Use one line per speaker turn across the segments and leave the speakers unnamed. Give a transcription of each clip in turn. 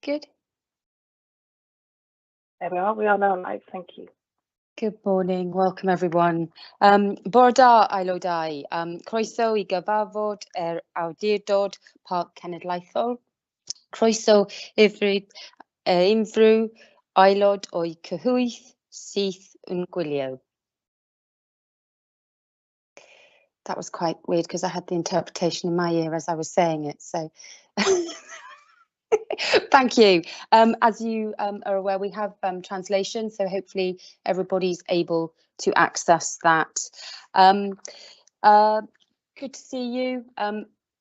Good.
There we are. We are now live. Thank you.
Good morning. Welcome everyone. Bore da aelodau. Croeso I gyfarfod Awdurdod Parc Cenedlaethol. Croeso unrhyw aelod o'i cyhwyth sydd yn gwylio. That was quite weird because I had the interpretation in my ear as I was saying it. So thank you. As you are aware, we have translation, so hopefully everybody's able to access that. Good to see you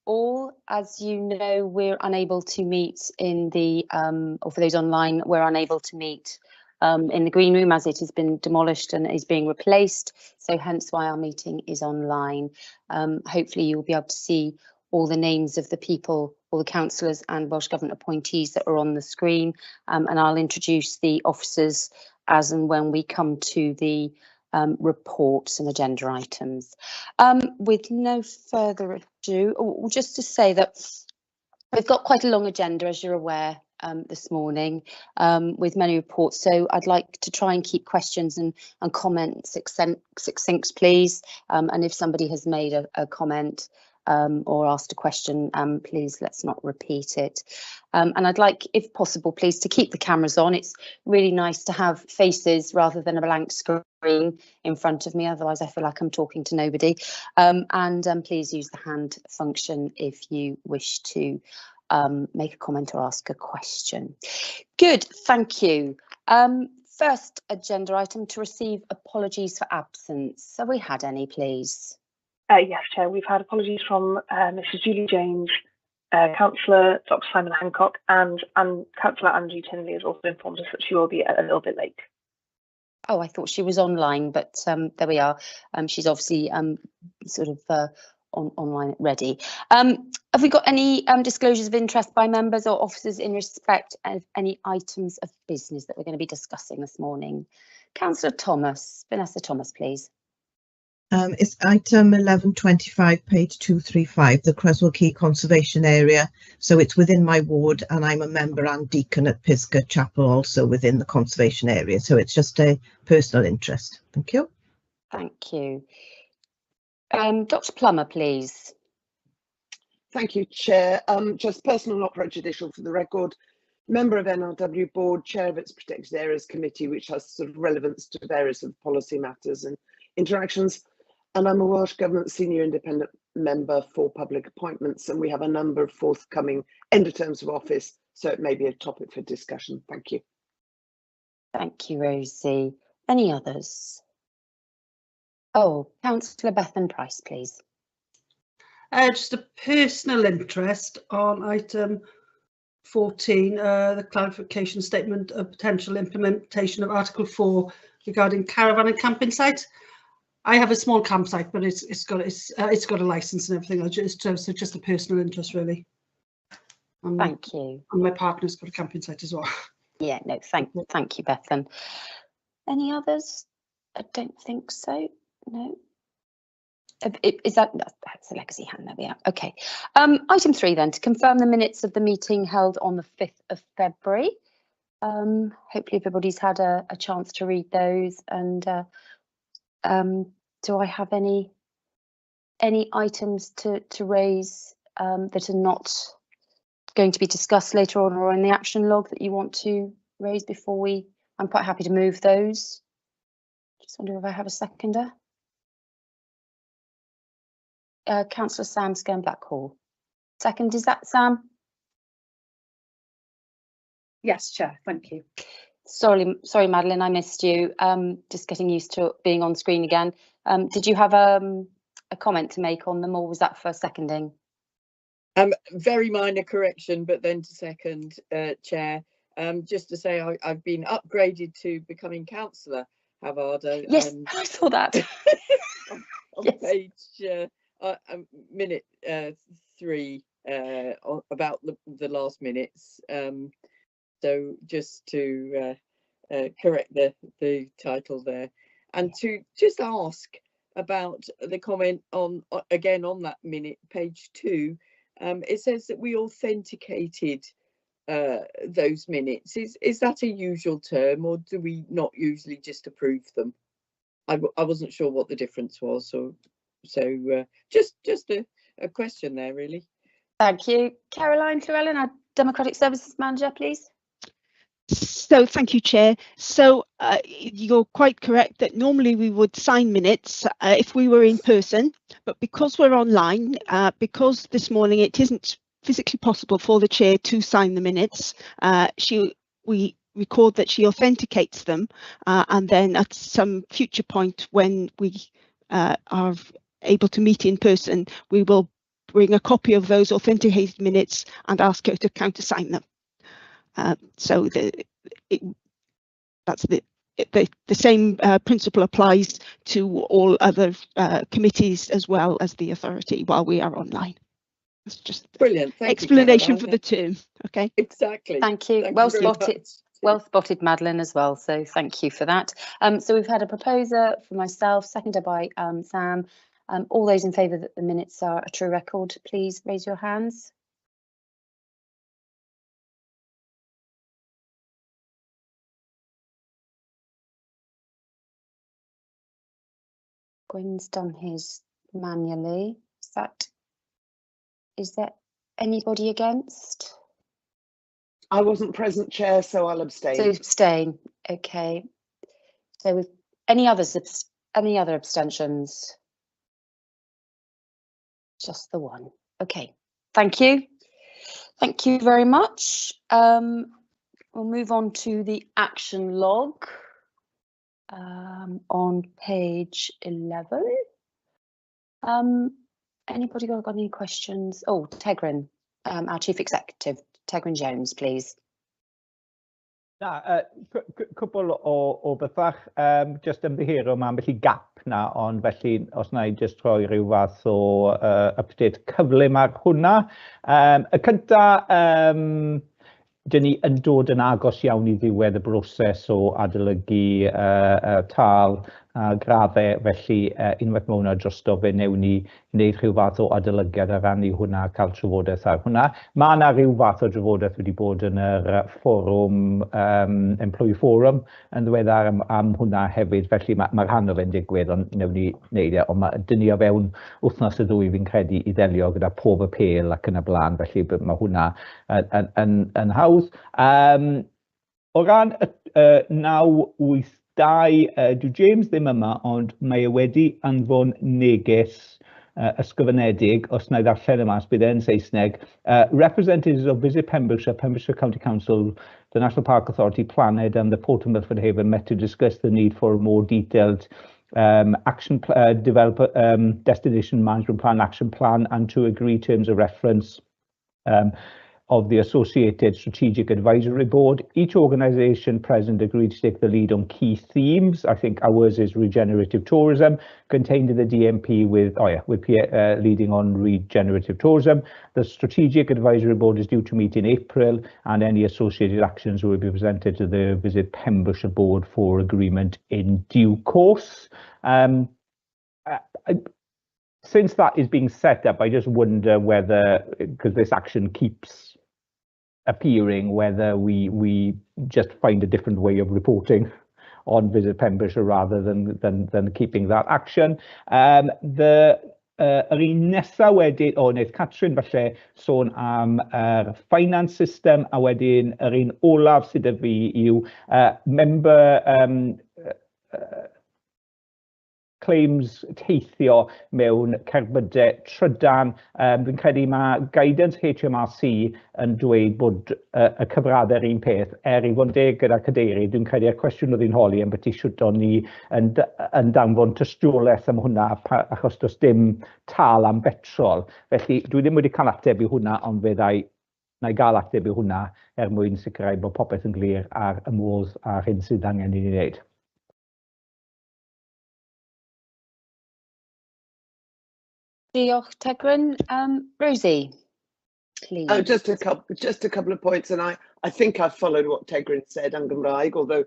all. As you know, we're unable to meet in the, or for those online, we're unable to meet in the green room as it has been demolished and is being replaced. So hence why our meeting is online. Hopefully you'll be able to see all the names of the people, all the councillors and Welsh Government appointees that are on the screen, and I'll introduce the officers as and when we come to the reports and agenda items. With no further ado, just to say that we've got quite a long agenda, as you're aware, this morning, with many reports. So I'd like to try and keep questions and comments succinct, please. And if somebody has made a comment or asked a question, please let's not repeat it. And I'd like, if possible, please, to keep the cameras on. It's really nice to have faces rather than a blank screen in front of me. Otherwise, I feel like I'm talking to nobody. And please use the hand function if you wish to make a comment or ask a question. Good, thank you. First agenda item, to receive apologies for absence. Have we had any, please?
Yes, Chair. We've had apologies from Mrs. Julie James, Councillor Dr. Simon Hancock, and Councillor Angie Tinley has also informed us that she will be a little bit late.
Oh, I thought she was online, but there we are. She's obviously sort of online ready. Have we got any disclosures of interest by members or officers in respect of any items of business that we're going to be discussing this morning? Councillor Thomas, Vanessa Thomas, please.
It's item 1125, page 235, the Creswell Quay Conservation Area. So it's within my ward, and I'm a member and deacon at Pisgah Chapel, also within the conservation area. So it's just a personal interest. Thank you.
Thank you. Dr. Plummer, please.
Thank you, Chair. Just personal, not prejudicial, for the record. Member of NRW Board, Chair of its Protected Areas Committee, which has sort of relevance to various of policy matters and interactions. And I'm a Welsh Government Senior Independent Member for Public Appointments, and we have a number of forthcoming end of terms of office, so it may be a topic for discussion. Thank you.
Thank you, Rosie. Any others? Oh, Councillor Bethan Price, please.
Just a personal interest on item 14, the clarification statement of potential implementation of Article 4 regarding caravan and camping sites. I have a small campsite, but it's got a license and everything. So just a personal interest, really.
Thank you. And
my partner's got a camping site as well.
Yeah, no, thank you, Bethan. Any others? I don't think so. No. Is that's a legacy hand? There we are. Okay. Item 3 then, to confirm the minutes of the meeting held on the 5th of February. Hopefully everybody's had a chance to read those, and do I have any items to raise that are not going to be discussed later on or in the action log that you want to raise before we? I'm quite happy to move those. Just wonder if I have a seconder. Councillor Sam Skern-Blackhall. Second, is that Sam?
Yes, Chair, thank you.
Sorry, Madeline, I missed you. Just getting used to being on screen again. Did you have a comment to make on them, or was that for seconding?
Very minor correction, but then to second, Chair. Just to say I've been upgraded to becoming councillor, Awdurdod.
Yes, I saw that.
on
yes.
Page minute 3 about the last minutes. So just to correct the title there, and to just ask about the comment on again on that minute, page 2. It says that we authenticated those minutes. Is that a usual term, or do we not usually just approve them? I wasn't sure what the difference was, so just a question there, really.
Thank you. Caroline Llewellyn, our Democratic Services Manager, please.
So thank you, Chair. So you're quite correct that normally we would sign minutes if we were in person, but because we're online, because this morning it isn't physically possible for the Chair to sign the minutes, we record that she authenticates them, and then at some future point when we are able to meet in person, we will bring a copy of those authenticated minutes and ask her to countersign them. So that's the same principle applies to all other committees as well as the authority while we are online. It's just
brilliant. Thank
explanation
you,
for the term. Okay.
Exactly.
Thank you. Well spotted. Well spotted, Madeline, as well. So thank you for that. So we've had a proposer for myself, seconded by Sam. All those in favour that the minutes are a true record, please raise your hands. Gwyn's done his manually. Is there anybody against?
I wasn't present, Chair, so I'll abstain.
So abstain. Okay. So with any other abstentions? Just the one. Okay. Thank you. Thank you very much. We'll move on to the action log on page 11. Anybody got any questions? Oh, Tegrin, our Chief Executive, Tegrin Jones, please.
Cwbl o bethach, just ymddihiro mae ambell I gap na, ond felly os na I just rhoi rhyw fath o update cyflym ar hwnna. Y cynta, dyn ni yn dod yn agos iawn I ddiwedd y broses o adolygu tal a graddau, felly unwaith mae hwnna drosto fe newn ni wneud rhyw fath o adolygiad ar ran I hwnna, cael trafodaeth ar hwnna. Mae yna rhyw fath o trafodaeth wedi bod yn yr fforwm, Employee Forum, yn ddiweddar am hwnna hefyd, felly mae rhan o fe'n digwydd, ond newn ni wneud e, ond dyn ni o fewn wythnos y ddwy fi'n credu I ddelio gyda pob apel ac yn y blaen, felly mae hwnna yn hawdd. O ran 982, dyw James ddim yma, ond mae wedi anfon neges ysgrifenedig, os na I ddarllen y mas, bydd e'n Saesneg. Representatives of Visit Pembrokeshire, Pembrokeshire County Council, the National Park Authority, Planed and the Port of Milford Haven met to discuss the need for a more detailed destination management plan, action plan, and to agree terms of reference of the associated strategic advisory board. Each organisation present agreed to take the lead on key themes. I think ours is regenerative tourism, contained in the DMP with Pierre leading on regenerative tourism. The strategic advisory board is due to meet in April, and any associated actions will be presented to the Visit Pembrokeshire board for agreement in due course. Since that is being set up, I just wonder whether, because this action keeps appearing, whether we just find a different way of reporting on Visit Pembrokeshire rather than keeping that action. Yr un nesa wedyn, wneud Catrin falle sôn am finance system, a wedyn yr un olaf sydd y fi yw member claims teithio mewn cerbydau trydan. Dwi'n credu mae guidance HMRC yn dweud bod y cyfraddau'r un peth, I fod yn deg gyda cadeirydd, dwi'n credu cwestiwn oedd hi'n holi am beth I siwt o'n ni yn danfon tystiolaeth am hwnna achos does dim tal am betrol. Felly dwi ddim wedi cael ateb I hwnna, ond fe na I gael ateb I hwnna mwyn sicrhau bod popeth yn glir ar y modd a'r hyn sydd angen I wneud.
Diolch, Tegrin. Rosie, please.
Oh, just a couple of points, and I think I've followed what Tegrin said on Gymraeg, although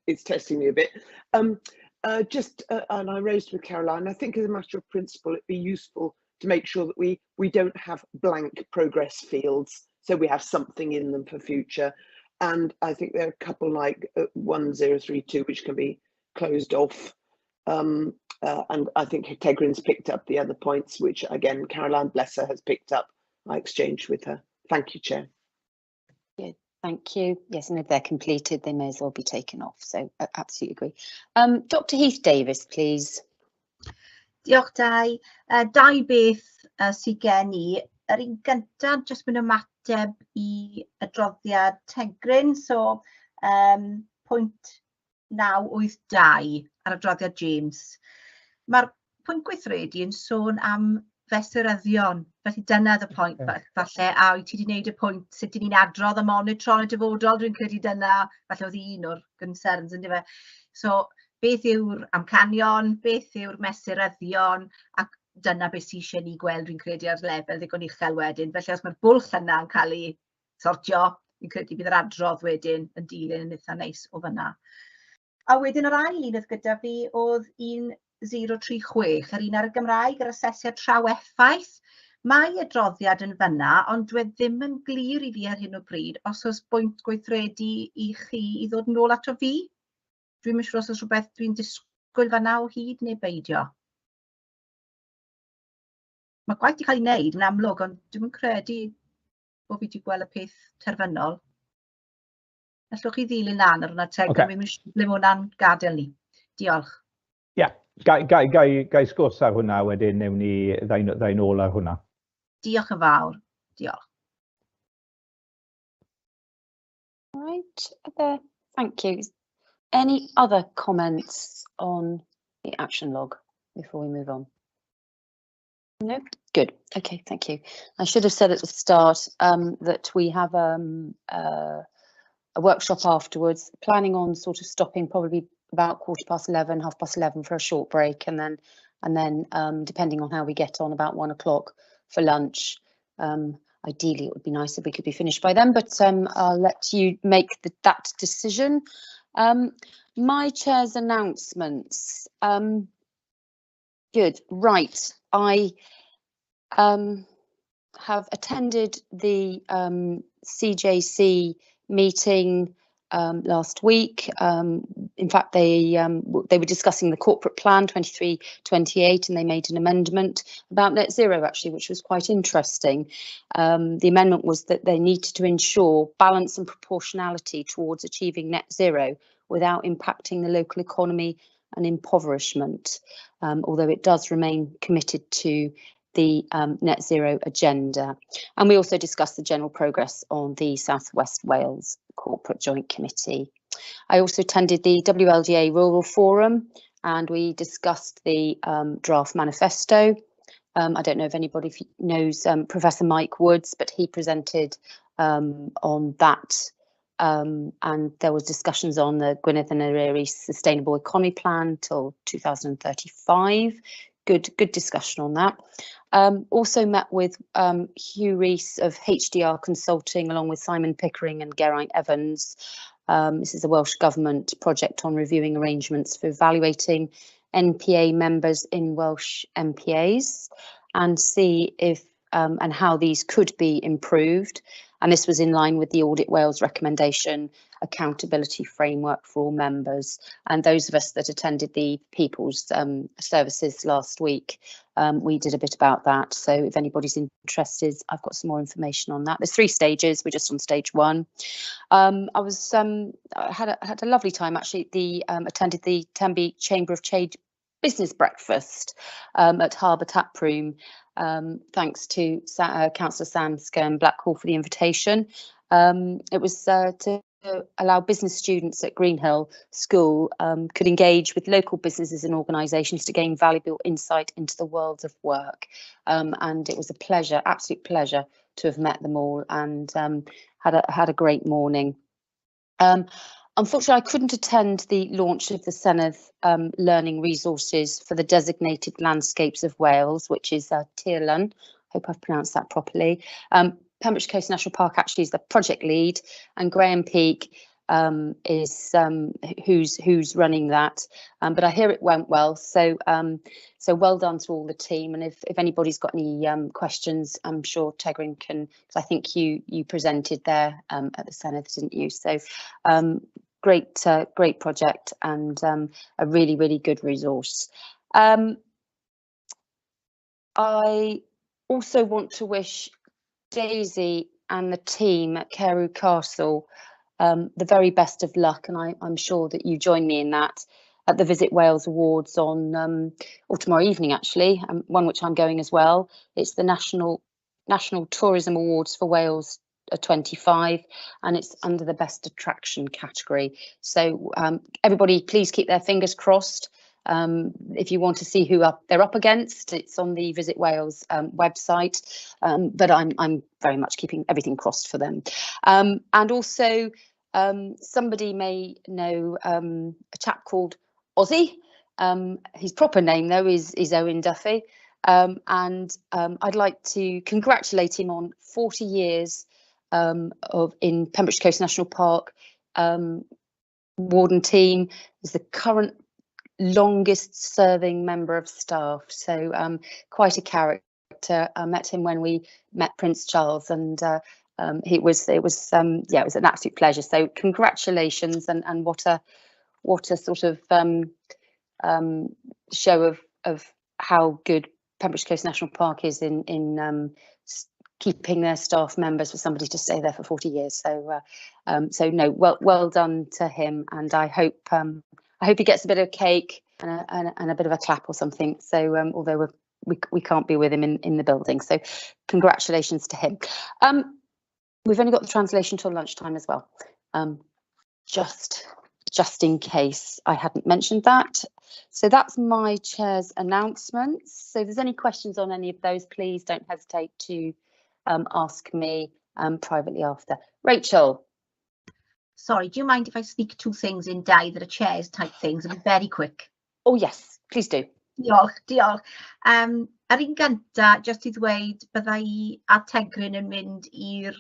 it's testing me a bit. And I raised with Caroline, I think as a matter of principle, it'd be useful to make sure that we don't have blank progress fields. so we have something in them for future. And I think there are a couple like 1032 which can be closed off. And I think Tegrin's picked up the other points, which again, Caroline Blesser has picked up. I exchanged with her. Thank you, Chair.
Yeah, thank you. Yes, and if they're completed, they may as well be taken off. So I absolutely agree. Dr. Heath Davis, please.
Diolch Dai. Dau beth sydd gen i. Yr un gyntaf, jyst mynd ymateb I adroddiad Tegrin. So, pwynt 982 ar adroddiad James. Mae'r pwynt gweithredu yn sôn am fesuryddion. Felly dyna y pwynt falle. A wyt ti wedi gwneud y pwynt sut ni'n adrodd y monitron y dyfodol. Dwi'n credu dyna falle oedd un o'r concerns yn dyfa. So, beth yw'r amcanion, beth yw'r mesuryddion, ac dyna beth sydd eisiau ni gweld dwi'n credu ar lefel ddigon uchel wedyn. Felly os mae'r bwlch yna yn cael ei sortio, dwi'n credu bydd yr adrodd wedyn yn dilyn yn eitha neis o fyna. A wedyn yr ail un oedd gyda fi oedd 1036, yr un ar y Gymraeg, yr asesiad traw effaith. Mae adroddiad yn fyna, ond dwi ddim yn glir I fi ar hyn o bryd os oes bwynt gweithredu I chi I ddod nôl ato fi. Dwi'n siŵr os oes rhywbeth dwi'n disgwyl fanna o hyd neu beidio. Mae gwaith wedi cael ei wneud yn amlwg, ond dwi'n credu bod fi wedi gweld y peth terfynol. Allwch chi ddilyn lan ar hwnna Tegrin, dwi'n siŵr ble mae hwnna'n gadael ni. Diolch.
Ie, gai sgwrs ar hwnna wedyn newn ni ddau nôl ar hwnna.
Diolch yn fawr. Diolch.
Right, thank you. Any other comments on the action log before we move on? No? Good. Okay, thank you. I should have said at the start that we have a workshop afterwards, planning on sort of stopping probably about 11:15, 11:30 for a short break, and then depending on how we get on, about 1 o'clock for lunch. Ideally, it would be nice if we could be finished by then, but I'll let you make that decision. My chair's announcements. Good. Right. I have attended the CJC meeting last week. In fact, they were discussing the corporate plan 23-28, and they made an amendment about net zero, actually, which was quite interesting. The amendment was that they needed to ensure balance and proportionality towards achieving net zero without impacting the local economy and impoverishment, although it does remain committed to the net zero agenda. And we also discussed the general progress on the South West Wales Corporate Joint Committee. I also attended the WLGA Rural Forum, and we discussed the draft manifesto. I don't know if anybody knows Professor Mike Woods, but he presented on that. And there was discussions on the Gwynedd and Eryri Sustainable Economy Plan till 2035. Good discussion on that. Also met with Hugh Rees of HDR Consulting, along with Simon Pickering and Geraint Evans. This is a Welsh Government project on reviewing arrangements for evaluating NPA members in Welsh MPAs, and see if and how these could be improved. And this was in line with the Audit Wales recommendation, accountability framework for all members. And those of us that attended the People's Services last week, we did a bit about that. So if anybody's interested, I've got some more information on that. There's 3 stages. We're just on stage 1. I had a lovely time, actually. Attended the Tenby Chamber of Trade business breakfast at Harbour Tap Room. Thanks to Councillor Samska and Blackhall for the invitation. It was to allow business students at Greenhill School could engage with local businesses and organisations to gain valuable insight into the world of work. And it was a pleasure, absolute pleasure, to have met them all, and had a great morning. Unfortunately, I couldn't attend the launch of the Cenedlaethol learning resources for the designated landscapes of Wales, which is Tirlun. Hope I've pronounced that properly. Pembrokeshire Coast National Park actually is the project lead, and Graham Peake is who's running that. But I hear it went well, so so well done to all the team. And if anybody's got any questions, I'm sure Tegrin can, because I think you presented there at the Cenedlaethol, didn't you? So great project, and a really good resource. I also want to wish Daisy and the team at Carew Castle the very best of luck, and I'm sure that you join me in that at the Visit Wales Awards on or tomorrow evening, actually, one which I'm going as well. It's the National Tourism Awards for Wales 25, and it's under the Best Attraction category. So everybody, please keep their fingers crossed. If you want to see who they're up against, it's on the Visit Wales website, but I'm very much keeping everything crossed for them. And also, somebody may know a chap called Ozzy. His proper name, though, is Owen Duffy, and I'd like to congratulate him on 40 years in Pembrokeshire Coast National Park. Warden team is the current longest serving member of staff, so quite a character. I met him when we met Prince Charles, and it was an absolute pleasure. So congratulations, and what a sort of show of how good Pembrokeshire Coast National Park is in keeping their staff members, for somebody to stay there for 40 years. So so no, well done to him, and I hope he gets a bit of cake and a bit of a clap or something. So although we can't be with him in the building, so congratulations to him. We've only got the translation till lunchtime as well, just in case I hadn't mentioned that. So that's my chair's announcements. So if there's any questions on any of those, please don't hesitate to ask me privately after. Rachel.
Sorry, do you mind if I sneak two things in, Di, that are chairs type things? It'll be very quick.
Oh yes, please do.
Diolch. Yr un gynta, jyst I ddweud, byddai a Tegrin yn mynd i'r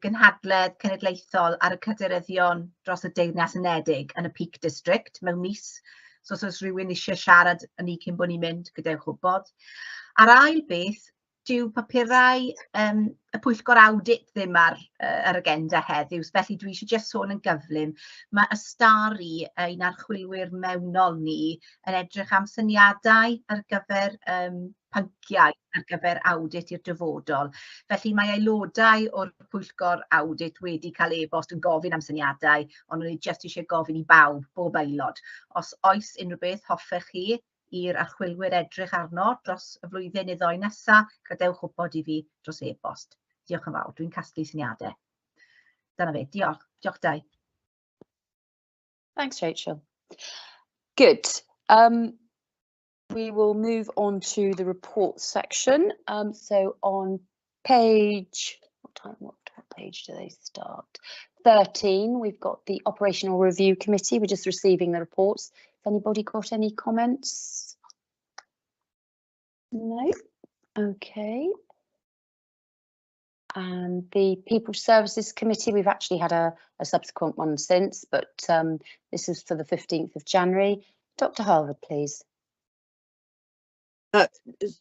gynhadledd cenedlaethol ar y cadeiriddion dros y Deyrnas Unedig yn y Peak District mewn mis. So os rhywun eisiau siarad yn ei cyn bod ni'n mynd, gadewch wybod. A'r ail beth, dyw papurau y pwyllgor awdit ddim ar yr agenda heddiw, felly dwi eisiau jyst sôn yn gyflym. Mae Ystari, ein archwilwyr mewnol ni, yn edrych am syniadau ar gyfer pynciau ar gyfer awdit i'r dyfodol. Felly mae aelodau o'r pwyllgor awdit wedi cael e-bost yn gofyn am syniadau, ond nhw jyst eisiau gofyn i bawb, bob aelod. Os oes unrhyw beth hoffech chi i'r archwilwyr edrych arno dros y flwyddyn neu ddoi nesaf, gadewch wybod I fi dros e-bost. Diolch yn fawr, dwi'n casglu syniadau. Dyna fe, diolch. Diolch Dai.
Thanks, Rachel. Good. We will move on to the report section. So on page, what page do they start? 13, we've got the Operational Review Committee. We're just receiving the reports. Has anybody got any comments? No? Okay. And the People Services Committee, we've actually had a subsequent one since, but this is for the 15th of January. Dr. Harvard, please.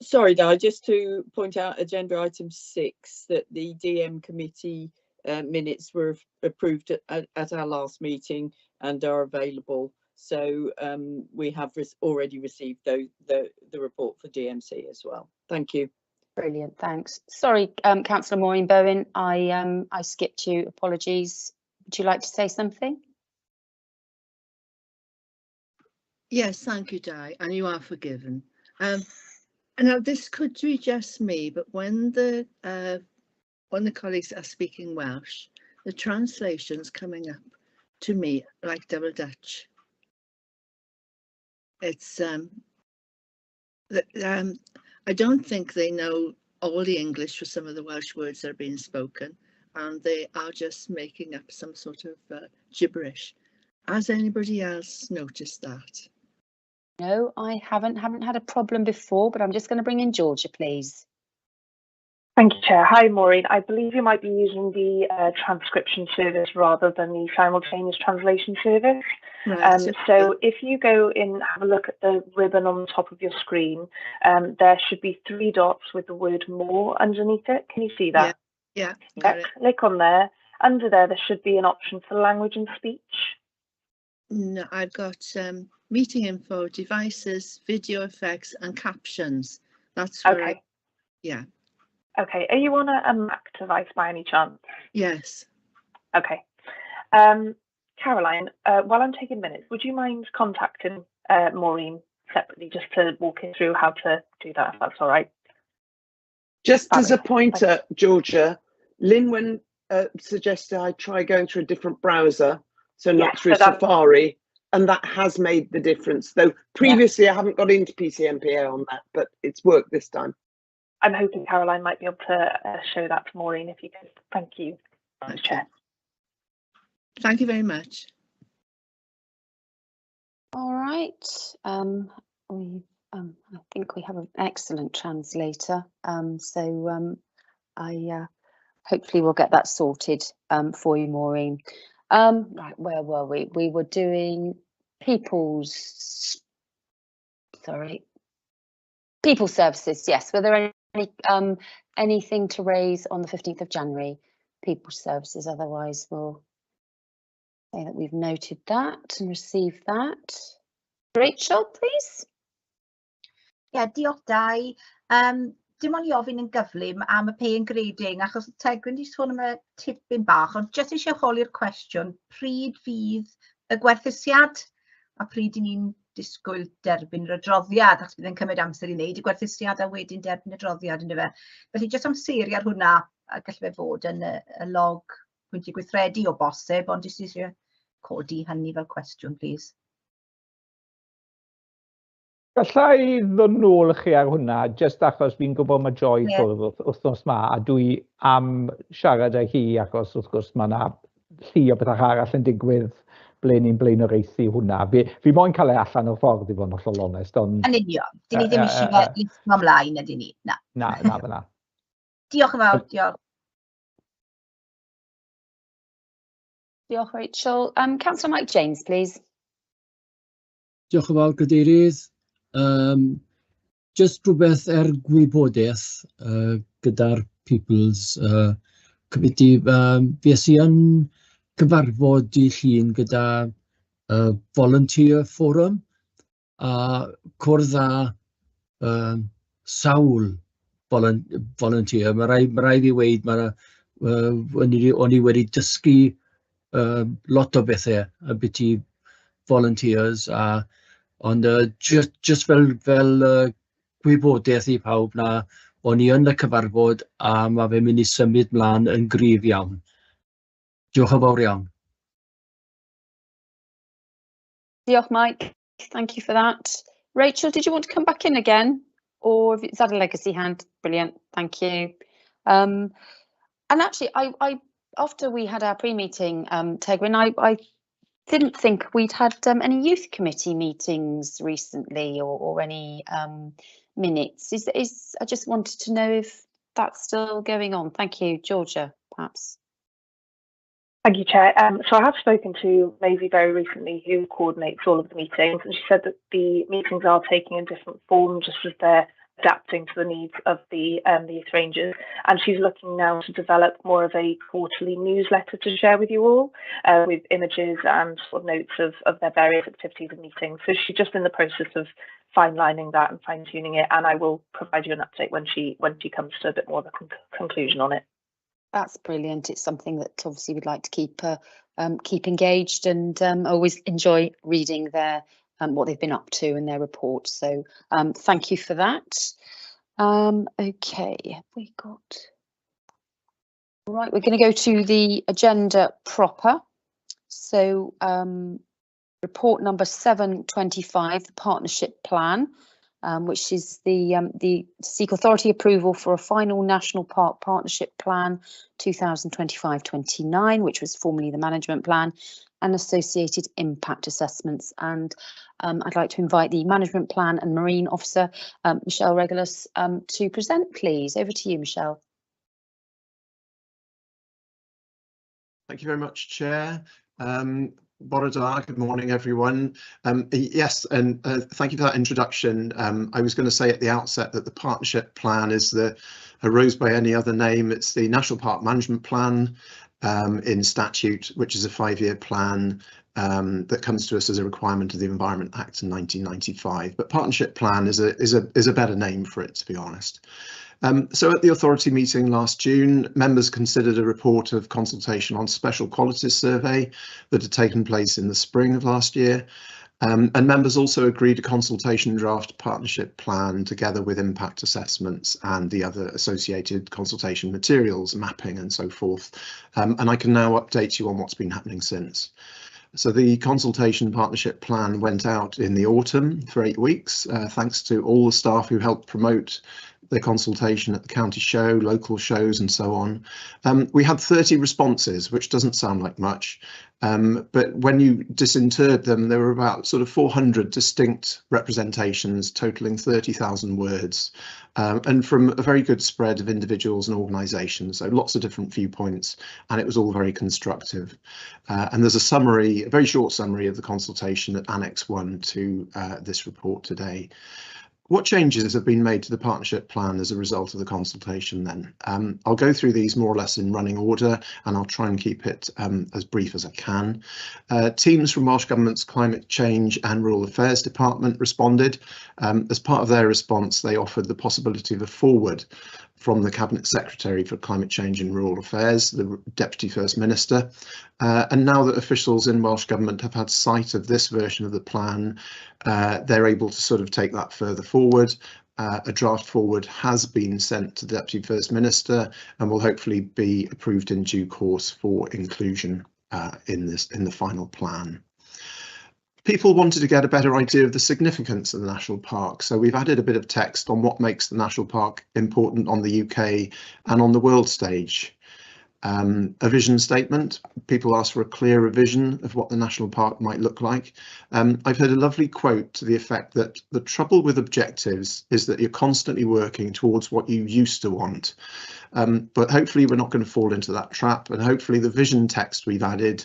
Sorry, Di, just to point out agenda item 6, that the DM committee minutes were approved at our last meeting and are available. So we have already received the report for DMC as well. Thank you.
Brilliant, thanks. Sorry, Councillor Maureen Bowen, I skipped you. Apologies. Would you like to say something?
Yes, thank you, Di, and you are forgiven. Now this could be just me, but when the colleagues are speaking Welsh, the translation's coming up to me like double Dutch. It's I don't think they know all the English for some of the Welsh words that are being spoken, and they are just making up some sort of gibberish. Has anybody else noticed that?
No, I haven't had a problem before, but I'm just going to bring in Georgia, please.
Thank you, Chair. Hi, Maureen. I believe you might be using the transcription service rather than the simultaneous translation service.
Right.
So if you go in, have a look at the ribbon on the top of your screen, there should be 3 dots with the word more underneath it. Can you see that?
Yeah.
Click on there. Under there should be an option for language and speech.
No, I've got meeting info, devices, video effects, and captions. That's where
Okay.
Yeah.
Okay. Are you on a Mac device by any chance?
Yes.
Okay. Caroline, while I'm taking minutes, would you mind contacting Maureen separately just to walk you through how to do that, if that's all right?
Just as a pointer, Georgia, Lynwen suggested I try going through a different browser, so not through Safari, and that has made the difference. Though previously I haven't got into PCMPA on that, but it's worked this time.
I'm hoping Caroline might be able to show that to Maureen if you could. Thank you, Chair.
Thank you very much.
All right. I think we have an excellent translator. Hopefully we'll get that sorted for you, Maureen. Right, where were we? We were doing people services. Yes. Were there any anything to raise on the 15th of January? People services. Otherwise, we'll say that we've noted that and received that. Rachel, please.
Ie, diolch Dai. Dim ond i ofyn yn gyflym am y pay and grading, achos Tegwyn wedi sôn am y tipyn bach, ond jyst eisiau holi'r cwestiwn, pryd fydd y gwerthusiad a pryd i ni'n disgwyl derbyn yr adroddiad, achos bydd yn cymryd amser i wneud y gwerthusiad a wedyn derbyn y adroddiad yn dyfe. Felly jyst am seri ar hwnna, a gallai fe fod yn y log pwyntiau gweithredu o bosib, ond jyst eisiau codi hynny fel cwestiwn, please.
Gallai ddod nôl chi ar hwnna, jyst achos fi'n gwybod mae Joy ffwrdd wythnos ma, a dwi am siarad â hi achos wrth gwrs mae yna llu o bethau arall yn digwydd ble ni'n blaenoriaethu hwnna. Fi moyn cael ei allan o'r ffordd i fod yn hollol onest, ond...
Yn union, dyn ni ddim eisiau licio ymlaen ydyn ni, na.
Na, fyna.
Diolch yn fawr, diolch.
Diolch, Rachel. Councillor Mike James, please.
Diolch yn fawr, Gadeirydd. Just rhywbeth gwybodaeth gyda'r People's Committee. Fues i yn cyfarfod dydd Llun gyda Volunteer Forum a cwrdd â sawl volunteer. Mae rhaid i weid, o'n i wedi dysgu lot o bethau ambiti volunteers ond just fel gwybodaeth i pawb na o'n i yn y cyfarfod a mae fe'n mynd i symud mlaen yn gryf iawn. Diolch yn fawr iawn.
Diolch, Mike. Thank you for that. Rachel, did you want to come back in again? Or is that a legacy hand? Brilliant, thank you. And actually, I after we had our pre-meeting, Tegwyn, I didn't think we'd had any youth committee meetings recently or any minutes. I just wanted to know if that's still going on. Thank you, Georgia, perhaps.
Thank you, Chair. So I have spoken to Maisie very recently, who coordinates all of the meetings, and she said that the meetings are taking a different form just as they're adapting to the needs of the youth rangers, and she's looking now to develop more of a quarterly newsletter to share with you all with images and sort of notes of their various activities and meetings. So she's just in the process of fine-lining that and fine-tuning it, and I will provide you an update when she comes to a bit more of a conclusion on it.
That's brilliant. It's something that obviously we'd like to keep engaged, and always enjoy reading their what they've been up to in their report. So thank you for that. Okay, have we got... Right, we're going to go to the agenda proper. So report number 725, the partnership plan, which is the seek authority approval for a final national park partnership plan 2025-29, which was formerly the management plan, and associated impact assessments. And I'd like to invite the management plan and marine officer, Michelle Regulus, to present, please. Over to you, Michelle.
Thank you very much, Chair. Bore da, good morning, everyone. Yes, and thank you for that introduction. I was going to say at the outset that the partnership plan is arose by any other name. It's the National Park Management Plan in statute, which is a 5-year plan that comes to us as a requirement of the Environment Act in 1995. But partnership plan is a better name for it, to be honest. So at the authority meeting last June, members considered a report of consultation on special qualities survey that had taken place in the spring of last year. And members also agreed a consultation draft partnership plan together with impact assessments and the other associated consultation materials, mapping and so forth. And I can now update you on what's been happening since. So the consultation partnership plan went out in the autumn for 8 weeks, thanks to all the staff who helped promote the consultation at the county show, local shows and so on. We had 30 responses, which doesn't sound like much, but when you disinterred them, there were about sort of 400 distinct representations totaling 30,000 words, and from a very good spread of individuals and organisations, so lots of different viewpoints, and it was all very constructive. And there's a summary, a very short summary of the consultation at Annex 1 to this report today. What changes have been made to the partnership plan as a result of the consultation then? I'll go through these more or less in running order, and I'll try and keep it as brief as I can. Teams from Welsh Government's Climate Change and Rural Affairs Department responded. As part of their response, they offered the possibility of a forward from the Cabinet Secretary for Climate Change and Rural Affairs, the Deputy First Minister. And now that officials in Welsh Government have had sight of this version of the plan, they're able to sort of take that further forward. A draft forward has been sent to the Deputy First Minister and will hopefully be approved in due course for inclusion in the final plan. People wanted to get a better idea of the significance of the National Park, so we've added a bit of text on what makes the National Park important on the UK and on the world stage. A vision statement. People asked for a clearer vision of what the National Park might look like. I've heard a lovely quote to the effect that the trouble with objectives is that you're constantly working towards what you used to want. But hopefully we're not going to fall into that trap, and hopefully the vision text we've added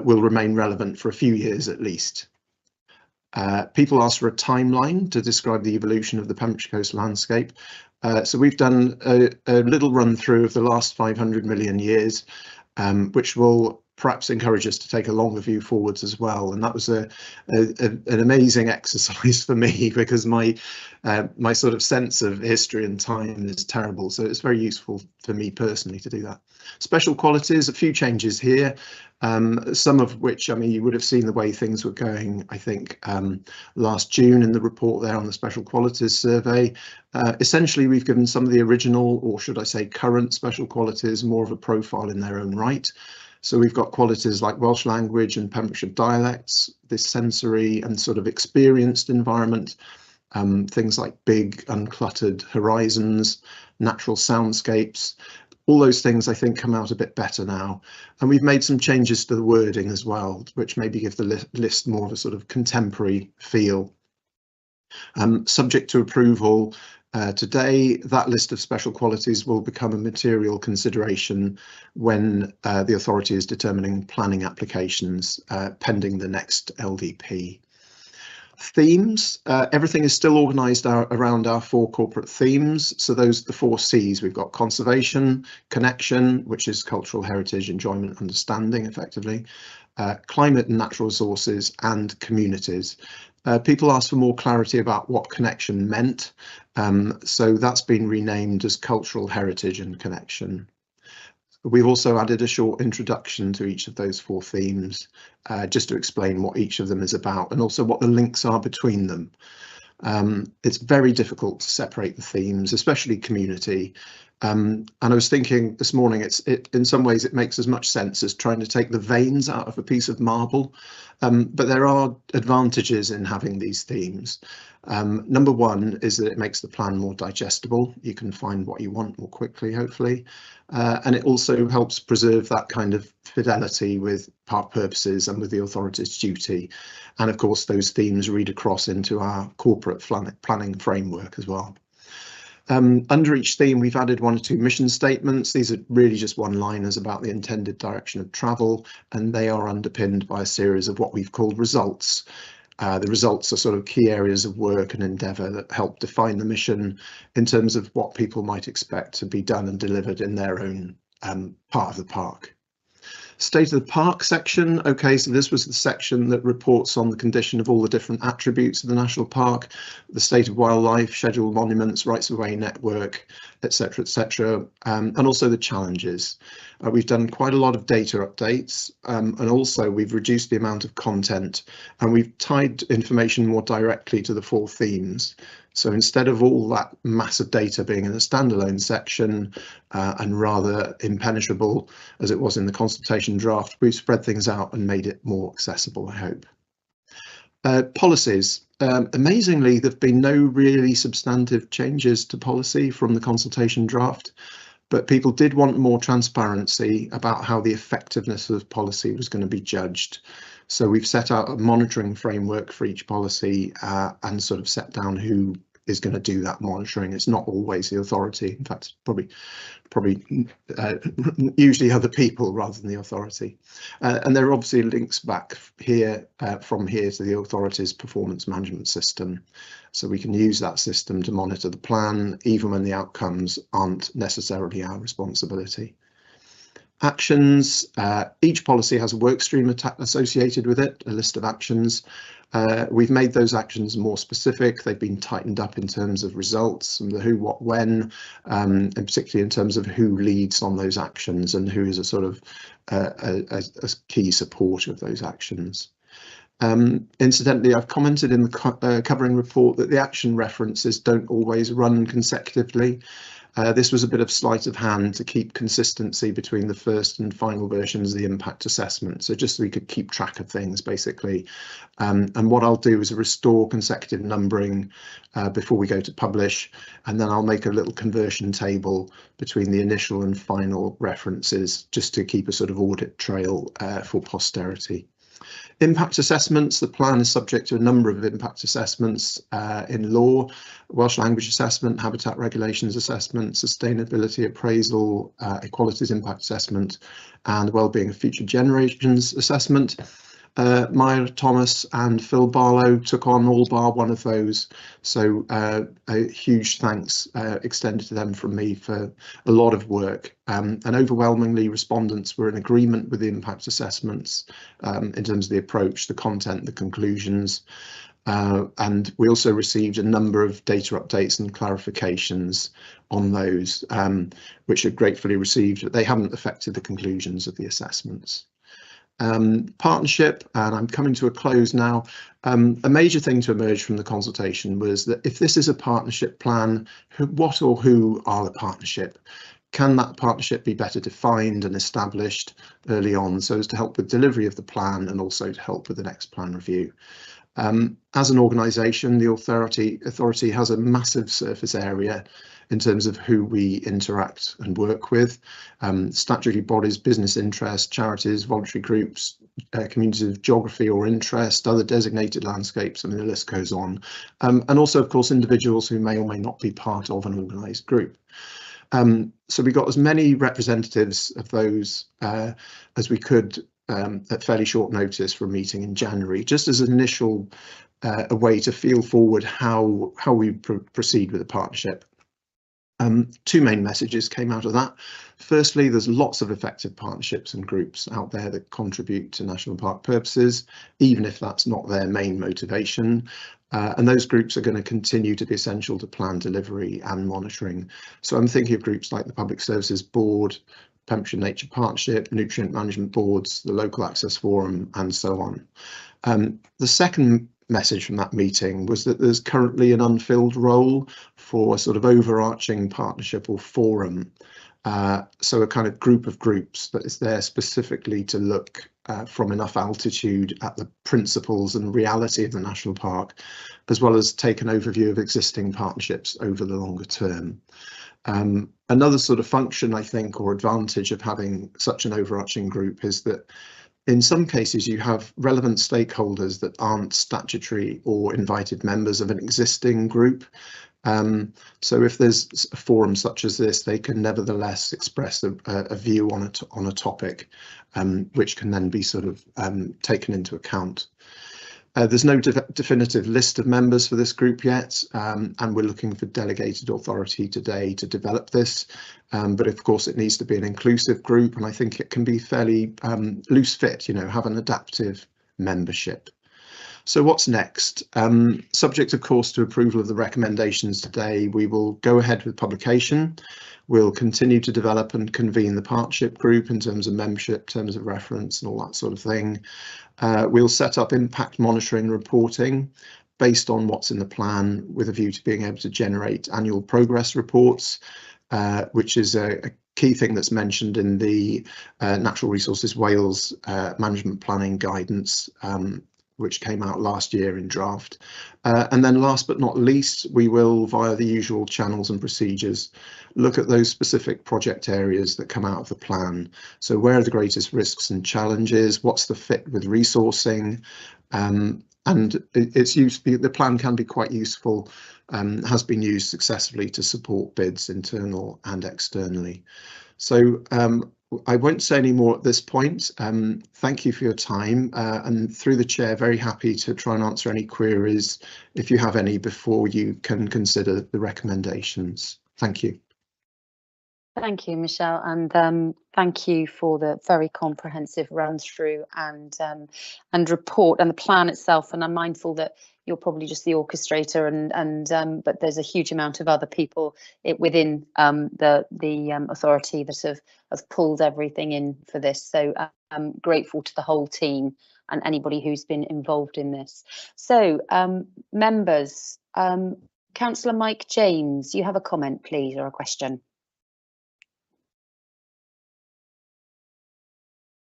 will remain relevant for a few years at least. People asked for a timeline to describe the evolution of the Pembrokeshire Coast landscape. So we've done a little run through of the last 500 million years, which will perhaps encourage us to take a longer view forwards as well. And that was an amazing exercise for me, because my sort of sense of history and time is terrible. So it's very useful for me personally to do that. Special qualities, a few changes here, some of which, I mean, you would have seen the way things were going, I think, last June in the report there on the special qualities survey. Essentially, we've given some of the original, or should I say current special qualities, more of a profile in their own right. So we've got qualities like Welsh language and Pembrokeshire dialects, this sensory and sort of experienced environment, things like big uncluttered horizons, natural soundscapes. All those things I think come out a bit better now. And we've made some changes to the wording as well, which maybe give the list more of a sort of contemporary feel. Subject to approval today, that list of special qualities will become a material consideration when the authority is determining planning applications pending the next LDP. Themes, everything is still organised around our 4 corporate themes. So those are the 4 C's. We've got conservation, connection, which is cultural heritage, enjoyment, understanding, effectively, climate and natural resources, and communities. People asked for more clarity about what connection meant. So that's been renamed as cultural heritage and connection. We've also added a short introduction to each of those 4 themes, just to explain what each of them is about and also what the links are between them. It's very difficult to separate the themes, especially community. And I was thinking this morning, in some ways it makes as much sense as trying to take the veins out of a piece of marble. But there are advantages in having these themes. Number one is that it makes the plan more digestible. You can find what you want more quickly, hopefully. And it also helps preserve that kind of fidelity with park purposes and with the authority's duty. And of course, those themes read across into our corporate planning framework as well. Under each theme, we've added 1 or 2 mission statements. These are really just one-liners about the intended direction of travel, and they are underpinned by a series of what we've called results. The results are sort of key areas of work and endeavour that help define the mission in terms of what people might expect to be done and delivered in their own part of the park. State of the Park section. Okay, so this was the section that reports on the condition of all the different attributes of the national park, the state of wildlife, scheduled monuments, rights of way network, etc., and also the challenges. We've done quite a lot of data updates, and also we've reduced the amount of content, and we've tied information more directly to the 4 themes. So instead of all that massive data being in a standalone section and rather impenetrable as it was in the consultation draft, we've spread things out and made it more accessible, I hope. Policies. Amazingly, there have been no really substantive changes to policy from the consultation draft, but people did want more transparency about how the effectiveness of policy was going to be judged. So we've set out a monitoring framework for each policy and sort of set down who is going to do that monitoring. It's not always the authority. In fact, probably usually other people rather than the authority. And there are obviously links back here from here to the authority's performance management system. So we can use that system to monitor the plan, even when the outcomes aren't necessarily our responsibility. Actions. Each policy has a work stream associated with it, a list of actions. We've made those actions more specific. They've been tightened up in terms of results and the who, what, when, and particularly in terms of who leads on those actions and who is a sort of a key supporter of those actions. Incidentally, I've commented in the covering report that the action references don't always run consecutively. This was a bit of sleight of hand to keep consistency between the first and final versions of the impact assessment. So just so we could keep track of things, basically. And what I'll do is restore consecutive numbering before we go to publish, and then I'll make a little conversion table between the initial and final references, just to keep a sort of audit trail for posterity. Impact assessments. The plan is subject to a number of impact assessments in law: Welsh language assessment, habitat regulations assessment, sustainability appraisal, equalities impact assessment, and wellbeing of future generations assessment. Maya Thomas and Phil Barlow took on all bar one of those, so a huge thanks extended to them from me for a lot of work. And overwhelmingly, respondents were in agreement with the impact assessments in terms of the approach, the content, the conclusions. And we also received a number of data updates and clarifications on those, which are gratefully received, but they haven't affected the conclusions of the assessments. Partnership, and I'm coming to a close now. A major thing to emerge from the consultation was that if this is a partnership plan, what or who are the partnership? Can that partnership be better defined and established early on so as to help with delivery of the plan and also to help with the next plan review? As an organisation, the authority has a massive surface area in terms of who we interact and work with. Statutory bodies, business interests, charities, voluntary groups, communities of geography or interest, other designated landscapes, I mean the list goes on. And also, of course, individuals who may or may not be part of an organised group. So we got as many representatives of those as we could at fairly short notice for a meeting in January, just as an initial a way to feel forward how we proceed with the partnership. Two main messages came out of that. Firstly, there's lots of effective partnerships and groups out there that contribute to national park purposes, even if that's not their main motivation. And those groups are going to continue to be essential to plan delivery and monitoring. So I'm thinking of groups like the Public Services Board, Pembrokeshire Nature Partnership, Nutrient Management Boards, the Local Access Forum, and so on. The second message from that meeting was that there's currently an unfilled role for a sort of overarching partnership or forum. So a kind of group of groups that is there specifically to look from enough altitude at the principles and reality of the national park, as well as take an overview of existing partnerships over the longer term. Another sort of function, I think, or advantage of having such an overarching group is that in some cases you have relevant stakeholders that aren't statutory or invited members of an existing group. So if there's a forum such as this, they can nevertheless express a view on a topic, which can then be sort of taken into account. There's no definitive list of members for this group yet, and we're looking for delegated authority today to develop this. But of course, it needs to be an inclusive group, and I think it can be fairly loose fit, you know, have an adaptive membership. So what's next? Subject, of course, to approval of the recommendations today, we will go ahead with publication. We'll continue to develop and convene the partnership group in terms of membership, terms of reference and all that sort of thing. We'll set up impact monitoring reporting based on what's in the plan with a view to being able to generate annual progress reports, which is a key thing that's mentioned in the Natural Resources Wales management planning guidance, which came out last year in draft. And then last but not least, we will, via the usual channels and procedures, look at those specific project areas that come out of the plan. So where are the greatest risks and challenges? What's the fit with resourcing? And the plan can be quite useful, has been used successfully to support bids internal and externally. So I won't say any more at this point. Thank you for your time, and through the chair, very happy to try and answer any queries if you have any before you can consider the recommendations. Thank you.
Thank you, Michelle, and thank you for the very comprehensive run through and report and the plan itself. And I'm mindful that you're probably just the orchestrator, but there's a huge amount of other people within the authority that have pulled everything in for this. So I'm grateful to the whole team and anybody who's been involved in this. So members, Councillor Mike James, you have a comment, please, or a question?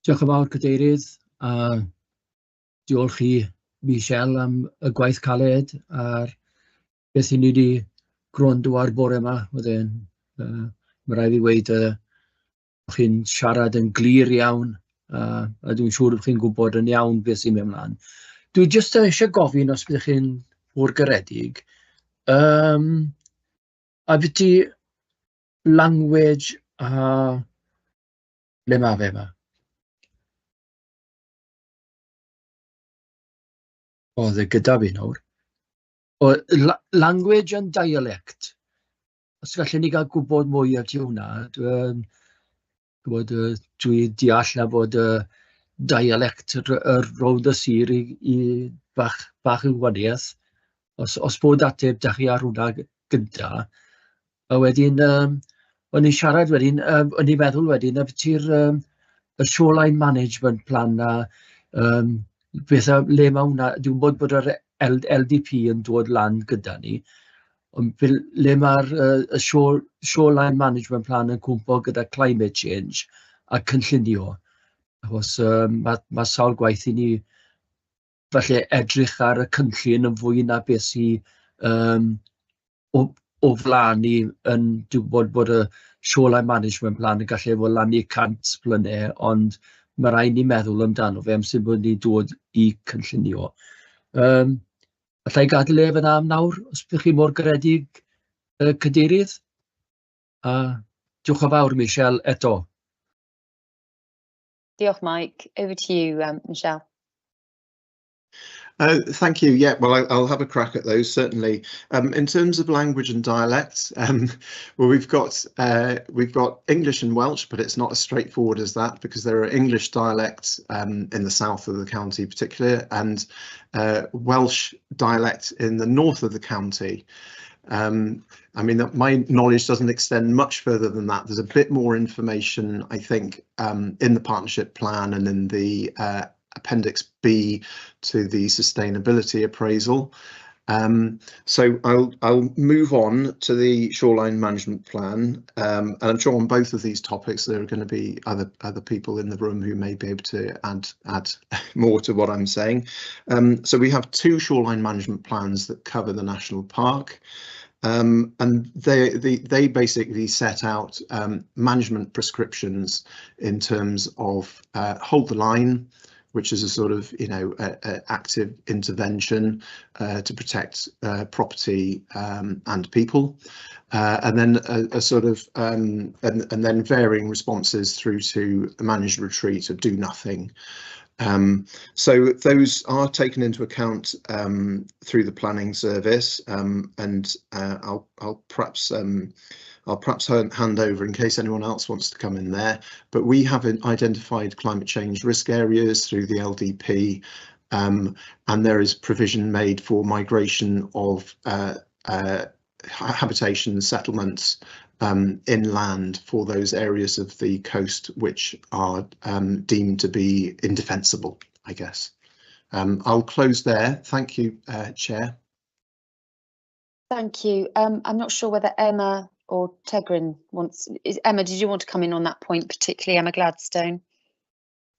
Diolch yn fawr, Cadeirydd, a diolch i Michelle am y gwaith caled a'r beth i ni wedi gwrando ar bore yma. Mae rhaid i weid chi'n siarad yn glir iawn, a dwi'n siŵr bod chi'n gwybod yn iawn beth sy'n mynd ymlaen. Dwi jyst eisiau gofyn os byddwch chi'n fwr garedig, a beth i language a le mae fe yma? Oedd e gyda fi nawr. O language and dialect. Os gallwn ni gael gwybod mwy am ti hwnna, dwi deall na bod dialect rownd y sir i bach yw waniaeth. Os bod ateb da chi ar hwnna gyda, a wedyn, o'n i'n siarad wedyn, o'n i'n meddwl wedyn, a beth i'r shoreline management plan na, beth le mae hwnna, dwi'n bod yr LDP yn dod lan gyda ni, ond le mae'r shoreline management plan yn cwmpo gyda climate change a cynllunio. Achos mae sawl gwaith i ni falle edrych ar y cynllun yn fwy na beth sy'n o flaen ni yn dwi'n bod y shoreline management plan yn gallu fod lan i 100 blynedd, ond mae rhaid ni meddwl amdano fe am sy'n bod ni'n dod i cynllunio. Allai gadael ef yna am nawr, os byddwch chi mor garedig, Cadeirydd? Diolch yn fawr, Michelle, eto.
Diolch, Mike. Over to you, Michelle.
Thank you. Yeah, well, I'll have a crack at those, certainly. In terms of language and dialects, well, we've got English and Welsh, but it's not as straightforward as that because there are English dialects in the south of the county particularly, and Welsh dialect in the north of the county. I mean, my knowledge doesn't extend much further than that. There's a bit more information, I think, in the partnership plan and in the Appendix B to the sustainability appraisal. So I'll move on to the shoreline management plan, and I'm sure on both of these topics there are going to be other people in the room who may be able to add more to what I'm saying. So we have two shoreline management plans that cover the national park. And they basically set out management prescriptions in terms of hold the line, which is a sort of, you know, active intervention to protect property and people, and then a sort of and then varying responses through to a managed retreat or do nothing. So those are taken into account through the planning service, and I'll perhaps hand over in case anyone else wants to come in there. But we have identified climate change risk areas through the LDP, and there is provision made for migration of habitation settlements inland for those areas of the coast which are deemed to be indefensible, I guess. I'll close there. Thank you, Chair.
Thank you. I'm not sure whether Emma or Tegrin wants. Emma, did you want to come in on that point, particularly Emma Gladstone?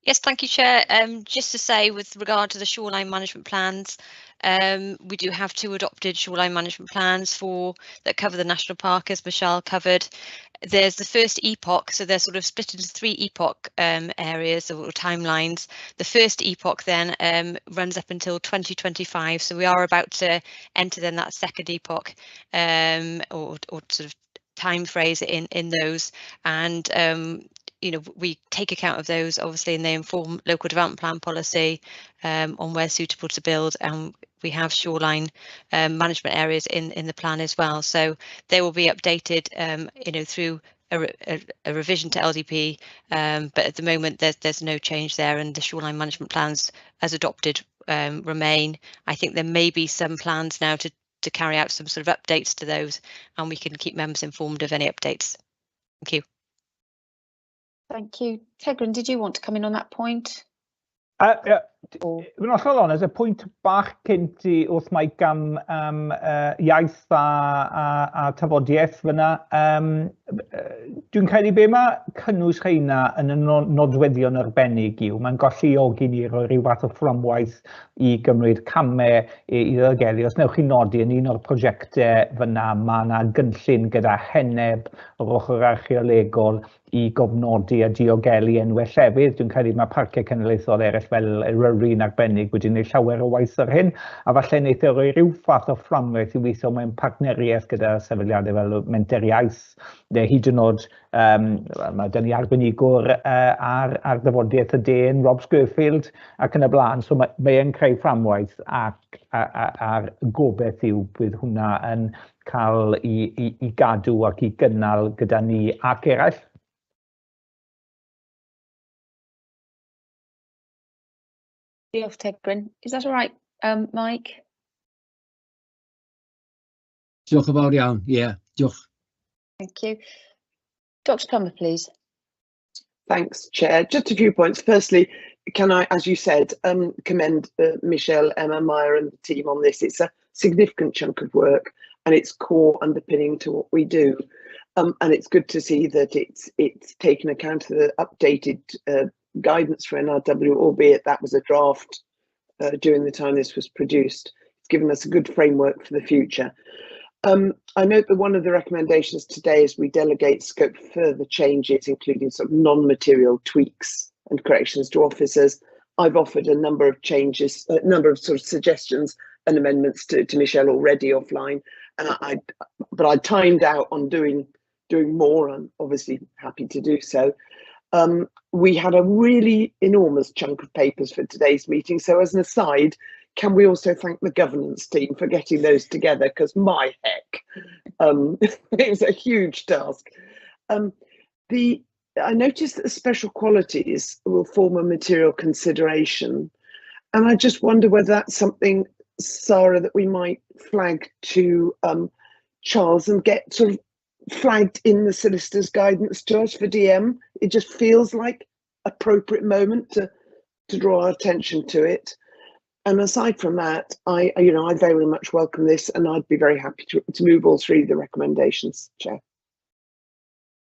Yes, thank you, Chair. Just to say, with regard to the shoreline management plans, we do have 2 adopted shoreline management plans that cover the national park, as Michelle covered. There's the first epoch, so they're sort of split into 3 epoch areas or timelines. The first epoch then runs up until 2025, so we are about to enter then that second epoch, or sort of time phrase in those, and you know, we take account of those obviously, and they inform local development plan policy on where suitable to build, and we have shoreline management areas in the plan as well, so they will be updated you know, through a revision to LDP, but at the moment there's no change there, and the shoreline management plans as adopted remain. I think there may be some plans now to carry out some sort of updates to those, and we can keep members informed of any updates. Thank you.
Thank you. Tegrin, did you want to come in on that point?
Yn hollol onest, y pwynt bach cynt i wrth mai gan iaith a tafodiaeth fyna, dwi'n credu be mae cynnwys rheina yn y nodweddion arbennig yw, mae'n golluogi ni roi rhyw fath o fframwaith i gymryd camau i ddogelu. Os newch chi nodi yn un o'r prosiectau fyna, mae yna gynllun gyda heneb o'r ochr archeolegol i gofnodi a diogelu enwau llefydd. Dwi'n credu mae parciau cenedlaethol eraill fel Eryri'n arbennig wedi gwneud llawer o waith ar hyn, a falle wneith e roi ryw fath o fframwaith i weithio mewn partneriaeth gyda sefydliadau fel Menter Iaith, neu hyd yn oed mae dyn ni arbenigwr ar ddyfodiaeth y den, Rob Scurfield ac yn y blaen, so mae e'n creu fframwaith ac a'r gobeith yw bydd hwnna yn cael i gadw ac i gynnal gyda ni ac eraill.
Diolch, Tegrin. Is that all right, Mike?
Diolch yn fawr iawn. Yeah, diolch.
Thank you. Dr. Plummer, please.
Thanks, Chair. Just a few points. Firstly, can I, as you said, commend Michelle, Emma, Maya and the team on this. It's a significant chunk of work and it's core underpinning to what we do. And it's good to see that it's taken account of the updated guidance for NRW, albeit that was a draft during the time this was produced. It's given us a good framework for the future. I note that one of the recommendations today is we delegate scope for further changes, including sort of non-material tweaks and corrections to officers. I've offered a number of changes, a number of sort of suggestions and amendments to Michelle already offline, and but I timed out on doing more. I'm obviously happy to do so. We had a really enormous chunk of papers for today's meeting, so as an aside, can we also thank the governance team for getting those together, because my heck, it was a huge task. I noticed that the special qualities will form a material consideration, and I just wonder whether that's something, Sarah, that we might flag to Charles and get sort of flagged in the solicitor's guidance to us for DM. It just feels like appropriate moment to draw our attention to it. And aside from that, I very much welcome this, and I'd be very happy to move all three of the recommendations, Chair.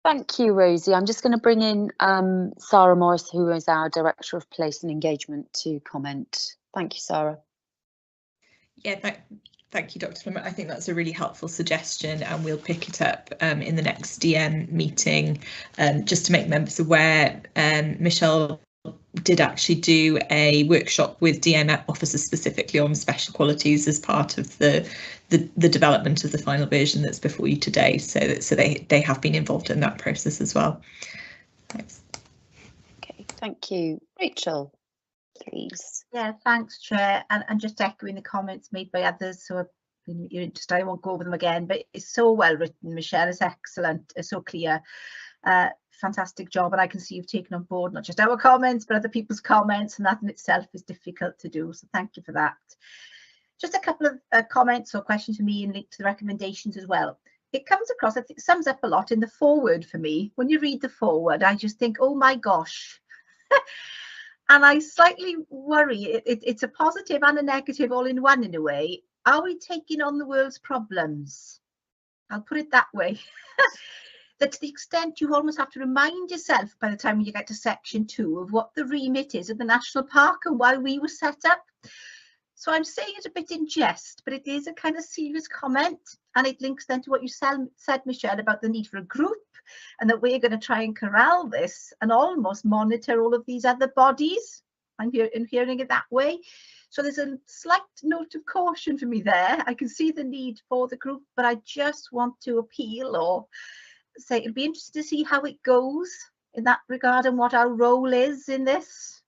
Thank you, Rosie. I'm just going to bring in Sarah Morris, who is our Director of Place and Engagement, to comment. Thank you, Sarah.
Yeah, thank you, Dr. Plummer. I think that's a really helpful suggestion, and we'll pick it up in the next DM meeting. Just to make members aware, Michelle did actually do a workshop with DM officers specifically on special qualities as part of the development of the final version that's before you today. So they have been involved in that process as well. Thanks.
Okay, thank you. Rachel, please.
Yeah, thanks, Chair. And just echoing the comments made by others, so you're interested, I won't go over them again, but it's so well written, Michelle. It's excellent, it's so clear. Fantastic job, and I can see you've taken on board not just our comments but other people's comments, and that in itself is difficult to do, so thank you for that. Just a couple of comments or questions for me and linked to the recommendations as well. It comes across, I think, sums up a lot in the foreword for me. When you read the foreword, I just think, oh my gosh. And I slightly worry, it's a positive and a negative all in one in a way. Are we taking on the world's problems? I'll put it that way. That to the extent you almost have to remind yourself by the time you get to section 2 of what the remit is of the national park and why we were set up. So I'm saying it a bit in jest, but it is a kind of serious comment, and it links then to what you said, Michelle, about the need for a group, and that we're going to try and corral this and almost monitor all of these other bodies. I'm hearing it that way. So there's a slight note of caution for me there. I can see the need for the group, but I just want to appeal or say it'd be interesting to see how it goes in that regard and what our role is in this.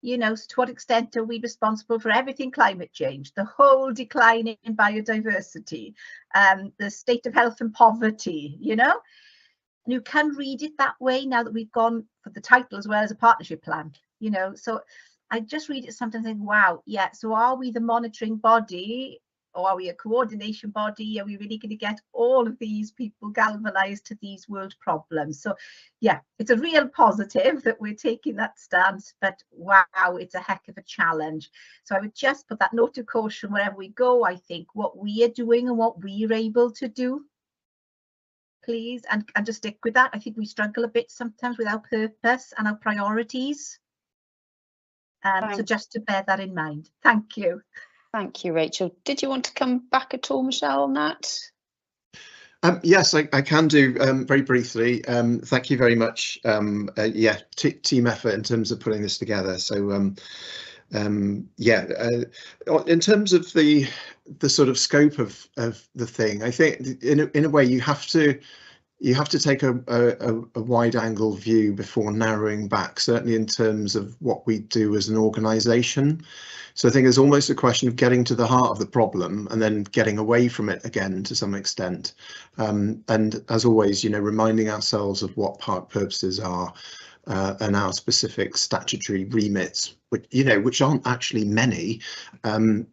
You know, to what extent are we responsible for everything climate change, the whole decline in biodiversity, the state of health and poverty, you know? And you can read it that way now that we've gone for the title as well as a partnership plan, you know? So I just read it sometimes and think, wow, yeah, so are we the monitoring body, or are we a coordination body? Are we really going to get all of these people galvanized to these world problems? So yeah, it's a real positive that we're taking that stance, but wow, it's a heck of a challenge. So I would just put that note of caution wherever we go. I think what we are doing and what we're able to do, please, and just stick with that. I think we struggle a bit sometimes with our purpose and our priorities. So just to bear that in mind. Thank you.
Thank you, Rachel. Did you want to come back at all, Michelle, on that?
Yes, I can do very briefly. Thank you very much. Yeah, team effort in terms of putting this together. So yeah, in terms of the sort of scope of the thing, I think in a way you have to take a wide angle view before narrowing back, certainly in terms of what we do as an organisation. So I think there's almost a question of getting to the heart of the problem and then getting away from it again to some extent. And as always, you know, reminding ourselves of what park purposes are and our specific statutory remits, which aren't actually many, in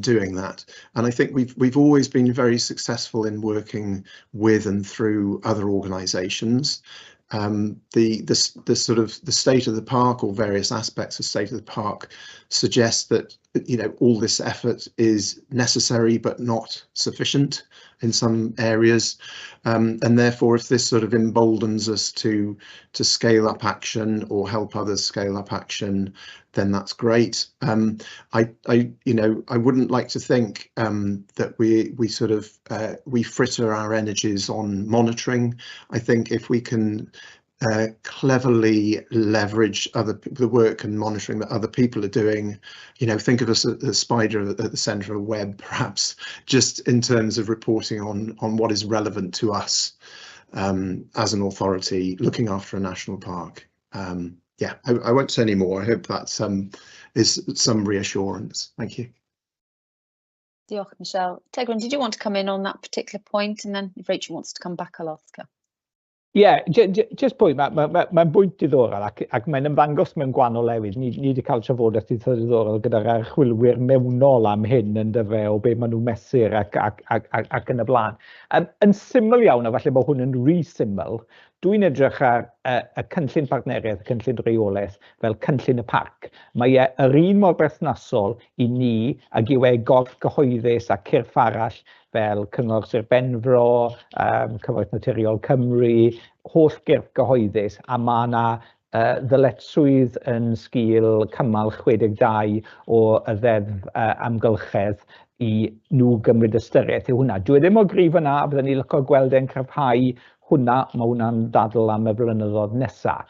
doing that. And I think we've always been very successful in working with and through other organisations. The sort of the state of the park, or various aspects of state of the park, suggest that, you know, all this effort is necessary but not sufficient in some areas, and therefore if this sort of emboldens us to scale up action or help others scale up action, then that's great. I wouldn't like to think that we sort of we fritter our energies on monitoring. I think if we can cleverly leverage the work and monitoring that other people are doing, you know, think of us as a spider at the centre of a web, perhaps, just in terms of reporting on what is relevant to us as an authority looking after a national park. Yeah, I won't say any more. I hope that is some reassurance. Thank you.
Diolch, Michelle. Tegwyn, did you want to come in on that particular point? And then if Rachel wants to come back, I'll ask her.
Yeah, just pwynt, mae'n bwynt diddorol ac mae'n ymddangos mewn gwahanol lefydd. Ni wedi cael trafodaeth eitha diddorol gyda'r archwilwyr mewnol am hyn yn dyfe o be maen nhw'n mesur ac yn y blaen. Yn syml iawn, a falle bod hwn yn rhy-syml, dwi'n edrych ar y cynllun partneriaeth, y cynllun reolaeth fel cynllun y parc. Mae yr un mor berthnasol i ni ac yw gorff gyhoeddus a cyrff arall fel Cyngor Sir Benfro, Cyfoeth Naturiol Cymru, holl gyrff gyhoeddus, a mae yna ddyletswydd yn sgil cymal 62 o y ddeddf amgylchedd i nhw gymryd ystyriaeth i hwnna. Dwi ddim o grif yna, a byddwn ni licio gweld e'n cryfhau hwnna, mae hwnna'n dadl am y flynyddoedd nesaf.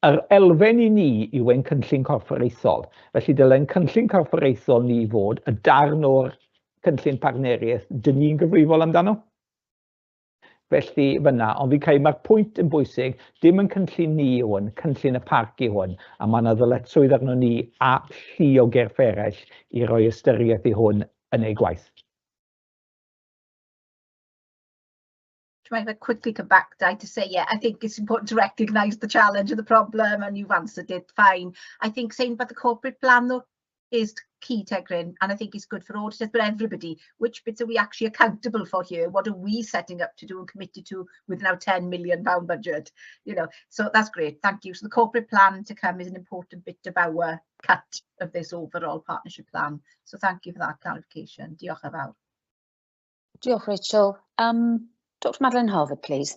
yr elfen i ni yw ein cynllun corfforaethol. Felly dyle'n cynllun corfforaethol ni fod y darn o'r cynllun partneriaeth dyn ni'n gyfrifol amdano. Felly fyna, ond fi'n credu mae'r pwynt yn bwysig, dim yn cynllun ni yw hwn, cynllun y parc yw hwn, a mae yna ddyletswydd arno ni a llu o gerff eraill i roi ystyriaeth i hwn yn ei gwaith.
Do you mind if I quickly come back, Di, to say, yeah, I think it's important to recognise the challenge and the problem, and you've answered it fine. I think saying about the corporate plan, though, is key, Tegrin, and I think it's good for auditors, but everybody. Which bits are we actually accountable for here? What are we setting up to do and committed to with now £10 million budget? You know, so that's great. Thank you. So the corporate plan to come is an important bit of our cut of this overall partnership plan. So thank you for that clarification. Diolch yn fawr.
Diolch, Rachel. Dr. Madeline Harvard, please.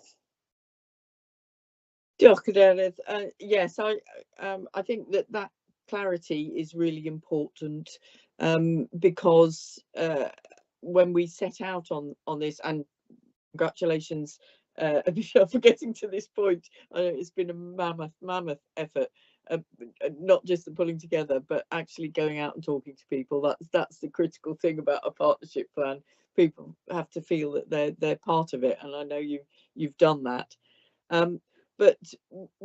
Diolch, Cadeirydd. Yes, I think that clarity is really important because when we set out on this, and congratulations, Michelle, for getting to this point. I know it's been a mammoth effort, not just the pulling together, but actually going out and talking to people. That's the critical thing about a partnership plan. People have to feel that they're part of it, and I know you've done that. But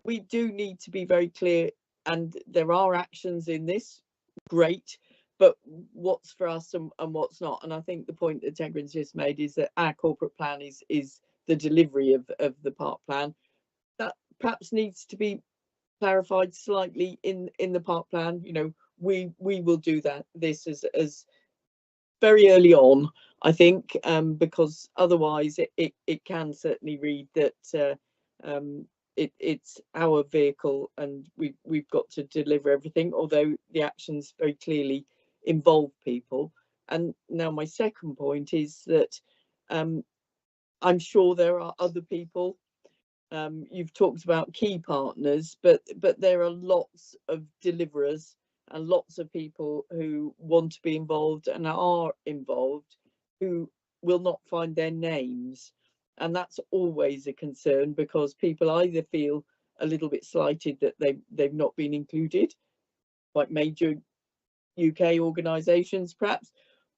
we do need to be very clear, and there are actions in this, great, but what's for us and what's not. And I think the point that Tegrin's just made is that our corporate plan is the delivery of the park plan. That perhaps needs to be clarified slightly in the park plan. You know, we will do this as very early on, I think, because otherwise it can certainly read that it's our vehicle and we've got to deliver everything, although the actions very clearly involve people. And now my second point is that I'm sure there are other people. You've talked about key partners, but there are lots of deliverers and lots of people who want to be involved and are involved who will not find their names. And that's always a concern, because people either feel a little bit slighted that they've not been included, like major UK organisations perhaps,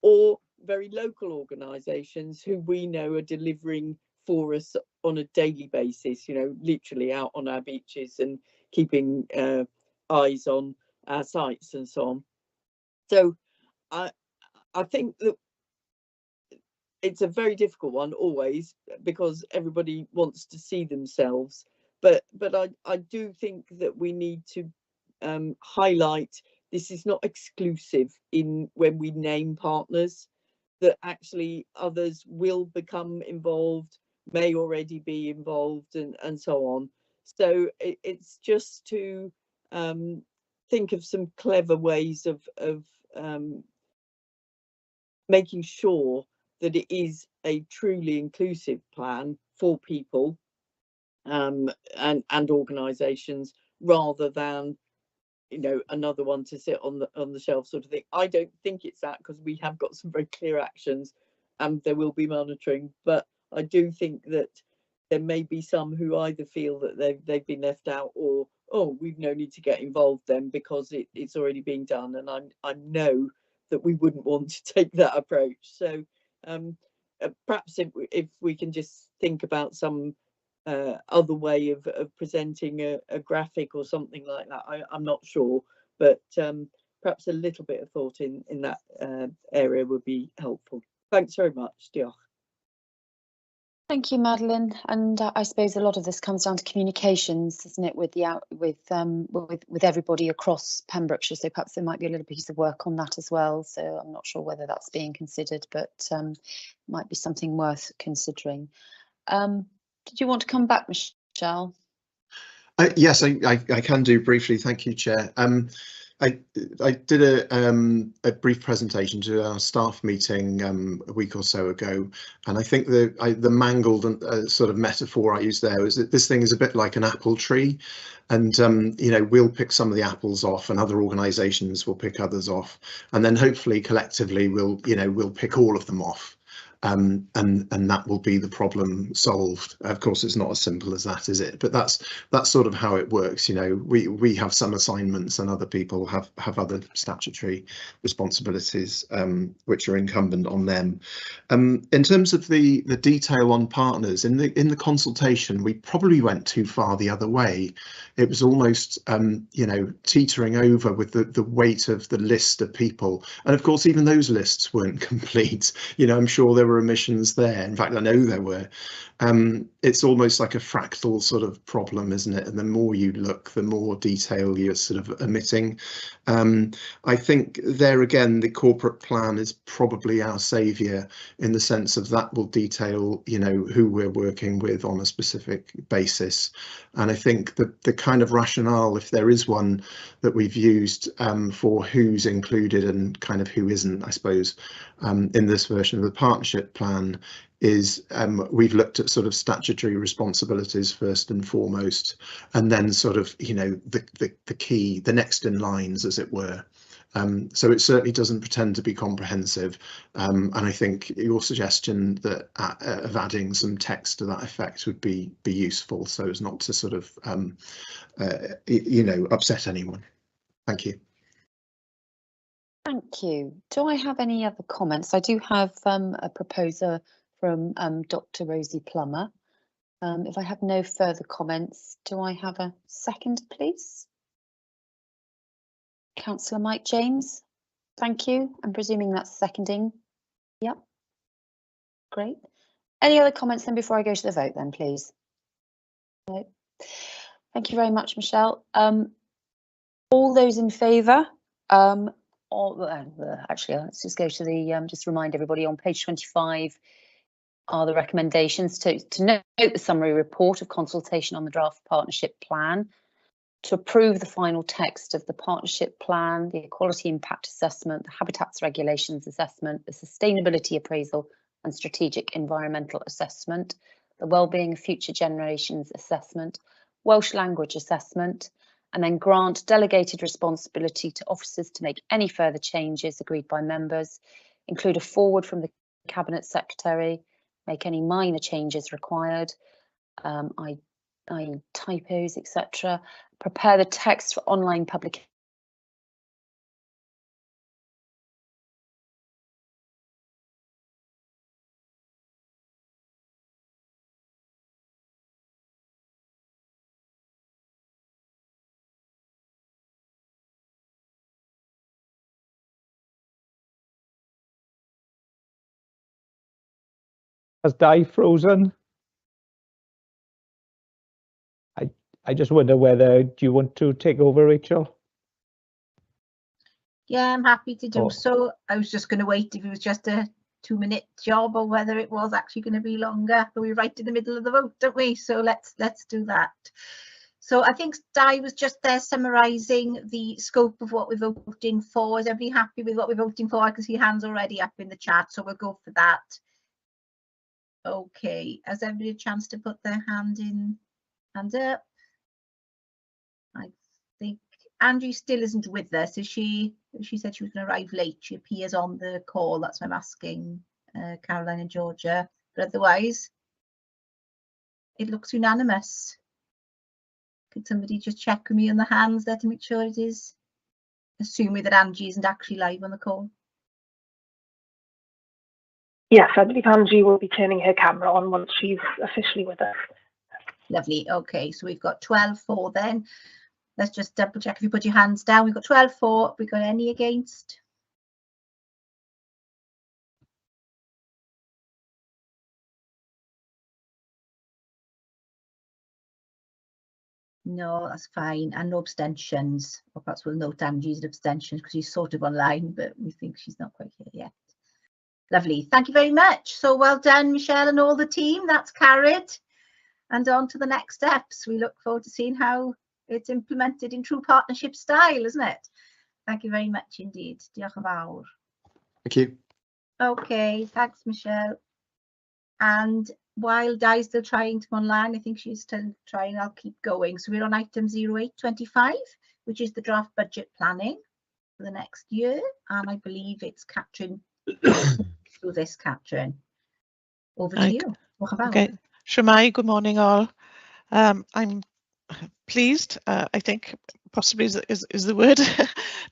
or very local organisations who we know are delivering for us on a daily basis, you know, literally out on our beaches and keeping eyes on our sites and so on. So I think that it's a very difficult one always, because everybody wants to see themselves, but I do think that we need to highlight this is not exclusive in when we name partners, that actually others will become involved, may already be involved, and so on. So it's just to think of some clever ways of making sure that it is a truly inclusive plan for people and organisations, rather than, you know, another one to sit on the shelf sort of thing. I don't think it's that, because we have got some very clear actions and there will be monitoring, but I do think that there may be some who either feel that they've been left out, or we've no need to get involved then because it's already being done. And I know that we wouldn't want to take that approach. So perhaps if we can just think about some other way of presenting a graphic or something like that. I'm not sure, but perhaps a little bit of thought in that area would be helpful. Thanks very much. Diolch.
Thank you, Madeline. And I suppose a lot of this comes down to communications, doesn't it, with everybody across Pembrokeshire. So perhaps there might be a little piece of work on that as well. So I'm not sure whether that's being considered, but might be something worth considering. Did you want to come back, Michelle?
Yes, I can do briefly. Thank you, Chair. I did a brief presentation to our staff meeting a week or so ago, and I think the mangled sort of metaphor I used there is that this thing is a bit like an apple tree, and you know, we'll pick some of the apples off, and other organisations will pick others off, and then hopefully collectively we'll pick all of them off. and that will be the problem solved. Of course, it's not as simple as that, is it? But that's sort of how it works. You know, we have some assignments and other people have other statutory responsibilities which are incumbent on them. In terms of the detail on partners in the consultation, we probably went too far the other way. It was almost you know, teetering over with the weight of the list of people, and of course even those lists weren't complete. You know, I'm sure there were omissions there. In fact, I know there were. It's almost like a fractal sort of problem, isn't it? And the more you look, the more detail you're sort of omitting. I think there again, the corporate plan is probably our saviour, in the sense of that will detail, you know, who we're working with on a specific basis. And I think the kind of rationale, if there is one that we've used for who's included and kind of who isn't, I suppose, in this version of the partnership plan, is we've looked at sort of statutory responsibilities first and foremost, and then sort of, you know, the next in lines, as it were. So it certainly doesn't pretend to be comprehensive, and I think your suggestion that of adding some text to that effect would be useful, so as not to sort of you know, upset anyone. Thank you.
Thank you. Do I have any other comments? I do have a proposer from Dr. Rosie Plummer. If I have no further comments, do I have a second, please? Councillor Mike James, thank you. I'm presuming that's seconding. Yep. Great. Any other comments then before I go to the vote then, please? No. Thank you very much, Michelle. All those in favour? Actually, let's just go to the, just remind everybody on page 25 are the recommendations to note the summary report of consultation on the draft partnership plan, to approve the final text of the partnership plan, the equality impact assessment, the habitats regulations assessment, the sustainability appraisal and strategic environmental assessment, the wellbeing of future generations assessment, Welsh language assessment, and then grant delegated responsibility to officers to make any further changes agreed by members, include a forward from the Cabinet Secretary, make any minor changes required, typos, etc. Prepare the text for online publication.
Has Di frozen? I just wonder whether, do you want to take over, Rachel?
Yeah, I'm happy to do so. I was just going to wait if it was just a 2-minute job or whether it was actually going to be longer. But we're right in the middle of the vote, don't we? So let's do that. So I think Di was just there summarising the scope of what we're voting for. Is everybody happy with what we're voting for? I can see hands already up in the chat, so we'll go for that. Okay, has everybody a chance to put their hand up? I think Andrew still isn't with us, is she? She said she was going to arrive late. She appears on the call. That's why I'm asking Caroline and Georgia. But otherwise, it looks unanimous. Could somebody just check with me on the hands there to make sure it is? Assuming that Angie isn't actually live on the call.
Yes, I believe Angie will be turning her camera on once she's officially with us.
Lovely. Okay, so we've got 12 for then. Let's just double check if you put your hands down. We've got 12 for. Have we got any against? No, that's fine. And no abstentions. Or perhaps we'll note Angie's abstention because she's sort of online, but we think she's not quite here yet. Lovely. Thank you very much. So well done, Michelle and all the team. That's carried. And on to the next steps. We look forward to seeing how it's implemented in true partnership style, isn't it? Thank you very much indeed. Diolch yn fawr.
Thank you.
Okay, thanks, Michelle. And while Di's still trying to go online, I think she's still trying, I'll keep going. So we're on item 0825, which is the draft budget planning for the next year. And I believe it's Catherine. Do this, Catherine. Over to you.
Okay. Shemai, good morning all. I'm pleased, I think possibly is the word,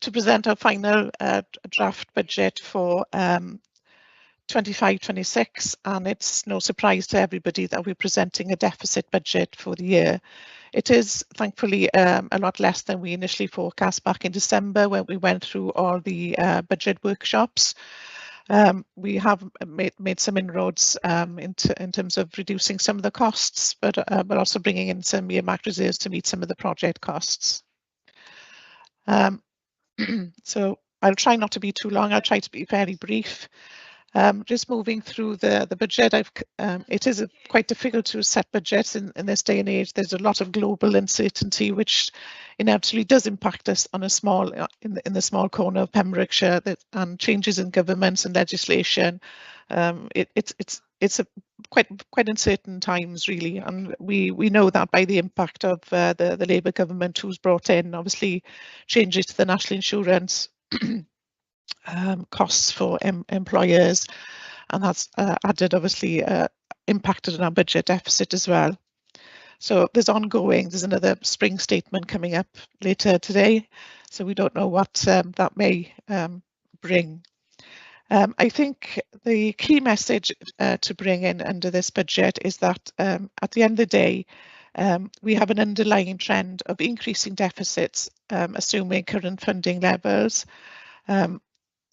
to present our final draft budget for 25-26, and it's no surprise to everybody that we're presenting a deficit budget for the year. It is thankfully a lot less than we initially forecast back in December when we went through all the budget workshops. We have made some inroads in terms of reducing some of the costs, but also bringing in some earmarked reserves to meet some of the project costs. So I'll try not to be too long. I'll try to be very brief. Just moving through the budget, it is quite difficult to set budgets in this day and age. There's a lot of global uncertainty, which inevitably does impact us on a small in the small corner of Pembrokeshire, and changes in governments and legislation. It's a quite uncertain times really, and we know that by the impact of the Labour government, who's brought in obviously changes to the national insurance. Costs for employers, and that's added obviously impacted on our budget deficit as well. So there's another spring statement coming up later today, so we don't know what that may bring. I think the key message to bring in under this budget is that at the end of the day, we have an underlying trend of increasing deficits, assuming current funding levels.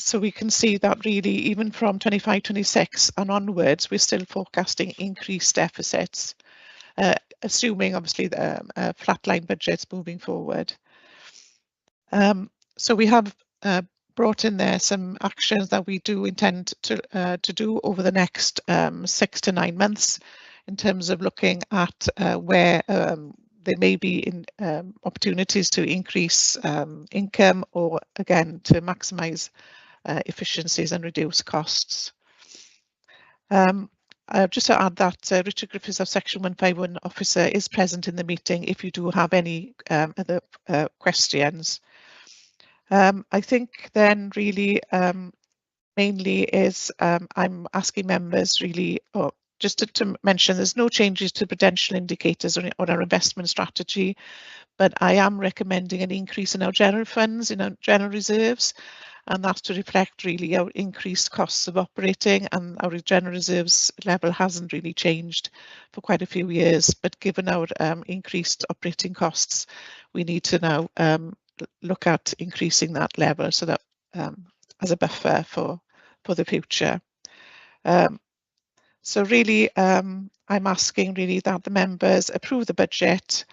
So we can see that really even from 25-26 and onwards, we're still forecasting increased deficits, assuming obviously the flatline budgets moving forward. So we have brought in there some actions that we do intend to do over the next 6 to 9 months in terms of looking at where there may be opportunities to increase income, or again to maximise efficiencies and reduce costs. Just to add that Richard Griffiths, our Section 151 officer, is present in the meeting if you do have any other questions. I think then really mainly is I'm asking members really, just to mention there's no changes to prudential indicators on our investment strategy, but I am recommending an increase in our general funds, in our general reserves, and that's to reflect really our increased costs of operating, and our general reserves level hasn't really changed for quite a few years, but given our increased operating costs, we need to now look at increasing that level so that as a buffer for the future. So really I'm asking really that the members approve the budget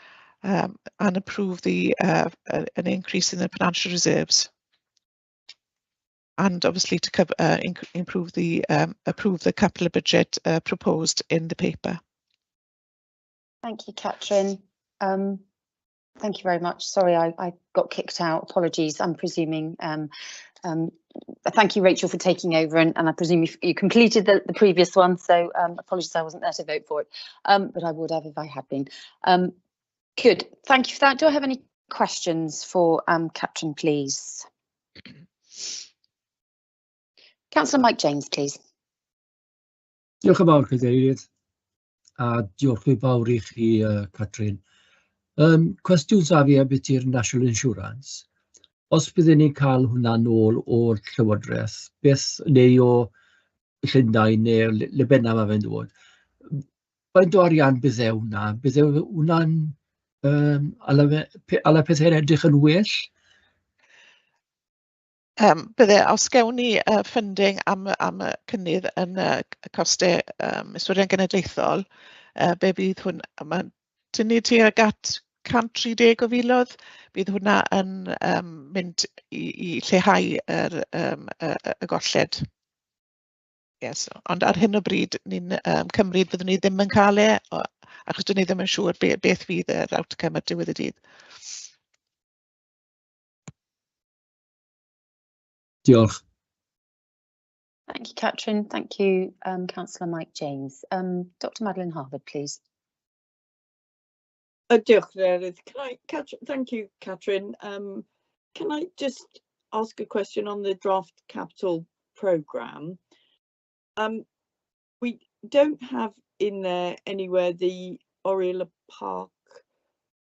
and approve an increase in the financial reserves, and obviously to cover, approve the capital budget proposed in the paper.
Thank you, Catherine. Thank you very much. Sorry, I got kicked out. Apologies. I'm presuming. Thank you, Rachel, for taking over, and I presume you completed the previous one. So apologies, I wasn't there to vote for it, but I would have if I had been. Good. Thank you for that. Do I have any questions for Catherine, please? Councillor Mike James, please.
Diolch yn fawr, Cadeirydd, a diolch yn fawr i chi, Catrin. Cwestiwn saf i beth i'r National Insurance. Os byddwn ni'n cael hwnna nôl o'r Llywodraeth, beth neu o Llundain neu le benna mae fe'n dod, faint o arian bydde hwnna? Bydde hwnna'n ala pethau'n edrych yn well?
Bydde, os gewn ni funding am y cynnydd yn y costau Yswirion Genedlaethol, be bydd hwnna, tynnu tuag at 130 o filoedd, bydd hwnna yn mynd i lleihau y golled. Yes, ond ar hyn o bryd ni'n cymryd byddwn ni ddim yn cael achos dyn ni ddim yn siŵr beth fydd yr outcome ar diwedd y dydd.
Diolch.
Thank you, Catherine. Thank you, Councillor Mike James. Dr. Madeline Harvard, please.
Diolch, thank you, Catherine. Can I just ask a question on the draft capital programme? don't have in there anywhere the Oriela Park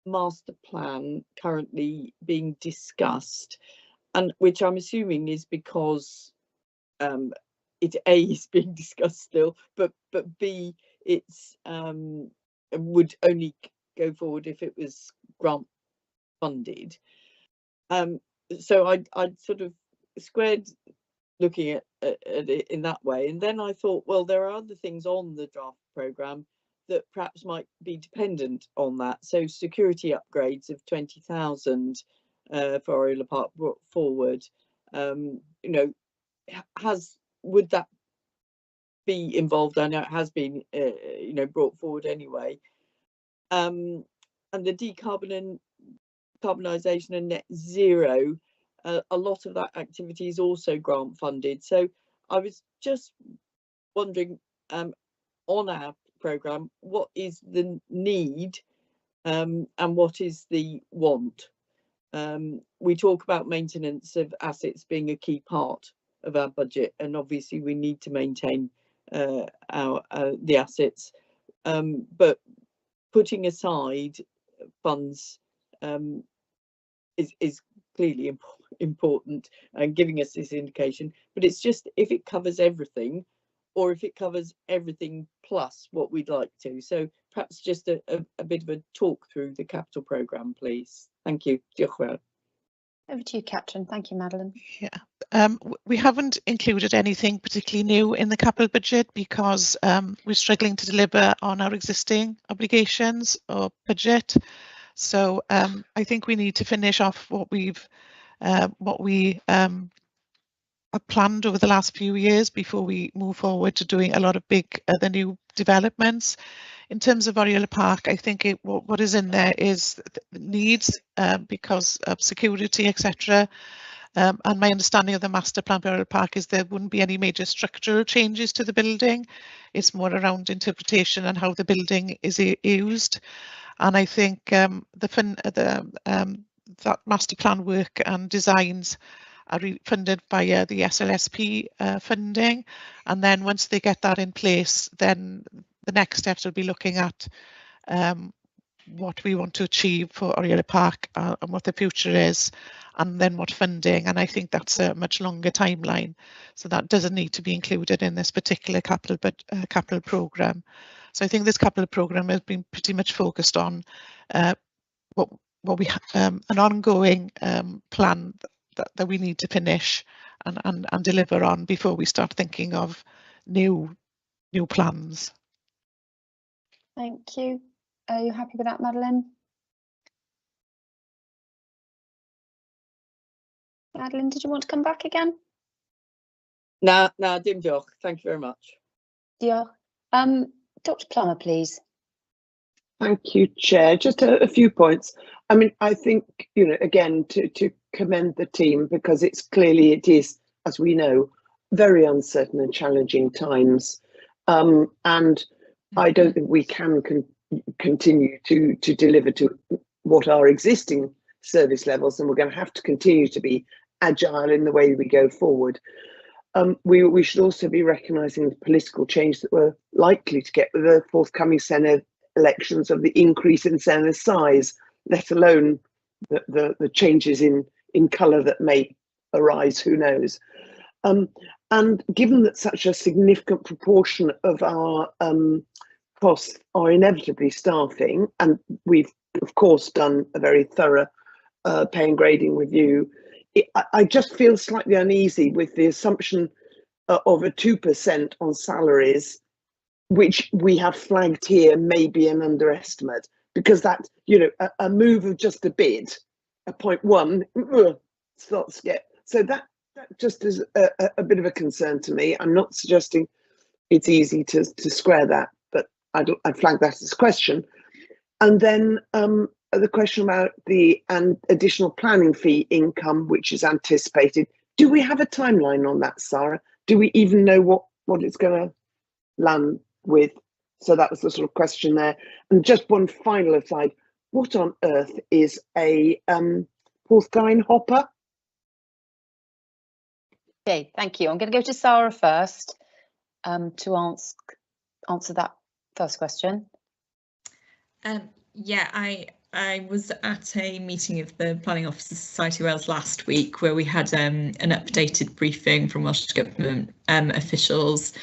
master plan currently being discussed, and which I'm assuming is because it A is being discussed still, but B it's would only go forward if it was grant funded. So I'd sort of squared looking at it in that way, and then I thought, well, there are other things on the draft programme that perhaps might be dependent on that. So security upgrades of 20,000 for Oriela Park brought forward. You know, would that be involved? I know it has been, you know, brought forward anyway. And the decarbonisation and net zero, a lot of that activity is also grant funded. So I was just wondering, on our programme, what is the need and what is the want? We talk about maintenance of assets being a key part of our budget, and obviously we need to maintain the assets, but putting aside funds is clearly important and giving us this indication, but it's just if it covers everything or if it covers everything plus what we'd like to. So perhaps just a bit of a talk through the capital programme, please. Thank you.
Over to you, Catherine. Thank you, Madeline.
Yeah, we haven't included anything particularly new in the capital budget because we're struggling to deliver on our existing obligations or budget. So I think we need to finish off what we have planned over the last few years before we move forward to doing a lot of big other new developments. In terms of Oriela Park, I think what is in there is needs because of security, etc. And my understanding of the master plan for Oriela Park is there wouldn't be any major structural changes to the building. It's more around interpretation and how the building is used. And I think that master plan work and designs are funded via the SLSP funding. And then once they get that in place, then the next steps will be looking at what we want to achieve for Oriela Park and what the future is, and then what funding. And I think that's a much longer timeline. So that doesn't need to be included in this particular capital programme. So I think this capital programme has been pretty much focused on what we an ongoing plan that we need to finish and deliver on before we start thinking of new plans.
Thank you. Are you happy with that, Madeline? Madeline, did you want to come back again?
No, dim diolch. Thank you very much.
Diolch. Dr. Plummer, please.
Thank you, Chair. Just a few points. I mean, I think, you know, again, to commend the team, because it is, as we know, very uncertain and challenging times. And I don't think we can continue to deliver to what are existing service levels, and we're going to have to continue to be agile in the way we go forward. We should also be recognising the political change that we're likely to get with the forthcoming Senedd elections, of the increase in Senedd size, let alone the changes in colour that may arise, who knows. And given that such a significant proportion of our costs are inevitably staffing, and we've of course done a very thorough pay and grading review, I just feel slightly uneasy with the assumption of a 2% on salaries, which we have flagged here may be an underestimate, because that, you know, a move of just a bit, a 0.1, starts to get, so that just is a bit of a concern to me. I'm not suggesting it's easy to square that, but I'd flag that as a question. And then the question about the additional planning fee income, which is anticipated. Do we have a timeline on that, Sarah? Do we even know what it's going to land with? So that was the sort of question there. And just one final aside, what on earth is a Porthgyn hopper?
Okay, thank you. I'm going to go to Sarah first to answer that first question?
Yeah, I was at a meeting of the Planning Officers Society Wales last week where we had an updated briefing from Welsh Government officials.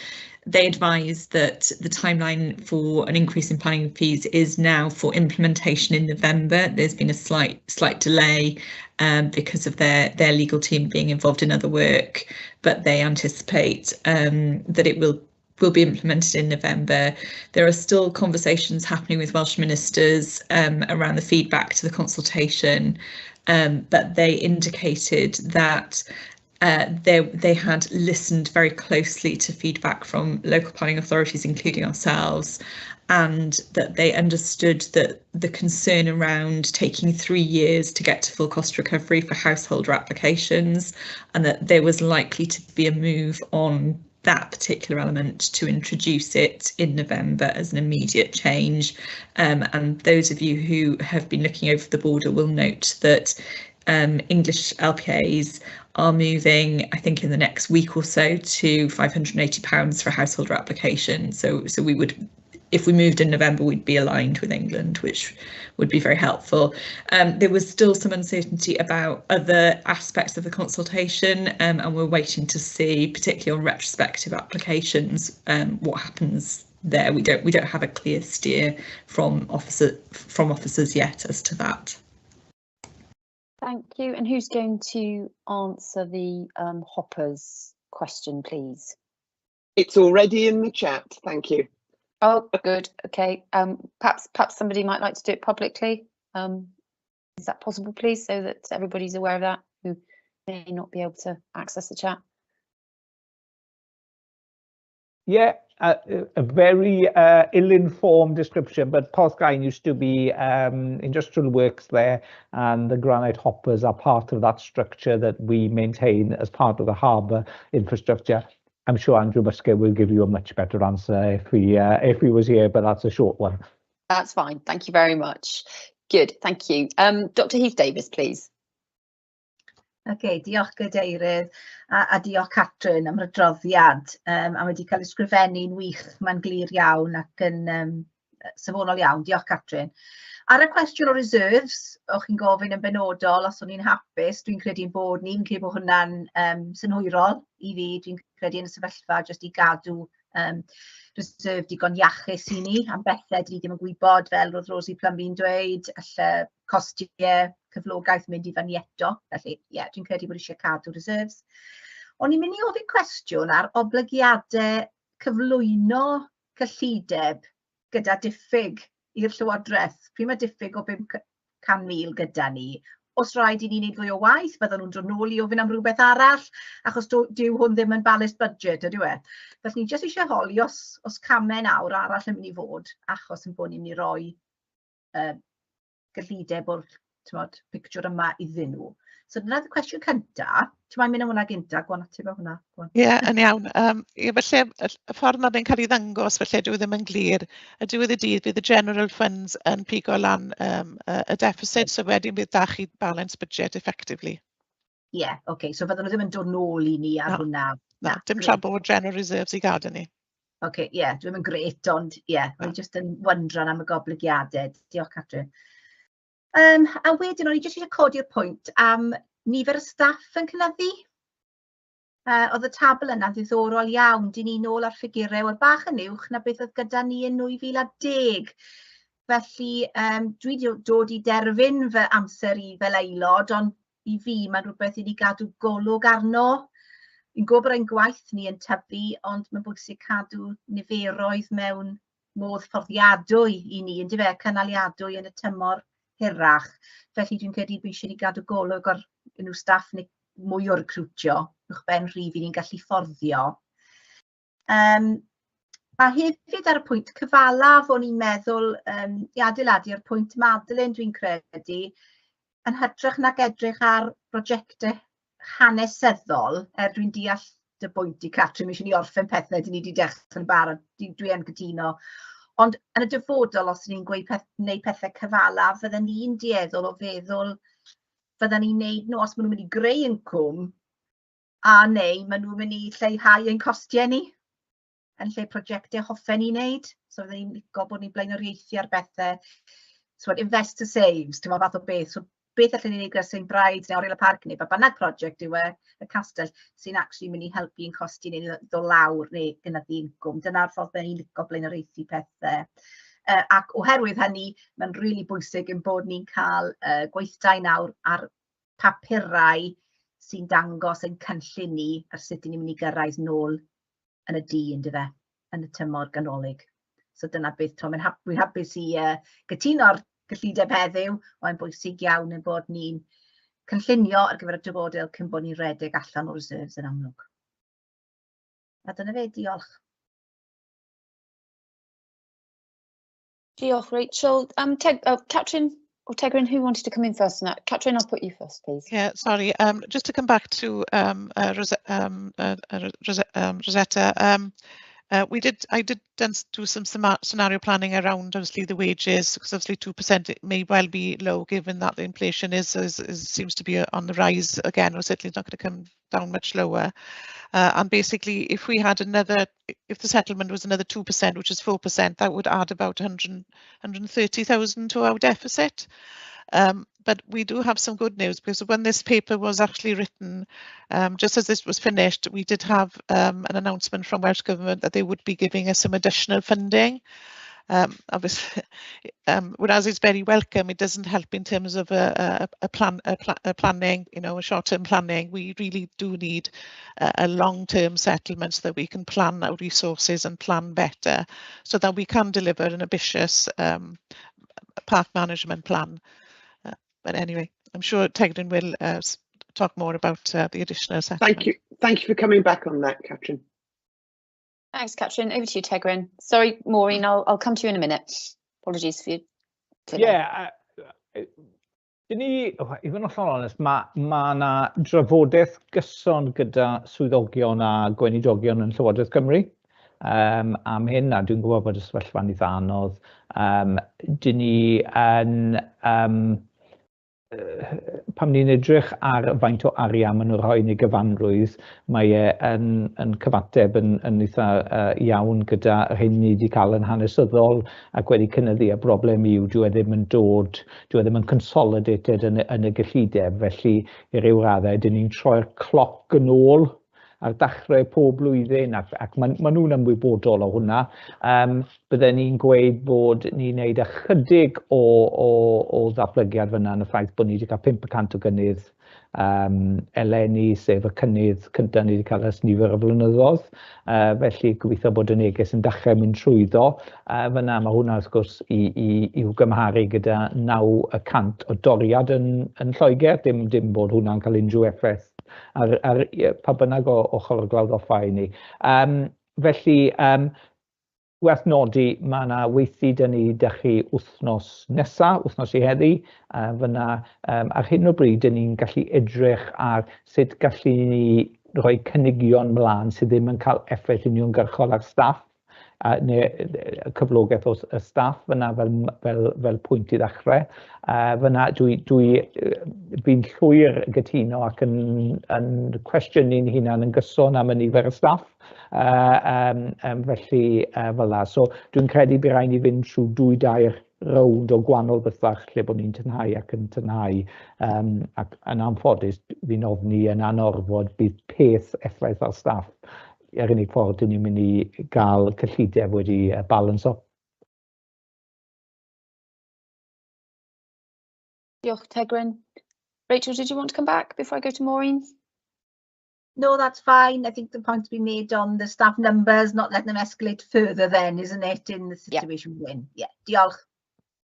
They advised that the timeline for an increase in planning fees is now for implementation in November. There's been a slight delay because of their legal team being involved in other work, but they anticipate that it will be implemented in November. There are still conversations happening with Welsh ministers around the feedback to the consultation, but they indicated that they had listened very closely to feedback from local planning authorities, including ourselves, and that they understood that the concern around taking 3 years to get to full cost recovery for householder applications, and that there was likely to be a move on that particular element to introduce it in November as an immediate change. And those of you who have been looking over the border will note that English LPAs are moving, I think in the next week or so, to £580 for a householder application. So we would, if we moved in November, we'd be aligned with England, which would be very helpful. There was still some uncertainty about other aspects of the consultation, and we're waiting to see, particularly on retrospective applications, what happens there. We don't have a clear steer from officers yet as to that.
Thank you. And who's going to answer the hoppers question, please?
It's already in the chat. Thank you.
Oh, good. Okay. Perhaps somebody might like to do it publicly. Is that possible, please, so that everybody's aware of that who may not be able to access the chat?
Yeah, a very ill-informed description, but Parc used to be industrial works there, and the granite hoppers are part of that structure that we maintain as part of the harbour infrastructure. I'm sure Andrew Musker will give you a much better answer if he was here, but that's a short one.
That's fine. Thank you very much. Good. Thank you. Dr. Heath Davis, please.
Diolch Gadeirydd a diolch Catrin am y adroddiad. A wedi cael ei ysgrifennu'n wych, mae'n glir iawn ac yn safonol iawn. Diolch Catrin. Ar y cwestiwn o reserves, o'ch chi'n gofyn yn benodol os o'n i'n hapus, dwi'n credu'n bod ni'n credu bod hwnna'n synhwyrol i fi, dwi'n credu yn y sefyllfa jyst i gadw reserve digon iachus i ni am bethau dyn ni ddim yn gwybod, fel roedd Rosie Plumby'n dweud, alle costiau cyflogaeth mynd i fyny eto. Felly, ie, dwi'n credu bod eisiau cadw reserves. O'n i'n mynd i ofyn cwestiwn ar oblygiadau cyflwyno cyllideb gyda diffyg i'r Llywodraeth. Pryd mae diffyg o 500,000 gyda ni. Os rhaid i ni wneud fwy o waith, bydden nhw'n dod nôl i ofyn am rhywbeth arall, achos dyw hwn ddim yn balanced budget, ydw e. Felly ni jyst eisiau holi os camau nawr arall yn mynd i fod, achos yn bod ni'n mynd i roi gyllideb o'r pictiwr yma iddyn nhw. So dyna'r cwestiwn cyntaf. Ti'n mae'n mynd am hwnna gynta, gwan ateb o hwnna.
Ie, yn iawn. Felly, y ffordd mae fe'n cael ei ddangos, felly dyw ddim yn glir. Y diwedd y dydd bydd y general funds yn pigo lan y deficit, so wedyn bydd da chi balance budget effectively.
Ie, oce. So fydden nhw ddim yn dod nôl i ni ar hwnna.
Na, dim tra bod general reserves i gadw ni.
Oce, ie, dwi'n yn gret, ond ie, o'n i jyst yn wondran am y goblygiadau. Diolch, Catrin. A wedyn, o'n i jyst eisiau codi'r pwynt am nifer y staff yn cynyddu. Oedd y tabl yna'n ddiddorol iawn, dyn ni nôl ar ffigurau o bach yn uwch na beth oedd gyda ni yn 2010. Felly, dwi wedi dod i derfyn fy amser i fel aelod, ond i fi mae'n rhywbeth i ni gadw golwg arno. Fi'n gwybod bod ein gwaith ni yn tyfu, ond mae'n bwysig cadw niferoedd mewn modd fforddiadwy i ni, yn dyfe, canaliadwy yn y tymor hirach. Felly dwi'n credu bod eisiau ni gadw golwg o'r nhw staff neu mwy o'r recrwtio, uwch ben rhif i ni'n gallu fforddio. A hefyd ar y pwynt cyfalaf, o'n i'n meddwl i adeiladu ar pwynt Madeline, dwi'n credu, yn hytrach nag edrych ar brosiectau hanesyddol, dwi'n deall dy bwynt i Catrin, mi eisiau ni orffen pethau, dyn ni wedi dechrau'n barod, dwi yn gytuno. Ond yn y dyfodol, os ni'n gwneud pethau cyfalaf, fydden ni'n dueddol o feddwl, fydden ni'n neud nhw os maen nhw'n mynd i greu incwm, a neu maen nhw'n mynd i lleihau ein costiau ni. yn lle prosiectau hoffen i wneud. So fydden ni'n licio bod ni'n blaenoriaethu ar bethau. So invest to saves, ti'n fath o beth. So beth allan ni'n neud gyda St Brides neu Oriel y Parc neu bynnag prosiect yw y castell sy'n actually mynd i helpu yn costi neu ddod lawr neu gynyddu incwm. Dyna'r ffordd ni'n licio blaenoriaethu pethau. Ac oherwydd hynny, mae'n rili bwysig yn bod ni'n cael gweithdai nawr ar papurau sy'n dangos ein cynllun ni ar sut ni'n mynd i gyrraedd nôl yn y yn dyfe, yn y tymor ganolig. So dyna beth, dwi'n hapus i gytuno'r gyllideb heddiw, mae'n bwysig iawn yn bod ni'n cynllunio ar gyfer y dyfodol cyn bod ni'n rhedeg allan o reserves yn amlwg. A dyna fe, diolch.
Diolch, Rachel. Catrin or Tegrin, who wanted to come in first? Now, Catrin, I'll put you first, please.
Yeah, sorry. Just to come back to Rosetta. I did do some scenario planning around obviously the wages, because obviously 2% it may well be low given that the inflation seems to be on the rise again, or certainly it's not going to come down much lower. And basically, if we had if the settlement was another 2%, which is 4%, that would add about 130,000 to our deficit. But we do have some good news, because when this paper was actually written, just as this was finished, we did have an announcement from Welsh Government that they would be giving us some additional funding. Obviously, whereas it's very welcome, it doesn't help in terms of a planning, a short-term planning. We really do need a long-term settlement so that we can plan our resources and plan better, so that we can deliver an ambitious park management plan. But anyway, I'm sure Tegrin will talk more about the additional settlement.
Thank you for coming back on that, Catrin.
Thanks, Catrin. Over to you, Tegrin. Sorry, Maureen, I'll come to you in a minute. Apologies for you.
Yeah, i fod yn hollol onest, mae yna drafodaeth gyson gyda swyddogion a gweinidogion yn Llywodraeth Cymru am hyn, a dwi'n gwybod bod y sefyllfa'n eitha anodd. Dyn ni yn pam ni'n edrych ar faint o arian maen nhw'n rhoi yn ei gyfanrwydd, mae yn cyfateb yn eitha iawn gyda hyn ni wedi cael yn hanesyddol ac wedi cynyddu. A broblem yw, dyw e ddim yn consolidated yn y gyllideb, felly i ryw raddau dyn ni'n troi'r cloc yn ôl ar dechrau pob blwyddyn, ac maen nhw'n ymwybodol o hwnna. Bydden ni'n gweud bod ni'n gwneud ychydig o ddatblygiad fyna yn y ffaith bod ni wedi cael 5% o gynnydd eleni, sef y cynnydd cyntaf ni wedi cael ers nifer o flynyddoedd. Felly gobeithio bod y neges yn dechrau mynd trwyddo. Fyna mae hwnna wrth gwrs i'w gymharu gyda 9% o doriad yn Lloegr, dim bod hwnna'n cael unrhyw effaith ar pa bynnag o ochr glawdoffa i ni. Felly, werth nodi, mae yna weithio dyn ni dechrau wythnos nesaf, wythnos i heddi. Fyna, ar hyn o bryd, dyn ni'n gallu edrych ar sut gallu ni rhoi cynigion mlaen sydd ddim yn cael effaith uniongyrchol ar staff, neu cyflogaeth o staff fyna fel pwynt i ddechrau. Fyna fi'n llwyr gytuno ac yn cwestiynu'n hunan yn gyson am y nifer y staff. Felly fel la. So dwi'n credu bydd rhaid ni fynd trwy 2 rownd o gwahanol bethach lle bod ni'n tynhau ac yn tynhau. Ac yn anffodus, fi'n ofni yn anorfod bydd peth effaith ar staff. Yr unig ffordd dyn ni'n mynd i gael cyllideb wedi balans o.
Diolch, Tegrin. Rachel, did you want to come back before I go to Maureen?
No, that's fine. I think the point's been made on the staff numbers, not letting them escalate further then, isn't it, in the situation we're in? Yeah, diolch.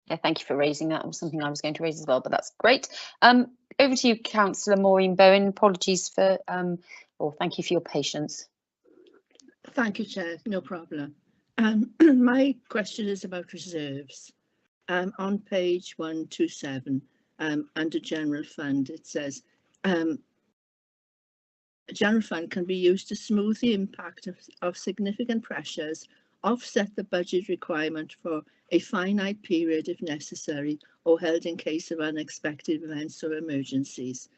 Yeah, thank you for raising that. It was something I was going to raise as well, but that's great. Over to you, Councillor Maureen Bowen. Apologies for, thank you for your patience.
Thank you, Chair. No problem. My question is about reserves. On page 127, under General Fund, it says, General Fund can be used to smooth the impact of significant pressures, offset the budget requirement for a finite period if necessary, or held in case of unexpected events or emergencies.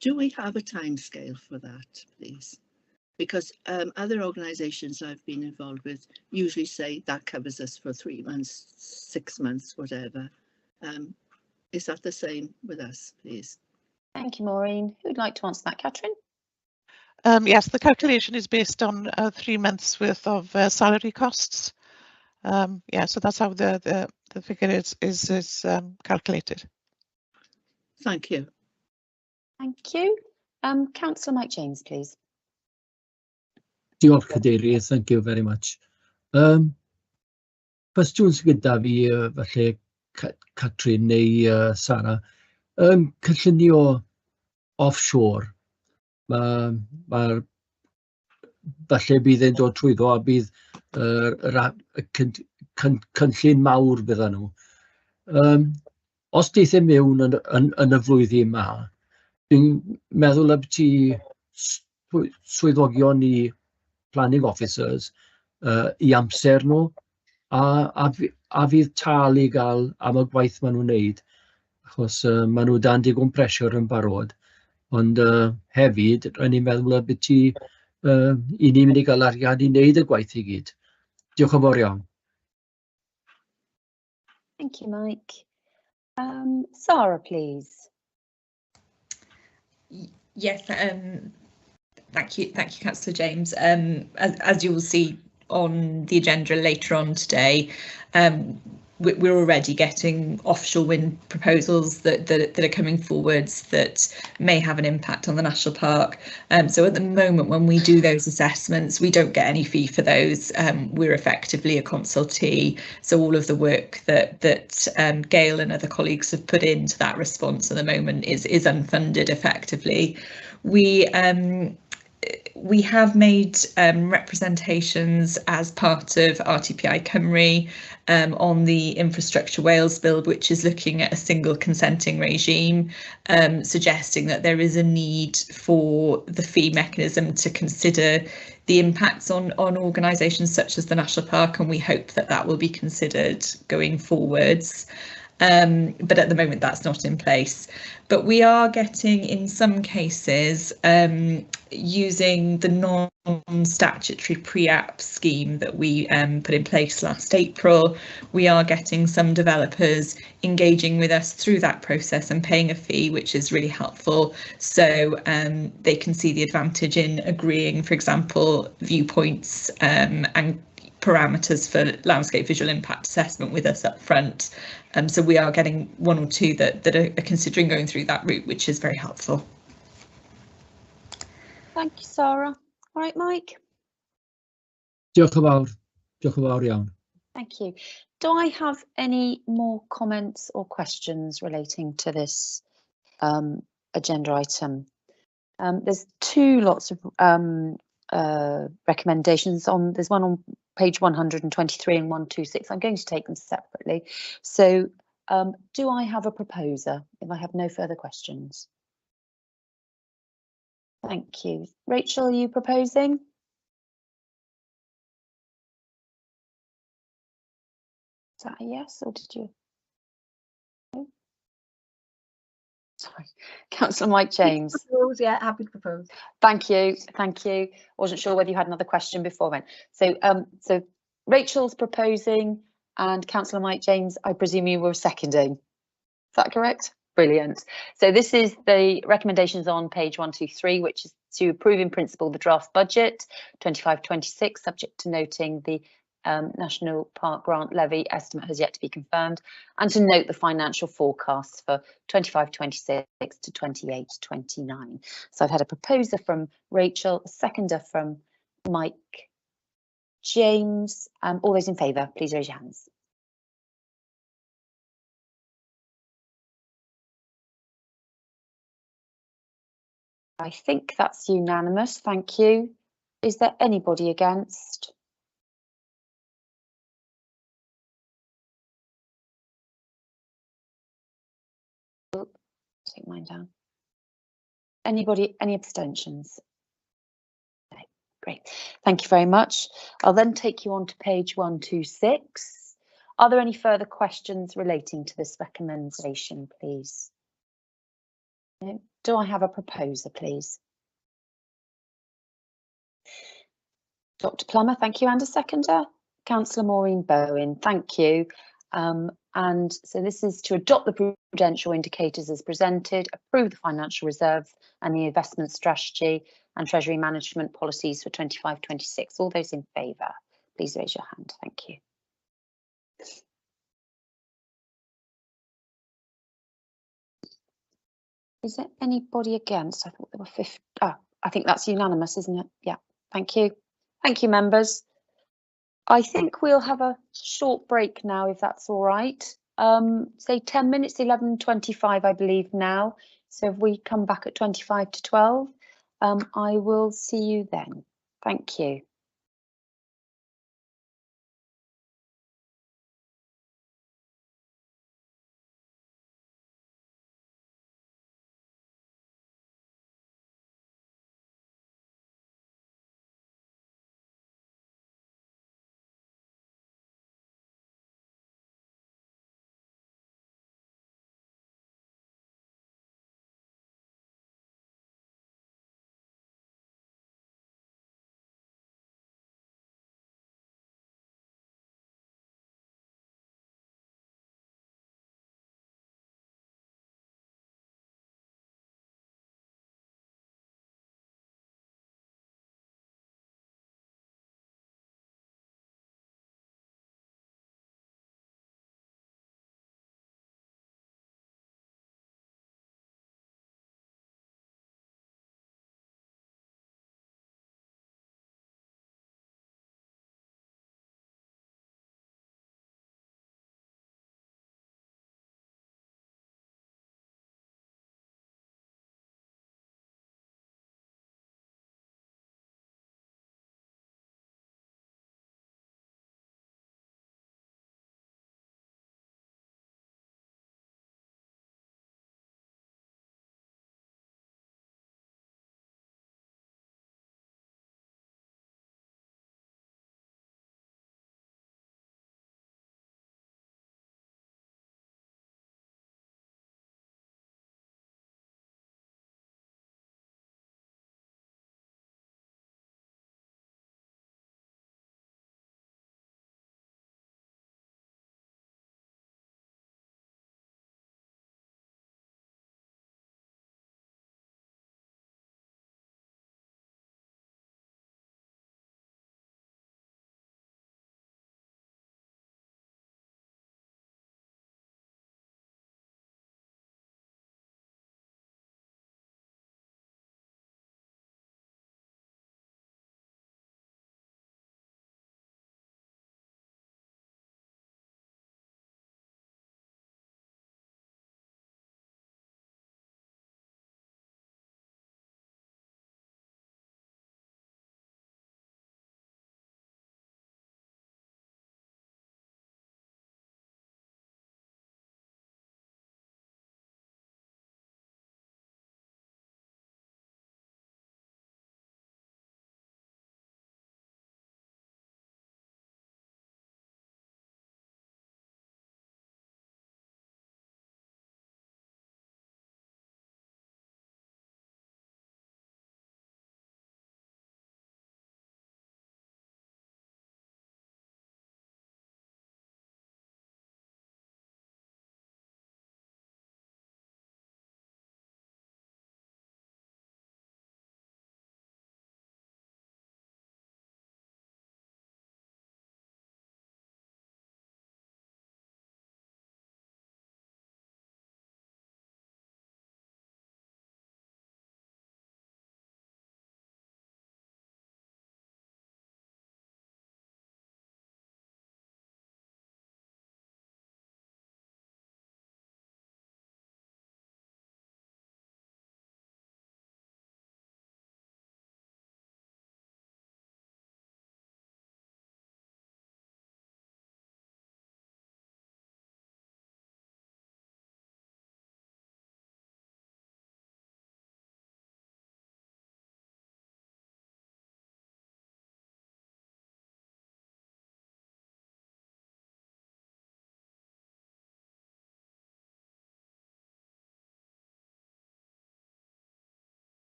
Do we have a timescale for that, please? because other organisations I've been involved with usually say that covers us for 3 months, 6 months, whatever. Is that the same with us, please?
Thank you, Maureen. Who'd like to answer that, Catherine?
Yes, the calculation is based on 3 months worth of salary costs. Yeah, so that's how the figure is calculated.
Thank you.
Thank you. Councillor Mike James, please.
Diolch Cadeirydd, thank you very much. Cwestiwn sydd gyda fi, falle Catrin neu Sara, cynllunio offshore, falle bydd e'n dod trwyddo a bydd cynllun mawr bydda nhw. Os deith e mewn yn y flwyddyn yma, dwi'n meddwl y ti swyddogion ni planning officers I amser nhw a fydd tal I gael am y gwaith maen nhw'n wneud, achos maen nhw dan digon pressure yn barod, ond hefyd rhaid ni'n meddwl y bydd ti I ni'n mynd I gael arian I wneud y gwaith I gyd. Diolch yn fawr iawn.
Thank you, Mike. Sarah, please.
Yes, thank you, Councillor James. As you will see on the agenda later on today, we're already getting offshore wind proposals that are coming forwards that may have an impact on the national park. So at the moment, when we do those assessments, we don't get any fee for those. We're effectively a consultee. So all of the work that Gail and other colleagues have put into that response at the moment is unfunded effectively. We have made representations as part of RTPI Cymru on the Infrastructure Wales Bill, which is looking at a single consenting regime, suggesting that there is a need for the fee mechanism to consider the impacts on organisations such as the National Park, and we hope that that will be considered going forwards. But at the moment that's not in place. But we are getting, in some cases, using the non-statutory pre-app scheme that we put in place last April, we are getting some developers engaging with us through that process and paying a fee, which is really helpful. So they can see the advantage in agreeing, for example, viewpoints and parameters for landscape visual impact assessment with us up front. So we are getting one or two that are considering going through that route, which is very helpful.
Thank you, Sarah. All right, Mike.
Diolch yn fawr. Diolch yn fawr iawn.
Thank you. Do I have any more comments or questions relating to this agenda item? There's two lots of recommendations on. There's one on page 123 and 126. I'm going to take them separately. So do I have a proposer if I have no further questions? Thank you. Rachel, are you proposing? Is that a yes, or did you? No? Sorry, Councillor Mike James.
Propose, yeah, happy to propose.
Thank you, thank you. Wasn't sure whether you had another question before then. So, so Rachel's proposing, and Councillor Mike James, I presume you were seconding. Is that correct? Brilliant. So this is the recommendations on page 123, which is to approve in principle the draft budget 25-26, subject to noting the National Park grant levy estimate has yet to be confirmed, and to note the financial forecasts for 25-26 to 28-29. So I've had a proposer from Rachel, a seconder from Mike James. All those in favour, please raise your hands. I think that's unanimous, thank you. Is there anybody against? Oh, take mine down. Anybody, any abstentions? No, great, thank you very much. I'll then take you on to page 126. Are there any further questions relating to this recommendation, please? No. Do I have a proposer, please? Dr. Plummer, thank you. And a seconder? Councillor Maureen Bowen, thank you. And so this is to adopt the prudential indicators as presented, approve the financial reserve and the investment strategy and treasury management policies for 25-26. All those in favour, please raise your hand. Thank you. Is there anybody against? I thought there were 50. I think that's unanimous, isn't it? Yeah, thank you. Thank you, members. I think we'll have a short break now, if that's all right. Say 10 minutes, 11:25, I believe now. So if we come back at 25 to 12, I will see you then. Thank you.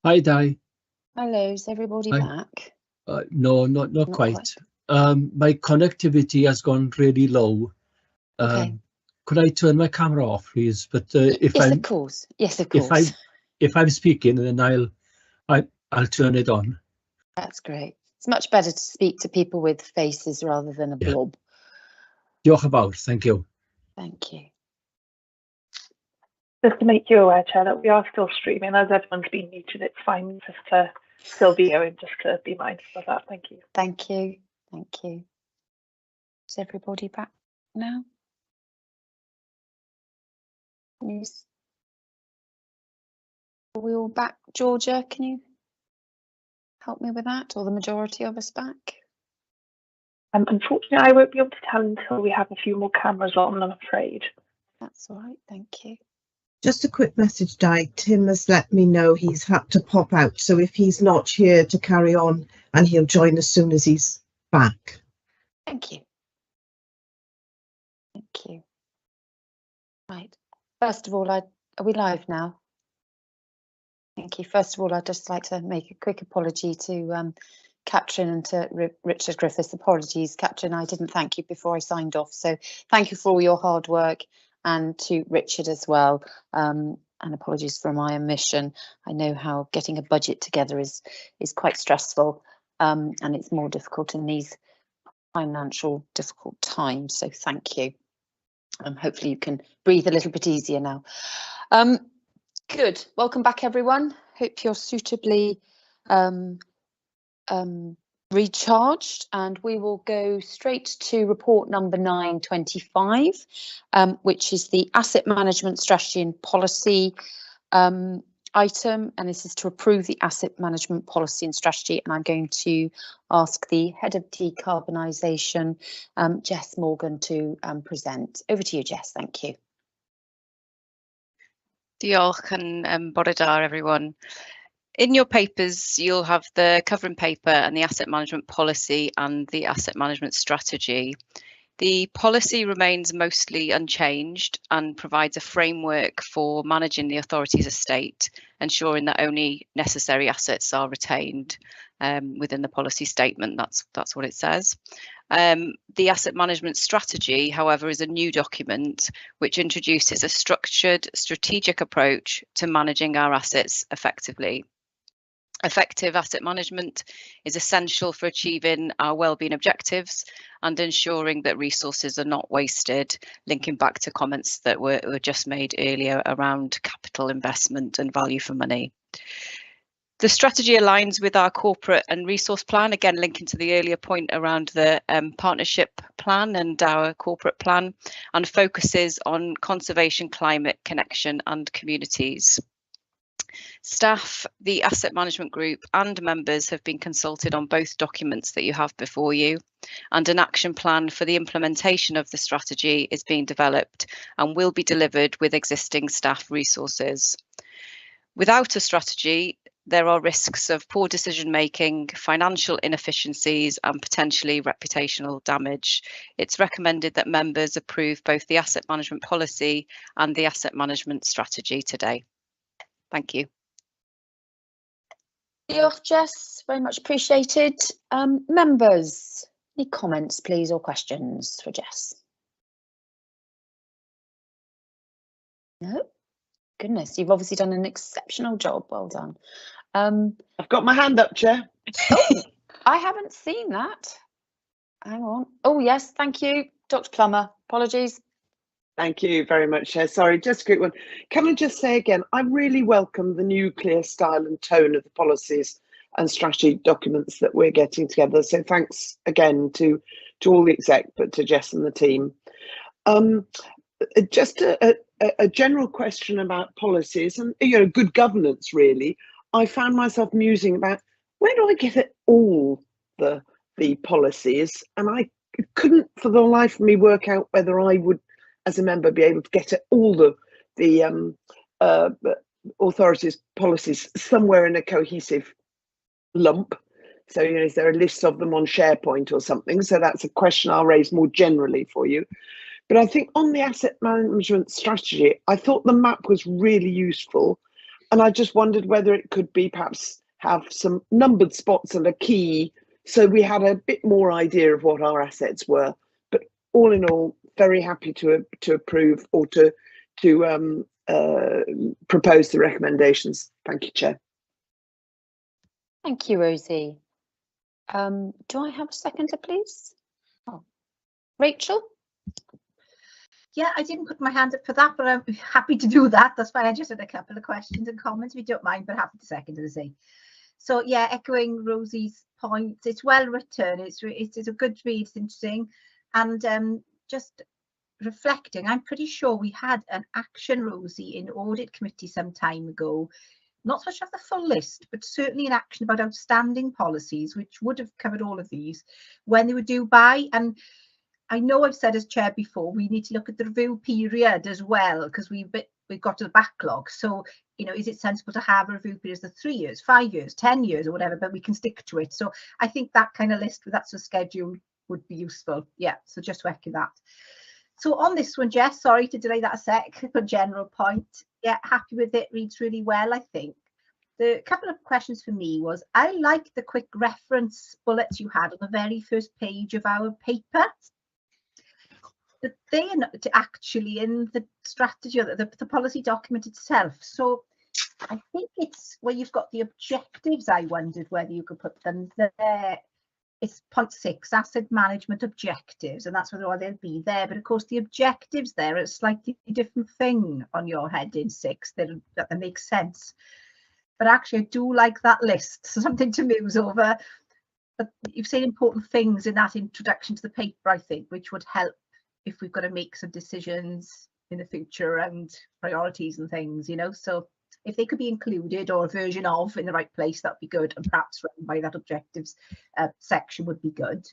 Hi, Di.
Hello, is everybody
Hi.
back?
No, not quite. My connectivity has gone really low.
Okay.
Could I turn my camera off, please? But if
Yes,
I'm
of course. Yes, of course.
if I'm speaking, then I'll turn it on.
That's great. It's much better to speak to people with faces rather than a blob.
Diolch yn fawr. Thank you.
Thank you.
Just to make you aware, Chair, that we are still streaming. As everyone's been muted, it's fine just to still be going, just to be mindful of that. Thank you.
Thank you. Thank you. Is everybody back now? Yes. Are we all back? Georgia, can you help me with that? Or the majority of us back?
Unfortunately, I won't be able to tell until we have a few more cameras on, I'm afraid.
That's all right. Thank you.
Just a quick message, Di. Tim has let me know he's had to pop out, so if he's not here to carry on, and he'll join as soon as he's back.
Thank you. Thank you. Right. First of all, are we live now? Thank you. First of all, I'd just like to make a quick apology to Catherine and to Richard Griffiths. Apologies, Catherine, I didn't thank you before I signed off. So thank you for all your hard work, and to Richard as well. And apologies for my omission. I know how getting a budget together is quite stressful, and it's more difficult in these financial difficult times. So thank you. Hopefully you can breathe a little bit easier now. Good. Welcome back, everyone. Hope you're suitably recharged, and we will go straight to report number 925, which is the asset management strategy and policy item, and this is to approve the asset management policy and strategy. And I'm going to ask the head of decarbonisation, Jess Morgan, to present. Over to you, Jess. Thank you.
Diolch and bore da, everyone. In your papers, you'll have the covering paper and the asset management policy and the asset management strategy. The policy remains mostly unchanged and provides a framework for managing the authority's estate, ensuring that only necessary assets are retained within the policy statement. That's what it says. The asset management strategy, however, is a new document which introduces a structured, strategic approach to managing our assets effectively. Effective asset management is essential for achieving our wellbeing objectives and ensuring that resources are not wasted, linking back to comments that were just made earlier around capital investment and value for money. The strategy aligns with our corporate and resource plan, again linking to the earlier point around the partnership plan and our corporate plan, and focuses on conservation, climate, connection and communities. Staff, the asset management group and members have been consulted on both documents that you have before you, and an action plan for the implementation of the strategy is being developed and will be delivered with existing staff resources. Without a strategy, there are risks of poor decision making, financial inefficiencies and potentially reputational damage. It's recommended that members approve both the asset management policy and the asset management strategy today. Thank you.
Diolch, Jess, very much appreciated. Members, any comments, please, or questions for Jess? No? Goodness, you've obviously done an exceptional job. Well done.
I've got my hand up, Chair.
Oh, I haven't seen that. Hang on. Oh, yes, thank you. Dr. Plummer, apologies.
Thank you very much, Chair. Sorry, just a quick one. Can I just say again, I really welcome the new clear style and tone of the policies and strategy documents that we're getting together. So thanks again to all the exec, but to Jess and the team. Just a general question about policies and good governance, really. I found myself musing about where do I get at all the policies, and I couldn't for the life of me work out whether I would, as a member, be able to get at all the authorities' policies somewhere in a cohesive lump. So, is there a list of them on SharePoint or something? So that's a question I'll raise more generally for you. But I think on the asset management strategy, I thought the map was really useful. I just wondered whether it could be perhaps have some numbered spots and a key, so we had a bit more idea of what our assets were. But all in all, very happy to approve or to propose the recommendations. Thank you, Chair.
Thank you, Rosie. Do I have a seconder, please? Oh. Rachel?
Yeah, I didn't put my hand up for that, but I'm happy to do that. That's why I just had a couple of questions and comments, if you don't mind, but happy to second to the same. So yeah, echoing Rosie's point, it's well written. It's a good read. It's interesting, and just reflecting, I'm pretty sure we had an action, Rosie, in audit committee some time ago. Not so much of the full list, but certainly an action about outstanding policies, which would have covered all of these when they were due by. And I know I've said as chair before, we need to look at the review period as well, because we've got to the backlog. So, you know, is it sensible to have a review period of 3 years, 5 years, 10 years or whatever, but we can stick to it. So I think that kind of list with that sort of schedule would be useful. Yeah, so just to echo that. So on this one, Jess, sorry to delay that a sec, but general point. Yeah, happy with it, reads really well, I think. The couple of questions for me was, I like the quick reference bullets you had on the very first page of our paper. But they are not actually in the strategy or the policy document itself. So I think it's where you've got the objectives. I wondered whether you could put them there. It's point 6, asset management objectives, and that's whether they'll be there. But of course, the objectives there are a slightly different thing on your heading 6 that makes sense. But actually, I do like that list. So something to muse over. But you've said important things in that introduction to the paper, I think, which would help if we've got to make some decisions in the future around priorities and things, you know. So if they could be included or a version of in the right place, that'd be good, and perhaps run by that objectives section would be good.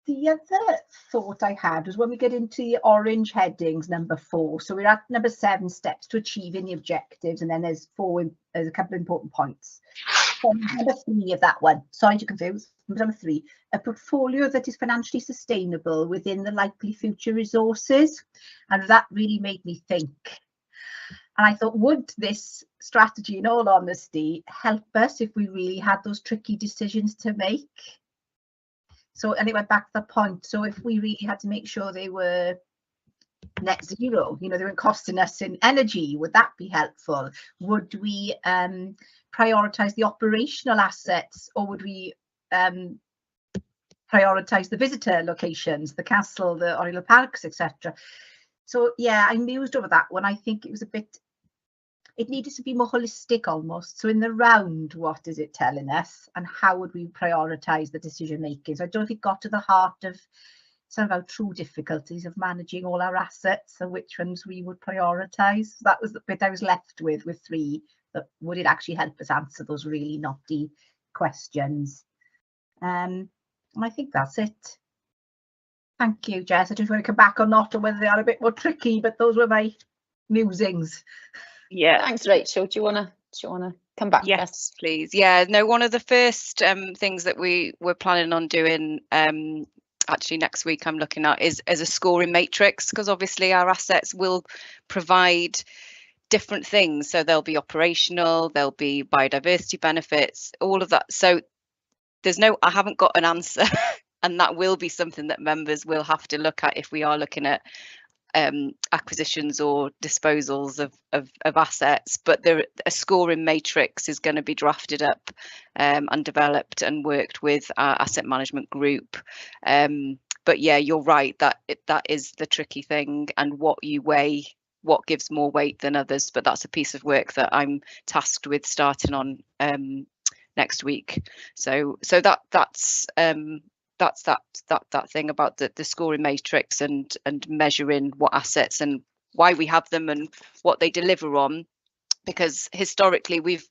The other thought I had was when we get into the orange headings, number 4. So we're at number 7, steps to achieving the objectives, and then there's a couple of important points. So number 3 of that one, sorry to confuse, number 3, a portfolio that is financially sustainable within the likely future resources. And that really made me think. And I thought, would this strategy, in all honesty, help us if we really had those tricky decisions to make? So, and it went back to the point. So if we really had to make sure they were net zero, you know, they weren't costing us in energy, would that be helpful? Would we prioritise the operational assets, or would we prioritise the visitor locations, the castle, the Awdurdod Parcs, etc.? So yeah, I mused over that one. I think it was a bit, it needed to be more holistic almost. So in the round, what is it telling us, and how would we prioritise the decision making? So I don't know if it got to the heart of some of our true difficulties of managing all our assets and which ones we would prioritise. That was the bit I was left with 3. That would it actually help us answer those really knotty questions? And I think that's it. Thank you, Jess. I don't know if you want to come back or not, or whether they are a bit more tricky, but those were my musings.
Yeah. Thanks, Rachel. Do you wanna come back?
Yes, please. Yeah. No, one of the first things that we were planning on doing actually next week I'm looking at is a scoring matrix, because obviously our assets will provide different things. So they'll be operational, there'll be biodiversity benefits, all of that. So I haven't got an answer. And that will be something that members will have to look at if we are looking at acquisitions or disposals of assets. But a scoring matrix is going to be drafted up and developed and worked with our asset management group. But yeah, you're right, that is the tricky thing, and what you weigh, what gives more weight than others. But that's a piece of work that I'm tasked with starting on next week. So that's that thing about the scoring matrix and measuring what assets and why we have them and what they deliver on, because historically we've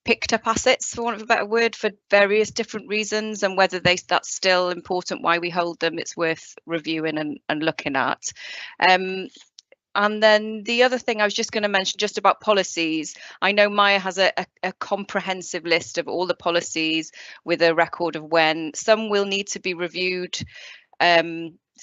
picked up assets, for want of a better word, for various different reasons, and whether that's still important why we hold them, it's worth reviewing and looking at. And then the other thing I was just going to mention, just about policies. I know Maya has a comprehensive list of all the policies with a record of when. Some will need to be reviewed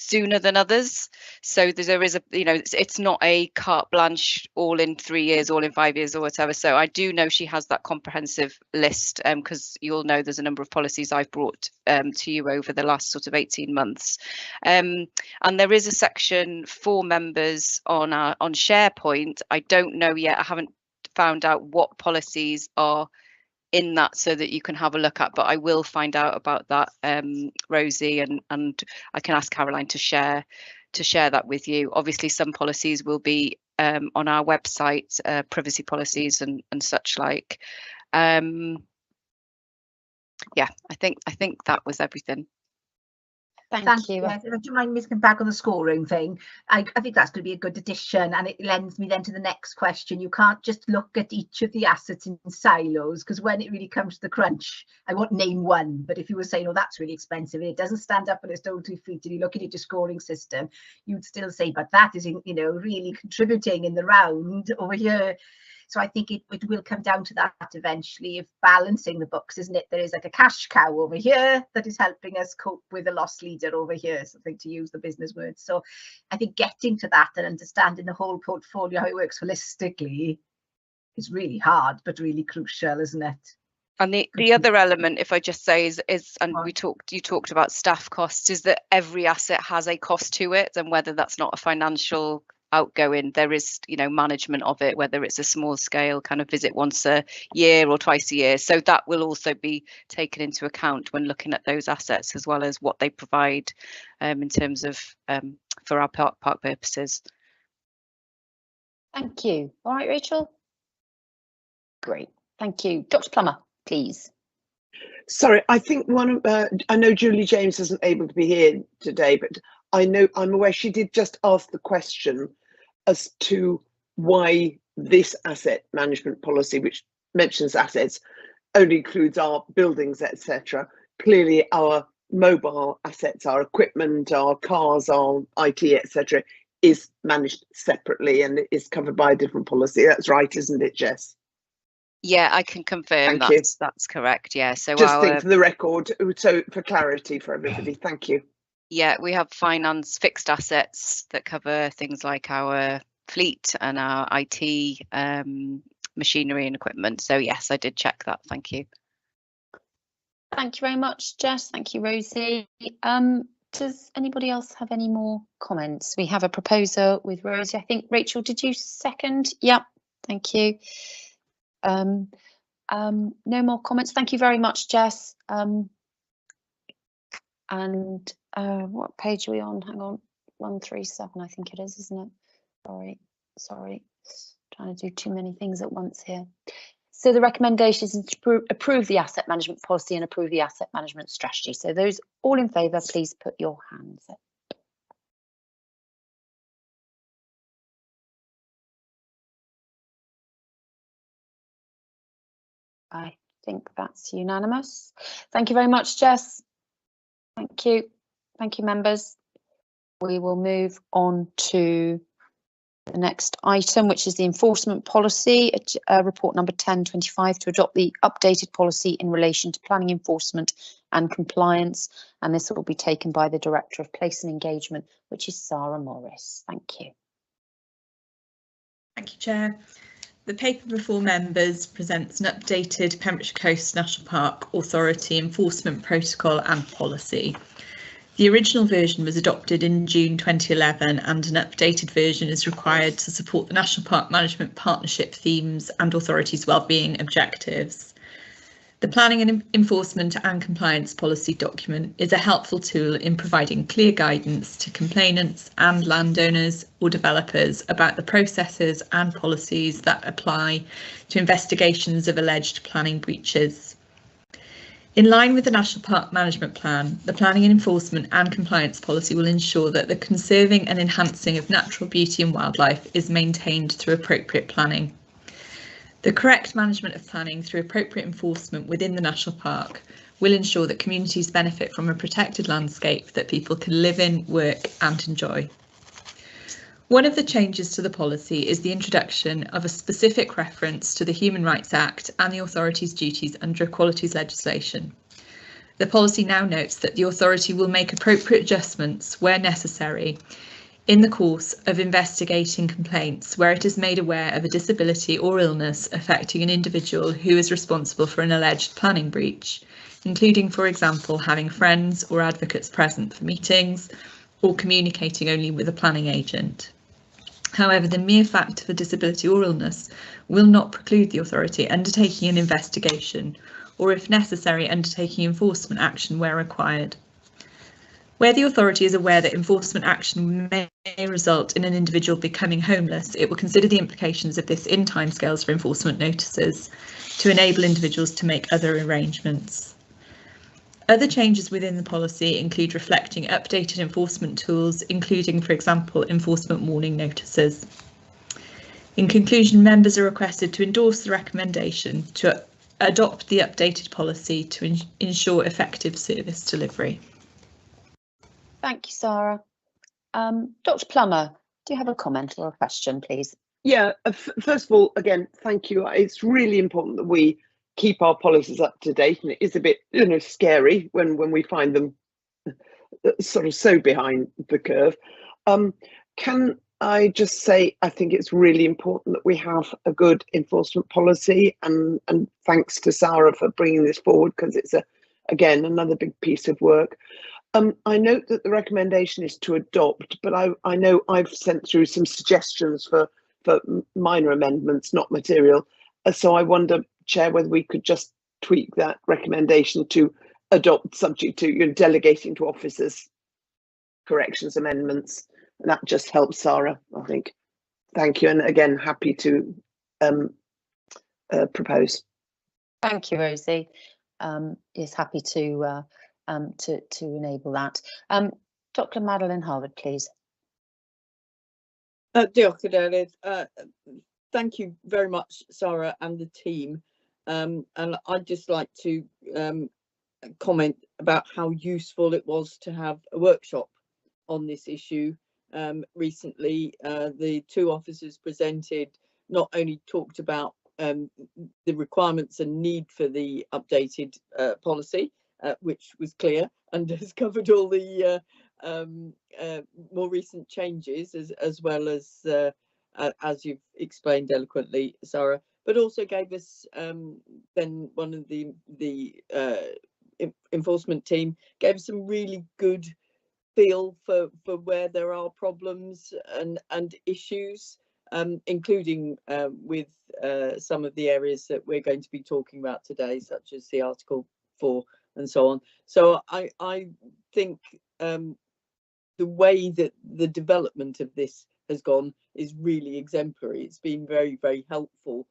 sooner than others. So there is a, you know, it's not a carte blanche, all in 3 years, all in 5 years or whatever. So I do know she has that comprehensive list, because you'll know there's a number of policies I've brought to you over the last sort of 18 months. And there is a section for members on SharePoint. I don't know yet, I haven't found out what policies are in that so that you can have a look at, but I will find out about that, Rosie, and I can ask Caroline to share that with you. Obviously some policies will be on our website, privacy policies and such like. Yeah, I think that was everything.
Thank you. Yes, do you mind me coming back on the scoring thing? I think that's going to be a good addition, and it lends me then to the next question. You can't just look at each of the assets in silos, because when it really comes to the crunch, I won't name one, but if you were saying, oh, that's really expensive, and it doesn't stand up on its own 2 feet, and you look at your scoring system, you'd still say, but that is, you know, really contributing in the round over here. So I think it will come down to that eventually, of balancing the books, isn't it? There is like a cash cow over here that is helping us cope with a loss leader over here, something to use the business words. So I think getting to that and understanding the whole portfolio, how it works holistically, is really hard, but really crucial, isn't it?
And the other element, if I just say, is and you talked about staff costs, is that every asset has a cost to it, and whether that's not a financial outgoing, there is, you know, management of it, whether it's a small scale kind of visit once a year or twice a year. So that will also be taken into account when looking at those assets, as well as what they provide in terms of for our park purposes.
Thank you. All right, Rachel. Great. Thank you. Dr. Plummer, please.
Sorry, I think I know Julie James isn't able to be here today, but I'm aware she did just ask the question as to why this asset management policy, which mentions assets, only includes our buildings, etc. Clearly our mobile assets, our equipment, our cars, our IT, etc., is managed separately and is covered by a different policy. That's right, isn't it, Jess?
Yeah, I can confirm that's correct. Yeah, so
just think for the record, so for clarity for everybody. Thank you.
Yeah, we have finance fixed assets that cover things like our fleet and our IT machinery and equipment. So yes, I did check that. Thank you.
Thank you very much, Jess. Thank you, Rosie. Does anybody else have any more comments? We have a proposer with Rosie. I think, Rachel, did you second? Yep. Thank you. No more comments. Thank you very much, Jess. And what page are we on? Hang on, 137, I think it is, isn't it? Sorry, trying to do too many things at once here. So the recommendation is to approve the asset management policy and approve the asset management strategy. So those all in favour, please put your hands up. I think that's unanimous. Thank you very much, Jess. Thank you. Thank you, members. We will move on to the next item, which is the enforcement policy, report number 1025, to adopt the updated policy in relation to planning enforcement and compliance. And this will be taken by the Director of Place and Engagement, which is Sarah Morris. Thank you.
Thank you, Chair. The paper before members presents an updated Pembrokeshire Coast National Park Authority enforcement protocol and policy. The original version was adopted in June 2011 and an updated version is required to support the National Park Management Partnership themes and authorities' wellbeing objectives. The Planning and Enforcement and Compliance Policy document is a helpful tool in providing clear guidance to complainants and landowners or developers about the processes and policies that apply to investigations of alleged planning breaches. In line with the National Park Management Plan, the Planning and Enforcement and Compliance Policy will ensure that the conserving and enhancing of natural beauty and wildlife is maintained through appropriate planning. The correct management of planning through appropriate enforcement within the National Park will ensure that communities benefit from a protected landscape that people can live in, work and enjoy. One of the changes to the policy is the introduction of a specific reference to the Human Rights Act and the authority's duties under equalities legislation. The policy now notes that the authority will make appropriate adjustments where necessary in the course of investigating complaints where it is made aware of a disability or illness affecting an individual who is responsible for an alleged planning breach, including, for example, having friends or advocates present for meetings or communicating only with a planning agent. However, the mere fact of a disability or illness will not preclude the authority undertaking an investigation or, if necessary, undertaking enforcement action where required. Where the authority is aware that enforcement action may result in an individual becoming homeless, it will consider the implications of this in timescales for enforcement notices to enable individuals to make other arrangements. Other changes within the policy include reflecting updated enforcement tools, including, for example, enforcement warning notices. In conclusion, members are requested to endorse the recommendation to adopt the updated policy to ensure effective service delivery.
Thank you, Sarah. Dr. Plummer, do you have a comment or a question, please?
Yeah, first of all, again, thank you. It's really important that we keep our policies up to date, and it is a bit, scary when we find them sort of so behind the curve. Can I just say, I think it's really important that we have a good enforcement policy, and thanks to Sarah for bringing this forward, because it's again another big piece of work. I note that the recommendation is to adopt, but I know I've sent through some suggestions for minor amendments, not material. So I wonder, Chair, whether we could just tweak that recommendation to adopt, subject to delegating to officers corrections amendments. And that just helps Sarah, I think. Thank you, and again, happy to propose.
Thank you, Rosie. Is happy to enable that. Dr. Madeline Harwood, please.
Awdurdod. Thank you very much, Sarah and the team. And I'd just like to comment about how useful it was to have a workshop on this issue. Recently, the two officers presented not only talked about the requirements and need for the updated policy, which was clear and has covered all the more recent changes, as well as you've explained eloquently, Sarah, but also gave us then one of the enforcement team gave us some really good feel for where there are problems and issues, including with some of the areas that we're going to be talking about today, such as the Article 4 and so on. So I think the way that the development of this has gone is really exemplary. It's been very, very helpful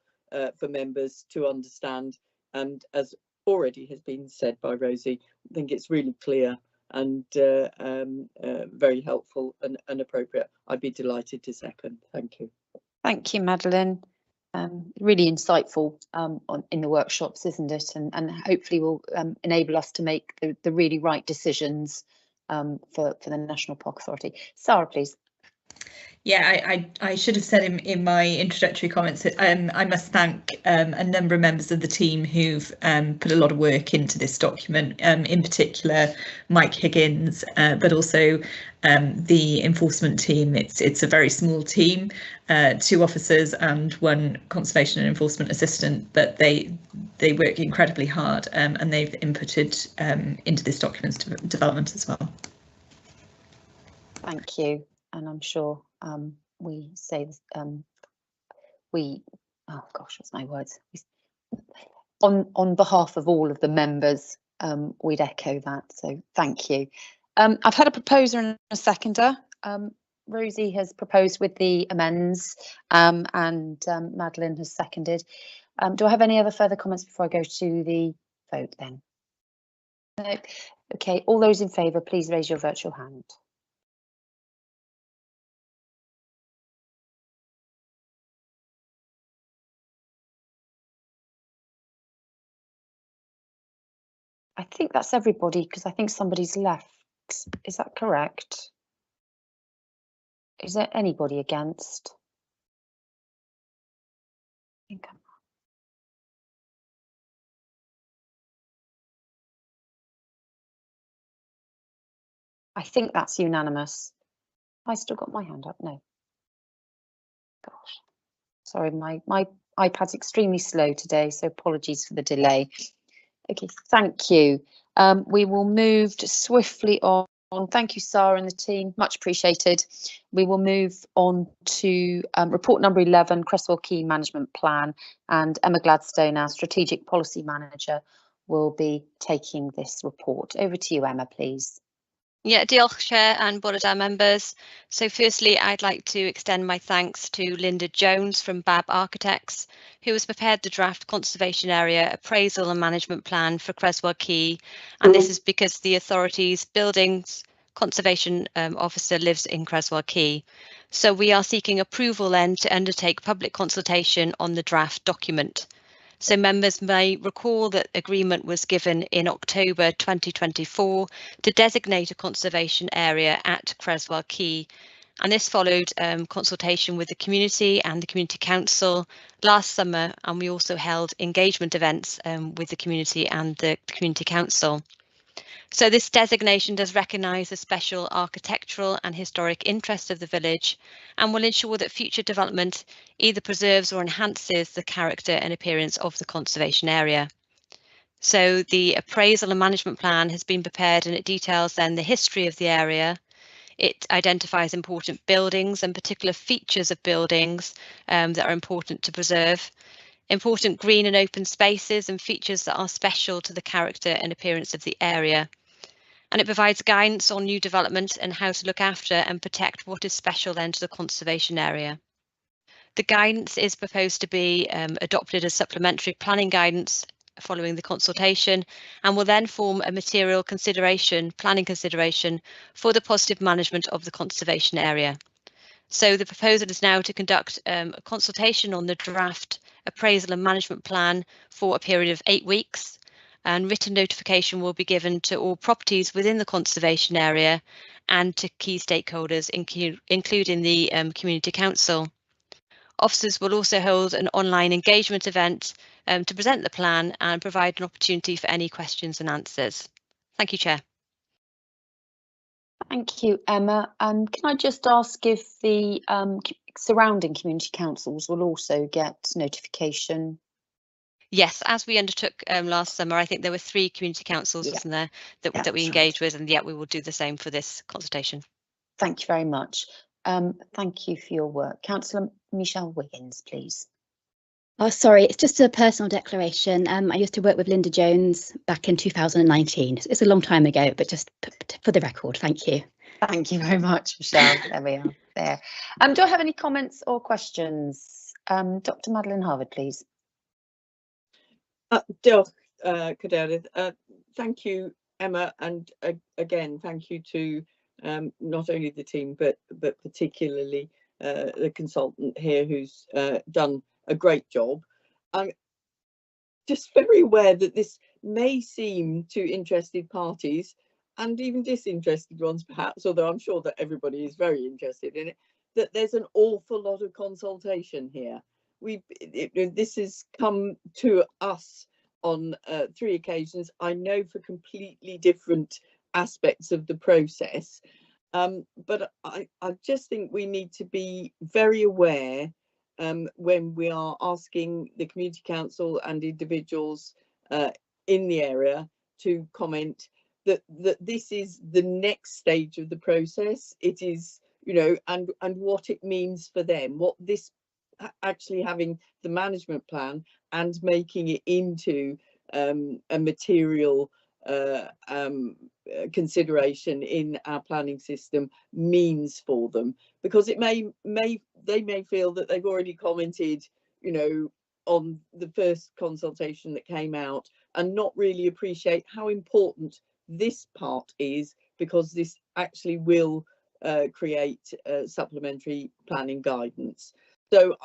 for members to understand, and as already has been said by Rosie, I think it's really clear and very helpful and appropriate. I'd be delighted to second. Thank you.
Thank you, Madeline. Really insightful in the workshops, isn't it? And hopefully will enable us to make the really right decisions for the National Park Authority. Sarah, please.
Yeah, I should have said in my introductory comments that I must thank a number of members of the team who've put a lot of work into this document, in particular Mike Higgins, but also the enforcement team. It's a very small team, 2 officers and 1 conservation and enforcement assistant, but they work incredibly hard, and they've inputted into this document's development as well.
Thank you, and I'm sure we say we, oh gosh, what's my words? On behalf of all of the members, we'd echo that. So thank you. I've had a proposer and a seconder. Rosie has proposed with the amends, and Madeline has seconded. Do I have any other further comments before I go to the vote then? No. Okay, all those in favour, please raise your virtual hand. I think that's everybody, because I think somebody's left. Is that correct? Is there anybody against? I think I'm I think that's unanimous. I still got my hand up? No. Gosh, sorry, my iPad's extremely slow today, so apologies for the delay. Okay, thank you. We will move swiftly on. Thank you, Sarah and the team, much appreciated. We will move on to report number 11, Cresswell Quay Management Plan, and Emma Gladstone, our Strategic Policy Manager, will be taking this report. Over to you, Emma, please.
Yeah, diolch Chair and Board of members. So firstly, I'd like to extend my thanks to Linda Jones from BAB Architects, who has prepared the draft Conservation Area Appraisal and Management Plan for Cresswell Quay. And this is because the authority's Buildings Conservation Officer lives in Cresswell Quay. So we are seeking approval then to undertake public consultation on the draft document. So members may recall that agreement was given in October 2024 to designate a conservation area at Cresswell Quay. And this followed consultation with the community and the Community Council last summer, and we also held engagement events with the community and the Community Council. So this designation does recognise the special architectural and historic interest of the village and will ensure that future development either preserves or enhances the character and appearance of the conservation area. So the appraisal and management plan has been prepared, and it details then the history of the area. It identifies important buildings and particular features of buildings that are important to preserve, important green and open spaces and features that are special to the character and appearance of the area. And it provides guidance on new development and how to look after and protect what is special then to the conservation area. The guidance is proposed to be adopted as supplementary planning guidance following the consultation, and will then form a material consideration, planning consideration for the positive management of the conservation area. So the proposal is now to conduct a consultation on the draft appraisal and management plan for a period of 8 weeks, and written notification will be given to all properties within the conservation area and to key stakeholders, including the Community Council. Officers will also hold an online engagement event to present the plan and provide an opportunity for any questions and answers. Thank you, Chair.
Thank you, Emma. Can I just ask if the surrounding community councils will also get notification?
Yes, as we undertook last summer, I think there were 3 community councils, wasn't there, that we engaged with, and yet we will do the same for this consultation.
Thank you very much. Thank you for your work. Councillor Michelle Wiggins, please.
Oh, sorry, it's just a personal declaration. I used to work with Linda Jones back in 2019. It's a long time ago, but just for the record, thank you.
Thank you very much, Michelle. There we are. There. Do I have any comments or questions? Dr. Madeline Harvard, please.
Diolch, Cadeirydd. Thank you, Emma, and again, thank you to not only the team, but particularly the consultant here who's done a great job. I'm just very aware that this may seem to interested parties and even disinterested ones perhaps, although I'm sure that everybody is very interested in it, that there's an awful lot of consultation here. This has come to us on 3 occasions, I know, for completely different aspects of the process. But I just think we need to be very aware when we are asking the Community Council and individuals in the area to comment that this is the next stage of the process. It is, you know, and what it means for them, what this actually having the management plan and making it into a material consideration in our planning system means for them, because it they may feel that they've already commented, you know, on the first consultation that came out and not really appreciate how important this part is, because this actually will create supplementary planning guidance. So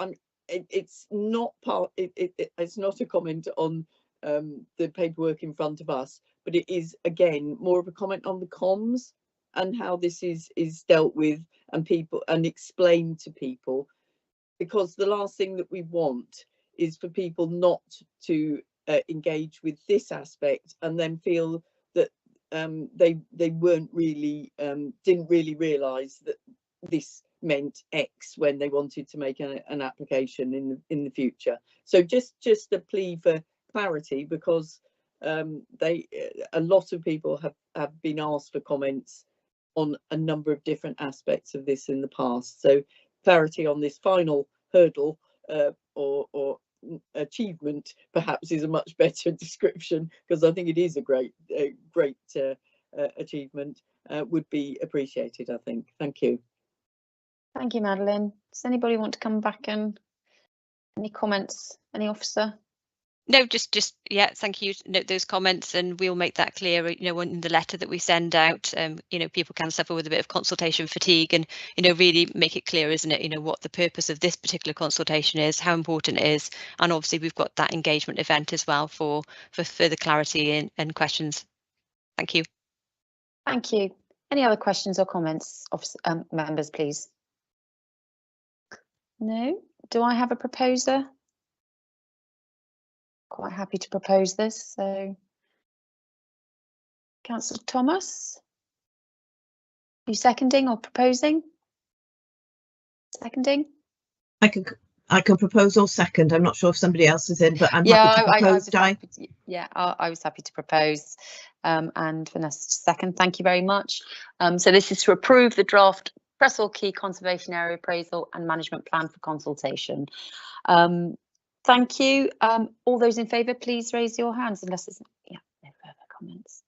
it's not it's not a comment on the paperwork in front of us, but it is again more of a comment on the comms and how this is dealt with and people and explained to people, because the last thing that we want is for people not to engage with this aspect and then feel that they weren't really didn't really realise that this meant X when they wanted to make an application in the future. So just a plea for clarity, because a lot of people have been asked for comments on a number of different aspects of this in the past. So clarity on this final hurdle or achievement perhaps is a much better description, because I think it is a great achievement, would be appreciated, I think. Thank you.
Thank you, Madeline. Does anybody want to come back and any comments? Any officer?
No, just yeah, thank you. Note those comments, and we'll make that clear, in the letter that we send out. People can suffer with a bit of consultation fatigue, and really make it clear, isn't it, what the purpose of this particular consultation is, how important it is, and obviously we've got that engagement event as well for further clarity and questions. Thank you.
Thank you. Any other questions or comments, members, please? No. Do I have a proposer? Quite happy to propose this. So, Councillor Thomas, are you seconding or proposing? Seconding.
I can propose or second. I'm not sure if somebody else is in, but I'm happy to propose.
I was happy to propose, and Vanessa to second. Thank you very much. So this is to approve the draft Cresswell Quay Conservation Area Appraisal and Management Plan for consultation. Thank you. All those in favour, please raise your hands, unless there's no further comments.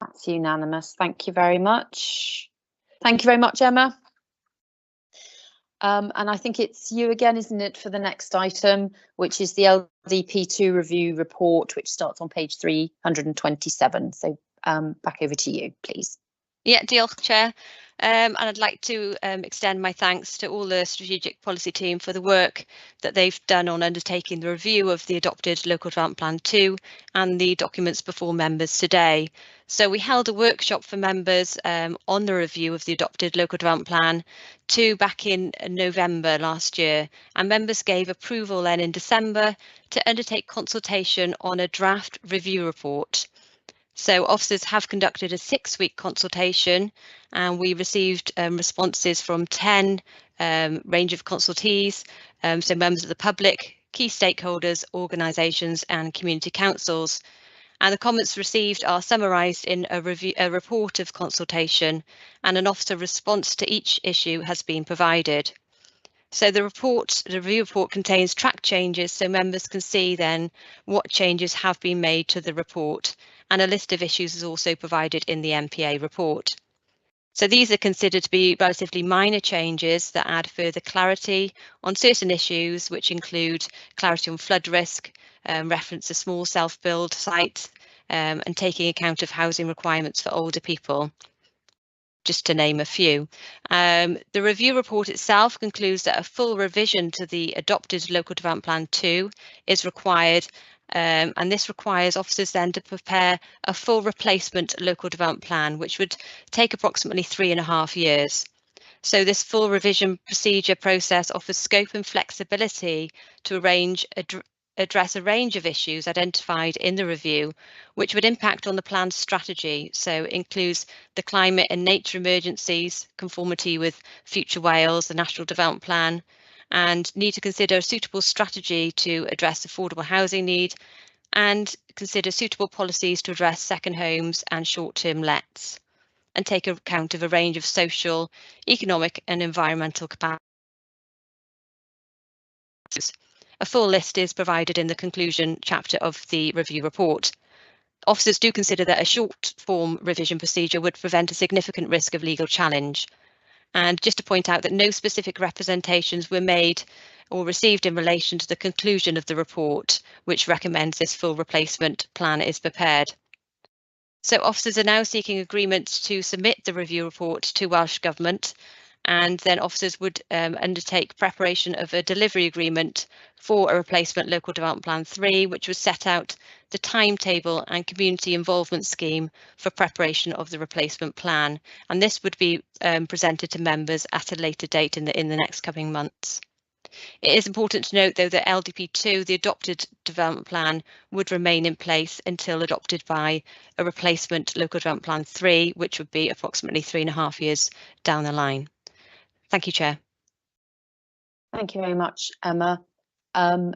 That's unanimous. Thank you very much. Thank you very much, Emma. And I think it's you again, isn't it, for the next item, which is the LDP2 review report, which starts on page 327. So back over to you, please.
Yeah, diolch, Chair. And I'd like to extend my thanks to all the strategic policy team for the work that they've done on undertaking the review of the adopted Local Development Plan 2 and the documents before members today. So we held a workshop for members on the review of the adopted Local Development Plan 2 back in November last year, and members gave approval then in December to undertake consultation on a draft review report. So officers have conducted a 6-week consultation, and we received responses from 10 range of consultees, so members of the public, key stakeholders, organisations and community councils. And the comments received are summarised in a report of consultation, and an officer response to each issue has been provided. So the review report contains track changes, so members can see then what changes have been made to the report, and a list of issues is also provided in the MPA report. So these are considered to be relatively minor changes that add further clarity on certain issues, which include clarity on flood risk, reference to small self-build sites, and taking account of housing requirements for older people, just to name a few. The review report itself concludes that a full revision to the adopted Local Development Plan 2 is required, and this requires officers then to prepare a full replacement local development plan, which would take approximately 3.5 years. So this full revision procedure process offers scope and flexibility to address a range of issues identified in the review, which would impact on the plan's strategy. So it includes the climate and nature emergencies, conformity with Future Wales, the National Development Plan, and need to consider a suitable strategy to address affordable housing need, and consider suitable policies to address second homes and short-term lets, and take account of a range of social, economic and environmental capacities. A full list is provided in the conclusion chapter of the review report. Officers do consider that a short form revision procedure would prevent a significant risk of legal challenge. And just to point out that no specific representations were made or received in relation to the conclusion of the report, which recommends this full replacement plan is prepared. So officers are now seeking agreement to submit the review report to Welsh Government, and then officers would undertake preparation of a delivery agreement for a replacement Local Development Plan 3, which would set out the timetable and community involvement scheme for preparation of the replacement plan, and this would be presented to members at a later date in the next coming months. It is important to note, though, that LDP2, the adopted development plan, would remain in place until adopted by a replacement local development plan 3, which would be approximately 3.5 years down the line. Thank you, Chair.
Thank you very much, Emma. I'm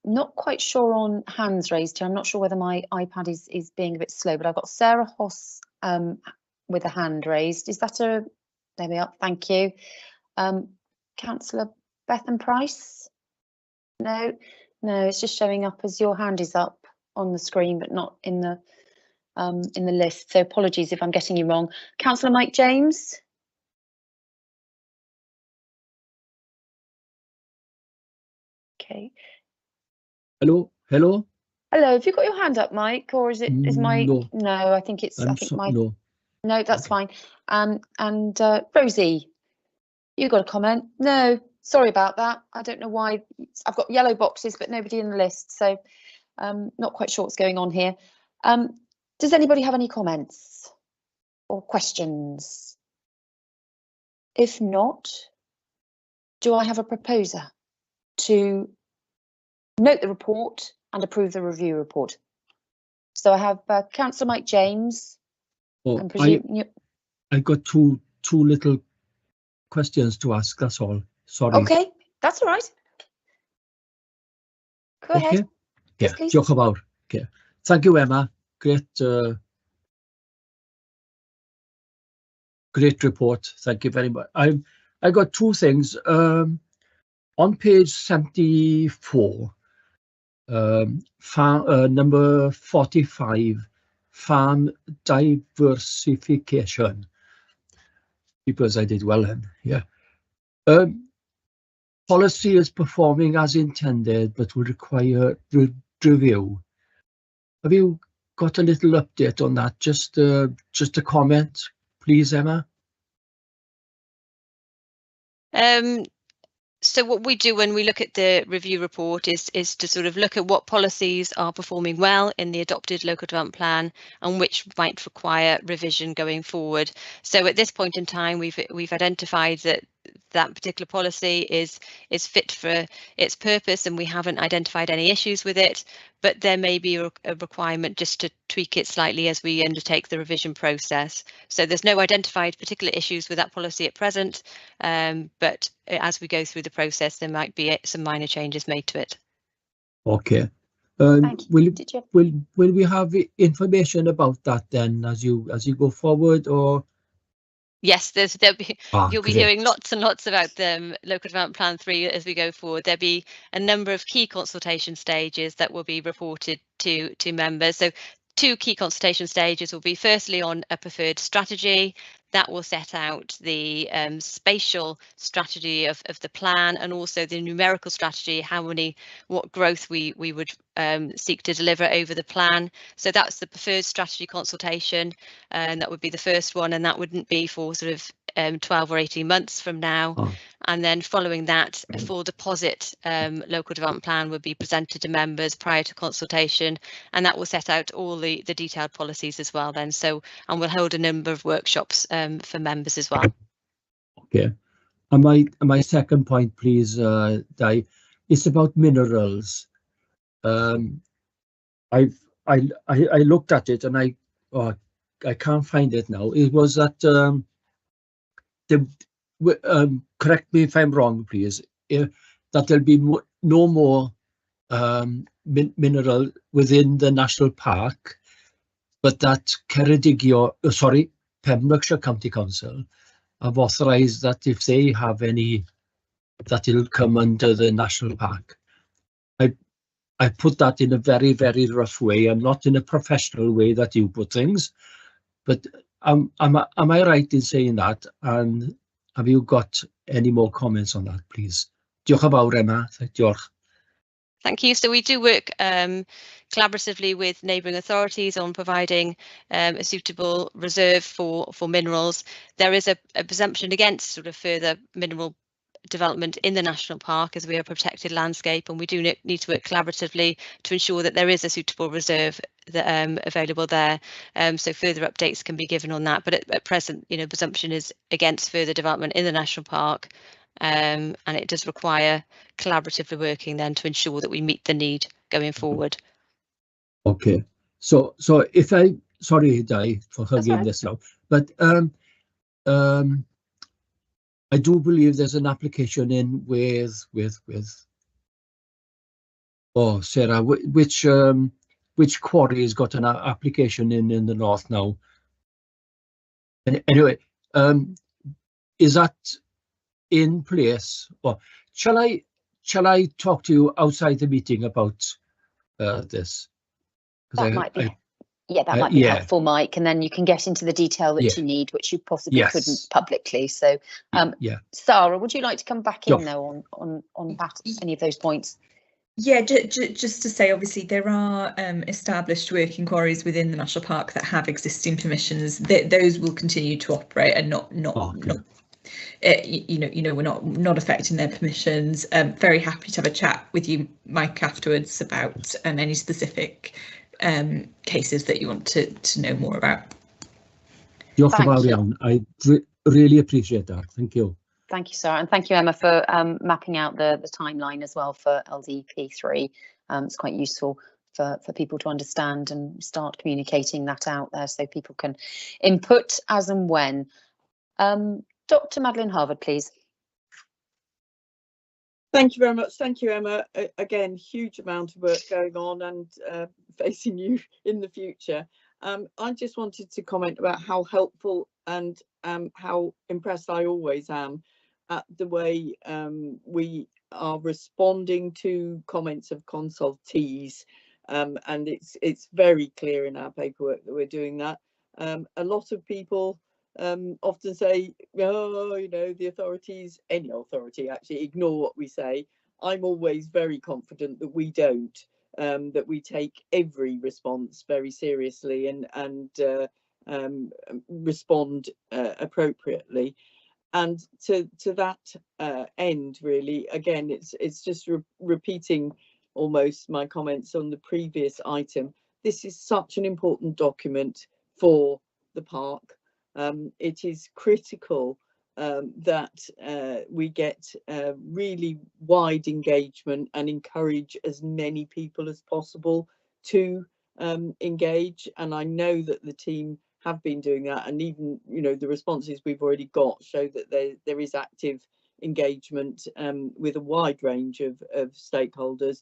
not quite sure on hands raised here. I'm not sure whether my iPad is being a bit slow, but I've got Sarah Hoss with a hand raised. Is that a, there we are, thank you. Councillor Bethan Price? No, it's just showing up as your hand is up on the screen, but not in the list. So apologies if I'm getting you wrong. Councillor Mike James? Okay.
Hello.
Hello, have you got your hand up, Mike, or is my
No.
No, I think it's
No.
No, that's fine. And Rosie, you got a comment? No, sorry about that. I don't know why. I've got yellow boxes, but nobody in the list, so not quite sure what's going on here. Does anybody have any comments or questions? If not, do I have a proposer to note the report and approve the review report? So I have Councillor Mike James.
Oh, I got two little questions to ask, that's all. Sorry.
Okay, that's all right. Go ahead.
Yeah,
please.
diolch yn fawr. Okay. Thank you, Emma. Great report. Thank you very much. I got two things. On page 74, number 45, farm diversification. Because I did well then, yeah. Policy is performing as intended, but will require review. Have you got a little update on that? Just a comment, please, Emma.
So what we do when we look at the review report is to sort of look at what policies are performing well in the adopted local development plan and which might require revision going forward. So at this point in time, we've identified that particular policy is fit for its purpose and we haven't identified any issues with it, but there may be a requirement just to tweak it slightly as we undertake the revision process. So there's no identified particular issues with that policy at present, but as we go through the process, there might be some minor changes made to it.
Okay. Will we have information about that then as you go forward, or?
Yes, you'll be hearing lots and lots about the local development plan 3 as we go forward. There'll be a number of key consultation stages that will be reported to members. So 2 key consultation stages will be firstly on a preferred strategy. That will set out the spatial strategy of the plan and also the numerical strategy, what growth we would seek to deliver over the plan. So that's the preferred strategy consultation, and that would be the first one, and that wouldn't be for sort of 12 or 18 months from now. And then following that, a full deposit local development plan would be presented to members prior to consultation, and that will set out all the detailed policies as well then. So, and we'll hold a number of workshops for members as well.
Okay. And my second point, please, Di, it's about minerals. I looked at it and I can't find it now. It was that correct me if I'm wrong, please. That there'll be no more mineral within the national park, but that Pembrokeshire County Council have authorised that if they have any, that it'll come under the national park. I put that in a very, very rough way and not in a professional way that you put things, but am I right in saying that? And have you got any more comments on that, please? Diolch yn fawr, Emma. Diolch.
Thank you. So we do work collaboratively with neighbouring authorities on providing a suitable reserve for minerals. There is a presumption against sort of further mineral development in the national park as we are a protected landscape, and we do need to work collaboratively to ensure that there is a suitable reserve available there. So further updates can be given on that, but at present, presumption is against further development in the national park. and it does require collaboratively working then to ensure that we meet the need going forward.
Okay, so if sorry, Di, for hugging this now, but I do believe there's an application in with oh, Sarah, which quarry has got an application in the north now? And anyway, is that in place? Or shall I talk to you outside the meeting about this?
That might be. Yeah, that might be helpful, Mike, and then you can get into the detail that you need, which you possibly couldn't publicly. So, Sarah, would you like to come back in though on that, any of those points?
Yeah, just to say, obviously there are established working quarries within the national park that have existing permissions. Those will continue to operate and not we're not affecting their permissions. Very happy to have a chat with you, Mike, afterwards about any specific cases that you want to know more about.
Diolch yn fawr iawn. I really appreciate that. Thank you.
Thank you, Sarah, and thank you, Emma, for mapping out the timeline as well for LDP3. It's quite useful for people to understand and start communicating that out there so people can input as and when. Dr. Madeline Harvard, please.
Thank you very much. Thank you, Emma. Again, huge amount of work going on and facing you in the future. I just wanted to comment about how helpful and how impressed I always am at the way we are responding to comments of consultees, and it's very clear in our paperwork that we're doing that. A lot of people often say, oh, the authorities, any authority actually, ignore what we say. I'm always very confident that we don't, that we take every response very seriously and respond appropriately. And to that end, really, again, it's just repeating almost my comments on the previous item. This is such an important document for the park. It is critical that we get really wide engagement and encourage as many people as possible to engage. And I know that the team have been doing that, and even the responses we've already got show that there is active engagement with a wide range of stakeholders.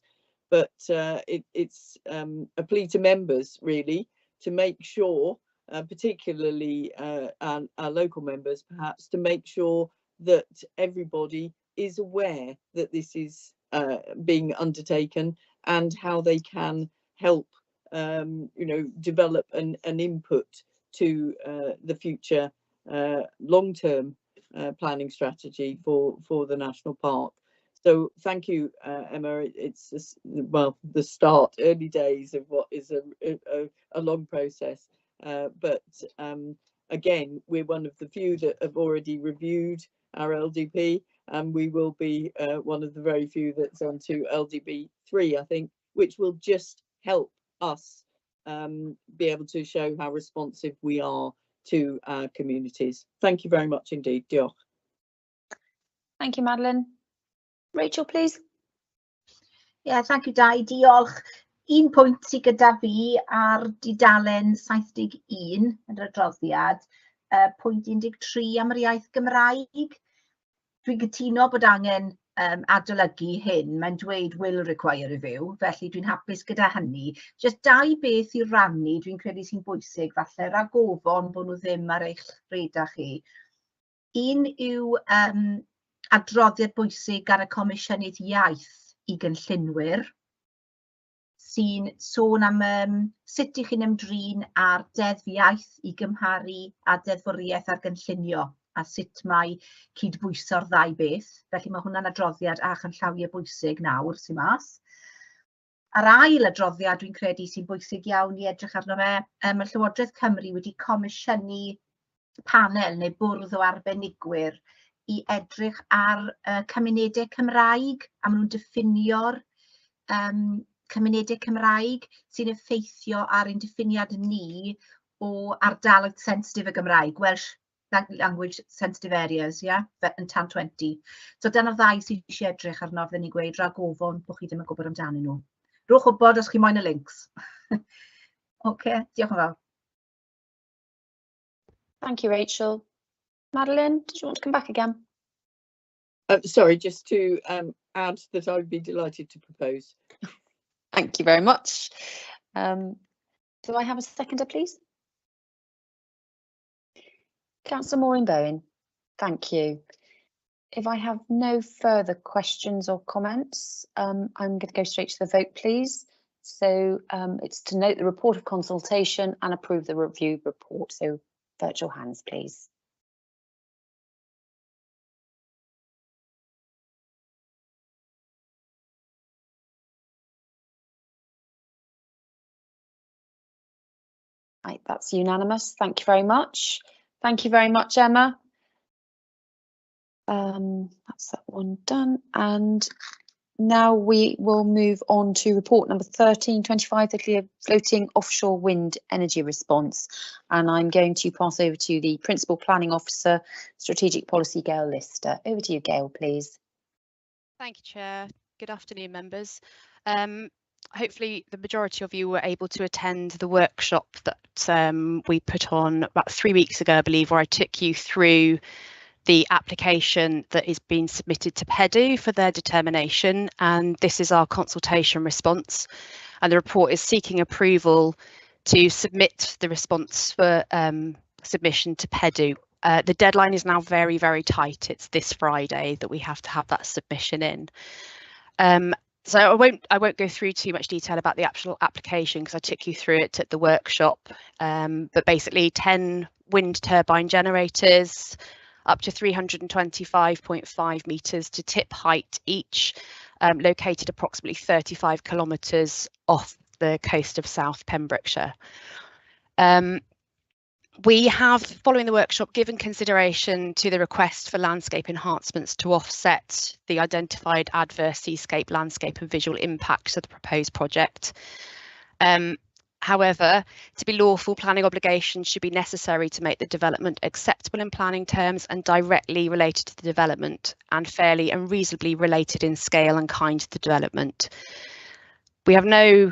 But it's a plea to members really to make sure, particularly our local members perhaps, to make sure that everybody is aware that this is being undertaken and how they can help develop an input to the future long-term planning strategy for the national park. So thank you, Emma. It's just, well, the start, early days of what is a long process. But again, we're one of the few that have already reviewed our LDP, and we will be one of the very few that's on to LDP3, I think, which will just help us be able to show how responsive we are to our communities. Thank you very much indeed. Diolch.
Thank you, Madeline. Rachel, please.
Yeah, thank you, Di. Diolch. Un pwynt sydd gyda fi ar dudalen 71 yn yr adroddiad, pwynt 13 am yr iaith Gymraeg. Dwi'n cytuno bod angen adolygu hyn, mae'n dweud will require review, felly dwi'n hapus gyda hynny. Just dau beth i rannu dwi'n credu sy'n bwysig, falle rhag ofon bod nhw ddim ar eich radar chi. Un yw adroddiad bwysig ar y Comisiynydd Iaith i Gynllunwyr, sy'n sôn am sut i chi'n ymdrin ar deddf iaith i gymharu a deddfwriaeth ar gynllunio, a sut mae cydbwyso'r ddau beth. Felly mae hwnna'n adroddiad a chanllawiau bwysig nawr sy'n mas. A'r ail adroddiad dwi'n credu sy'n bwysig iawn i edrych arno fe, mae Llywodraeth Cymru wedi comisiynu panel neu bwrdd o arbenigwyr i edrych ar cymunedau Cymraeg, a maen nhw'n diffinio'r cymunedau Cymraeg sy'n effeithio ar ein diffiniad ni o ardaloedd sensitif y Gymraeg, Welsh language sensitive areas, yn tan 20. So dyna'r ddau sydd eisiau edrych arno fydden ni'n gweud rhag ofon bod chi ddim yn gwybod amdanyn nhw. Rwch wybod os chi moyn y links. OK, diolch yn fawr.
Thank you, Rachel. Madeline, did you want to come back again?
Sorry, just to add that I would be delighted to propose.
Thank you very much. Do I have a seconder, please? Councillor Maureen Bowen, thank you. If I have no further questions or comments, I'm going to go straight to the vote, please. So it's to note the report of consultation and approve the review report. So virtual hands, please. Right, that's unanimous. Thank you very much. Thank you very much, Emma. That's that one done. And now we will move on to report number 1325, the floating offshore wind energy response. And I'm going to pass over to the Principal Planning Officer, Strategic Policy, Gail Lister. Over to you, Gail, please.
Thank you, Chair. Good afternoon, members. Hopefully the majority of you were able to attend the workshop that we put on about 3 weeks ago, I believe, where I took you through the application that is being submitted to PEDU for their determination, and this is our consultation response, and the report is seeking approval to submit the response for submission to PEDU. The deadline is now very, very tight. It's this Friday that we have to have that submission in. So I won't go through too much detail about the actual application because I took you through it at the workshop. But basically 10 wind turbine generators, up to 325.5 metres to tip height each, located approximately 35 kilometres off the coast of South Pembrokeshire. We have, following the workshop, given consideration to the request for landscape enhancements to offset the identified adverse seascape, landscape and visual impacts of the proposed project. However, to be lawful, planning obligations should be necessary to make the development acceptable in planning terms and directly related to the development, and fairly and reasonably related in scale and kind to the development. We have no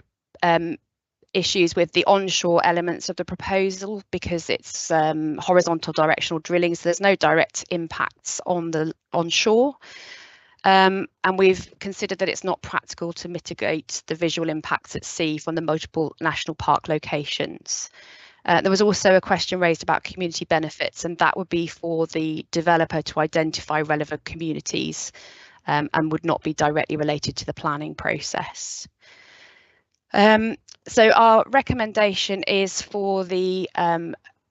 issues with the onshore elements of the proposal because it's horizontal directional drilling, so there's no direct impacts on the onshore. And we've considered that it's not practical to mitigate the visual impacts at sea from the multiple national park locations. There was also a question raised about community benefits, and that would be for the developer to identify relevant communities and would not be directly related to the planning process. So our recommendation is for the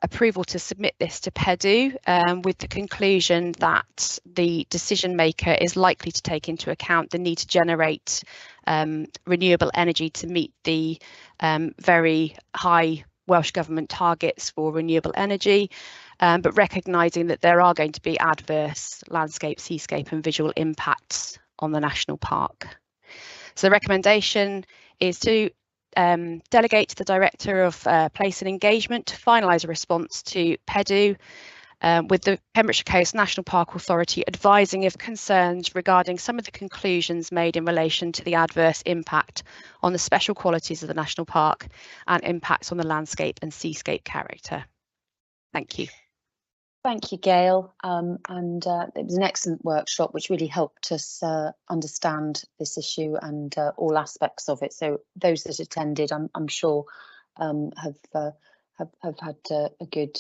approval to submit this to PEDU with the conclusion that the decision maker is likely to take into account the need to generate renewable energy to meet the very high Welsh Government targets for renewable energy, but recognising that there are going to be adverse landscape, seascape and visual impacts on the national park. So the recommendation is to delegate to the Director of Place and Engagement to finalise a response to PEDU with the Pembrokeshire Coast National Park Authority advising of concerns regarding some of the conclusions made in relation to the adverse impact on the special qualities of the national park and impacts on the landscape and seascape character. Thank you.
Thank you, Gail. And it was an excellent workshop which really helped us understand this issue and all aspects of it. So those that attended, I'm sure, have had a good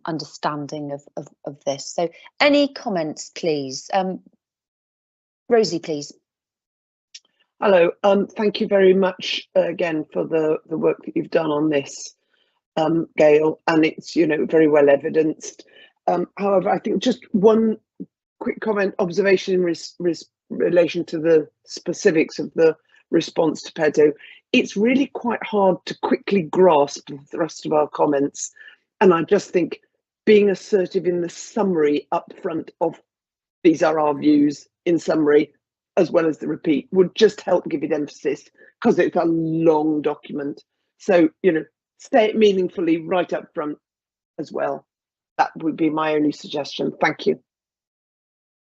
understanding of this. So any comments, please? Rosie, please.
Hello. Thank you very much again for the work that you've done on this. Gail, and it's very well evidenced. However, I think just one quick comment, observation in relation to the specifics of the response to PEDU. It's really quite hard to quickly grasp the thrust of our comments, and I just think being assertive in the summary up front of these are our views in summary, as well as the repeat, would just help give it emphasis because it's a long document. So say it meaningfully right up front as well. That would be my only suggestion. Thank you.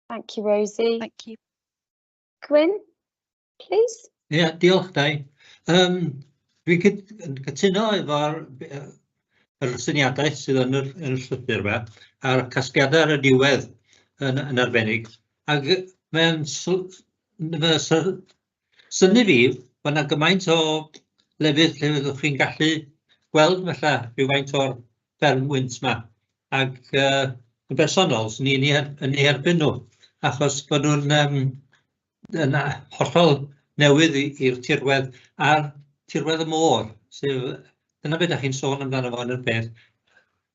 Thank you, Rosie.
Thank you.
Gwyn, please.
Ie, diolch Dai. Dwi'n cytuno efo'r syniadau sydd yn y llythyr yma, a'r casgliadau ar y diwedd yn arbennig. Ac mae'n syni fi bod yna gymaint o lefydd lle fyddwch chi'n gallu gweld felly rhywfaint o'r ffermwynt yma. Ac yn bersonol, sy'n ni yn ei erbyn nhw, achos bod nhw'n hollol newydd i'r tirwedd a'r tirwedd y môr, sef dyna beth ydych chi'n sôn amdano fo yn y peth.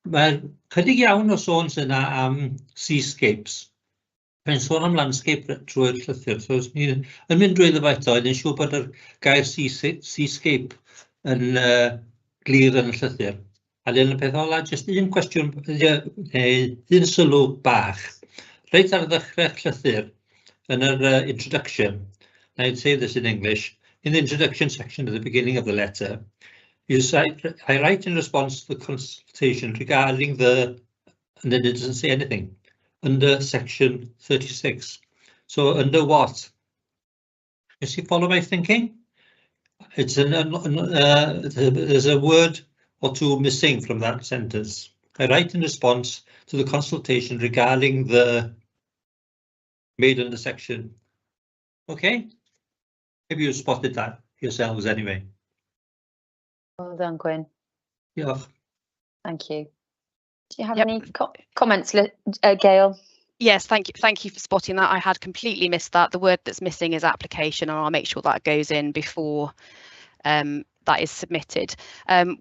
Mae chydig iawn o sôn sy'n yna am seascapes. Mae'n sôn am landscape trwy'r llythyr, so os ni'n mynd drwy fo eto, yn siŵr bod yr gair seascape yn glir yn y llythyr. A yn y peth ola, jyst un cwestiwn, un sylw bach. Reit ar ddechrau'r llythyr, yn yr introduction, I'd say this in English, in the introduction section at the beginning of the letter, you say, I write in response to the consultation regarding the, and then it doesn't say anything, under section 36. So under what? Does you follow my thinking? It's there's a word or two missing from that sentence. I write in response to the consultation regarding the made under section. Okay? Maybe you spotted that yourselves anyway.
Well done, Gwyn.
Yeah.
Thank you. Do you have any comments, Gail?
Yes, thank you for spotting that. I had completely missed that. The word that's missing is application, and I'll make sure that goes in before that is submitted.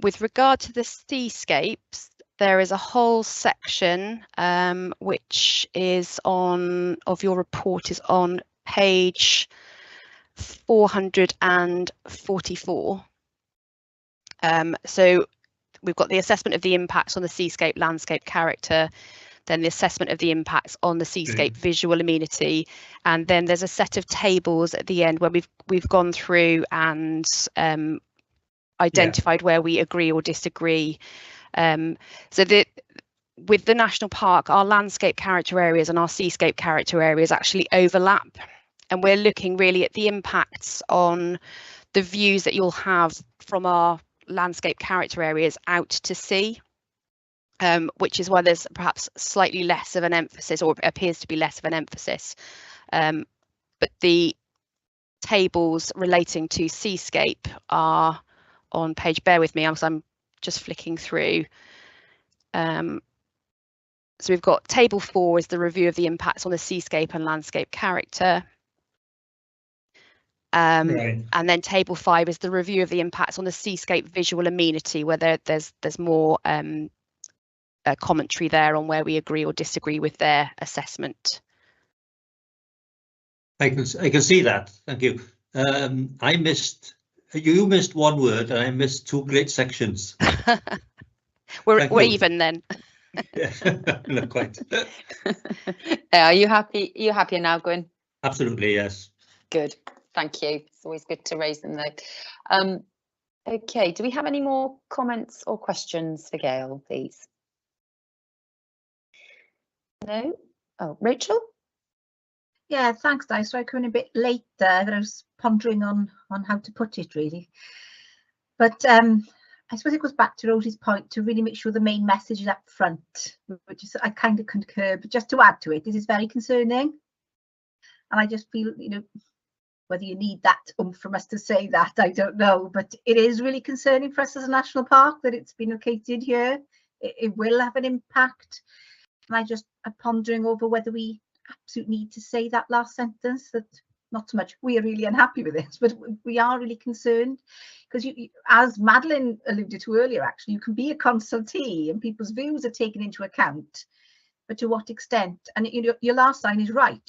With regard to the seascapes, there is a whole section which is of your report is on page 444. So we've got the assessment of the impacts on the seascape landscape character, then the assessment of the impacts on the seascape visual amenity, and then there's a set of tables at the end where we've gone through and identified where we agree or disagree. So with the national park, our landscape character areas and our seascape character areas actually overlap, and we're looking really at the impacts on the views that you'll have from our landscape character areas out to sea, which is why there's perhaps slightly less of an emphasis, or appears to be less of an emphasis. But the tables relating to seascape are on page, bear with me, I'm just flicking through. So we've got table 4 is the review of the impacts on the seascape and landscape character. And then table 5 is the review of the impacts on the seascape visual amenity, where there's more commentary there on where we agree or disagree with their assessment.
I can see that. Thank you. You missed one word, and I missed 2 great sections.
We're even then.
Not quite.
Are you happy? Are you happier now, Gwyn?
Absolutely, yes.
Good. Thank you. It's always good to raise them though. Okay, do we have any more comments or questions for Gail, please? No? Oh, Rachel?
Yeah, thanks, Di. So I came in a bit late there, but I was pondering on how to put it really. But I suppose it goes back to Rosie's point to really make sure the main message is up front, which is I kind of concur, but just to add to it, this is very concerning. And I just feel, whether you need that from us to say that, I don't know, but it is really concerning for us as a national park that it's been located here. It will have an impact. And I just am pondering over whether we absolutely need to say that last sentence, that not so much we are really unhappy with this, but we are really concerned. Because you, as Madeline alluded to earlier, actually, you can be a consultee and people's views are taken into account. But to what extent? And your last line is right.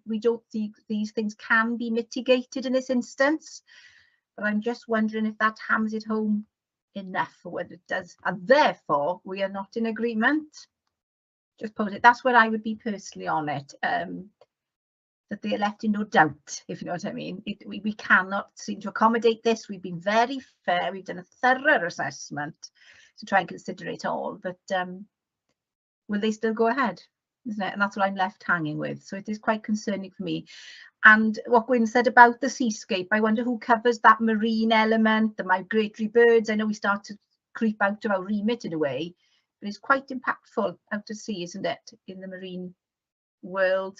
We don't think these things can be mitigated in this instance. But I'm just wondering if that hammers it home enough, or whether it does. And therefore, we are not in agreement. Just pose it. That's where I would be personally on it. That they are left in no doubt, if you know what I mean. We cannot seem to accommodate this. We've been very fair. We've done a thorough assessment to try and consider it all. But will they still go ahead? Isn't it? And that's what I'm left hanging with. So it is quite concerning for me. And what Gwyn said about the seascape, I wonder who covers that marine element, the migratory birds. I know we start to creep out of our remit in a way, but it's quite impactful out to sea, isn't it, in the marine world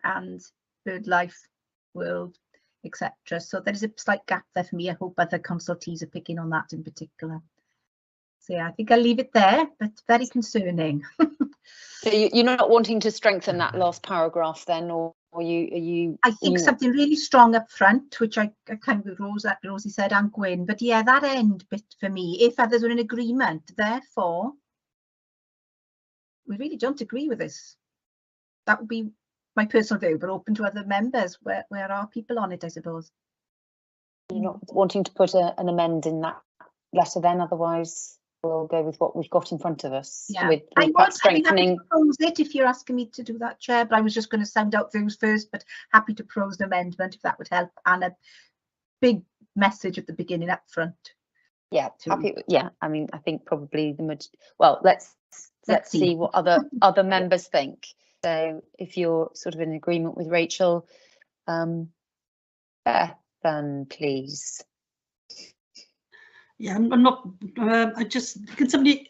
and bird life world, etc. So there is a slight gap there for me. I hope other consultees are picking on that in particular. So yeah, I think I'll leave it there, but very concerning.
So you're not wanting to strengthen that last paragraph then, or are you?
I think something really strong up front, which I kind of Rosie said, and Gwyn, but yeah, that end bit for me, if others were in agreement, therefore, we really don't agree with this. That would be my personal view, but open to other members. Where are people on it, I suppose?
You're not wanting to put an amend in that letter then, otherwise we'll go with what we've got in front of us.
Yeah,
with
I was
strengthening.
happy to propose it if you're asking me to do that, Chair, but I was just going to sound out views first, but happy to propose an amendment if that would help, and a big message at the beginning up front.
Yeah, happy. Yeah, I mean, I think probably let's see what other members think. So if you're sort of in agreement with Rachel, Bethan, please.
Yeah, I'm not. Can somebody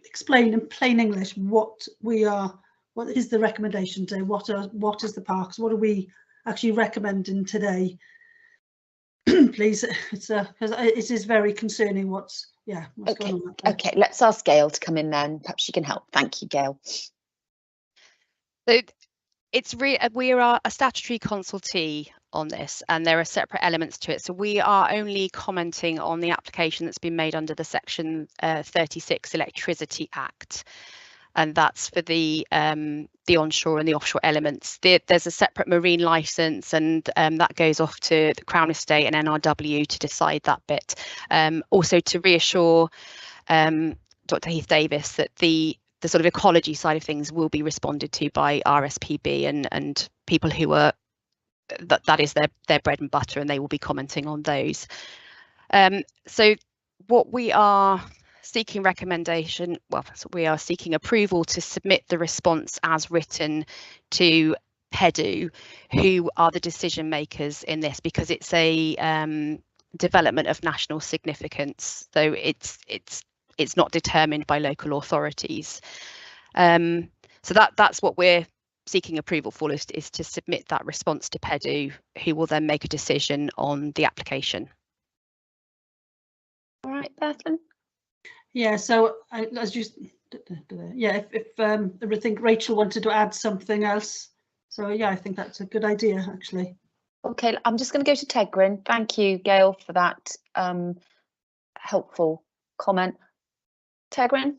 explain in plain English what is the recommendation today? What is the parks? What are we actually recommending today? Please, it's because it is very concerning. What's going on?
Okay, let's ask Gail to come in then. Perhaps she can help. Thank you, Gail.
So we are a statutory consultee on this, and there are separate elements to it. So we are only commenting on the application that's been made under the Section 36 Electricity Act, and that's for the onshore and the offshore elements. There's a separate marine licence, and that goes off to the Crown Estate and NRW to decide that bit. Also to reassure Dr. Heath Davis that the sort of ecology side of things will be responded to by RSPB and people who are that is their bread and butter, and they will be commenting on those. So what we are seeking we are seeking approval to submit the response as written to PEDU, who are the decision makers in this, because it's a development of national significance, so it's not determined by local authorities. So that's what we're seeking approval for, is to submit that response to PEDU, who will then make a decision on the application.
All right, Bethan.
Yeah, so I think Rachel wanted to add something else. So yeah, I think that's a good idea, actually.
Okay, I'm just going to go to Tegrin. Thank you, Gail, for that helpful comment. Tegrin,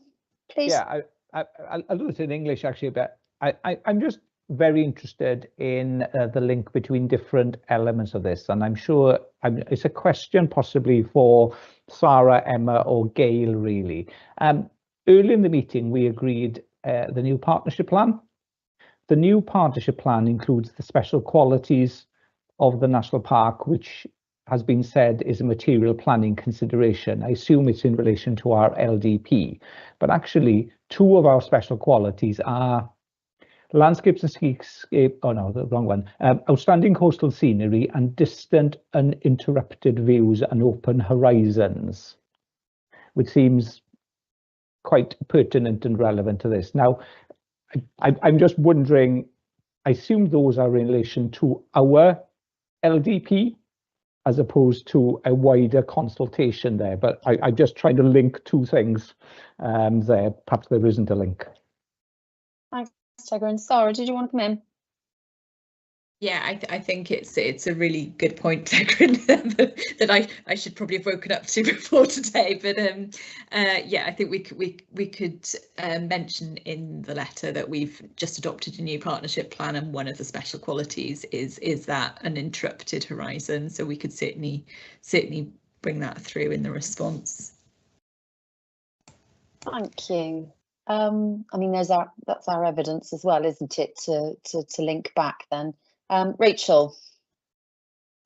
please.
Yeah, I'll do it in English actually, but I'm just very interested in the link between different elements of this, and I'm sure it's a question possibly for Sarah, Emma, or Gail, really. Early in the meeting, we agreed the new partnership plan. The new partnership plan includes the special qualities of the national park, which has been said is a material planning consideration. I assume it's in relation to our LDP, but actually two of our special qualities are landscapes and seascape, oh no, the wrong one, outstanding coastal scenery and distant uninterrupted views and open horizons, which seems quite pertinent and relevant to this. Now, I'm just wondering, I assume those are in relation to our LDP as opposed to a wider consultation there, but I'm just trying to link two things there. Perhaps there isn't a link.
Thanks, Tegrin. Sarah, did you want to come in?
Yeah, I think it's a really good point, Tegrin, that I should probably have woken up to before today. But yeah, I think we could mention in the letter that we've just adopted a new partnership plan, and one of the special qualities is that uninterrupted horizon. So we could certainly bring that through in the response.
Thank you. I mean, that's our evidence as well, isn't it? To link back then. Rachel.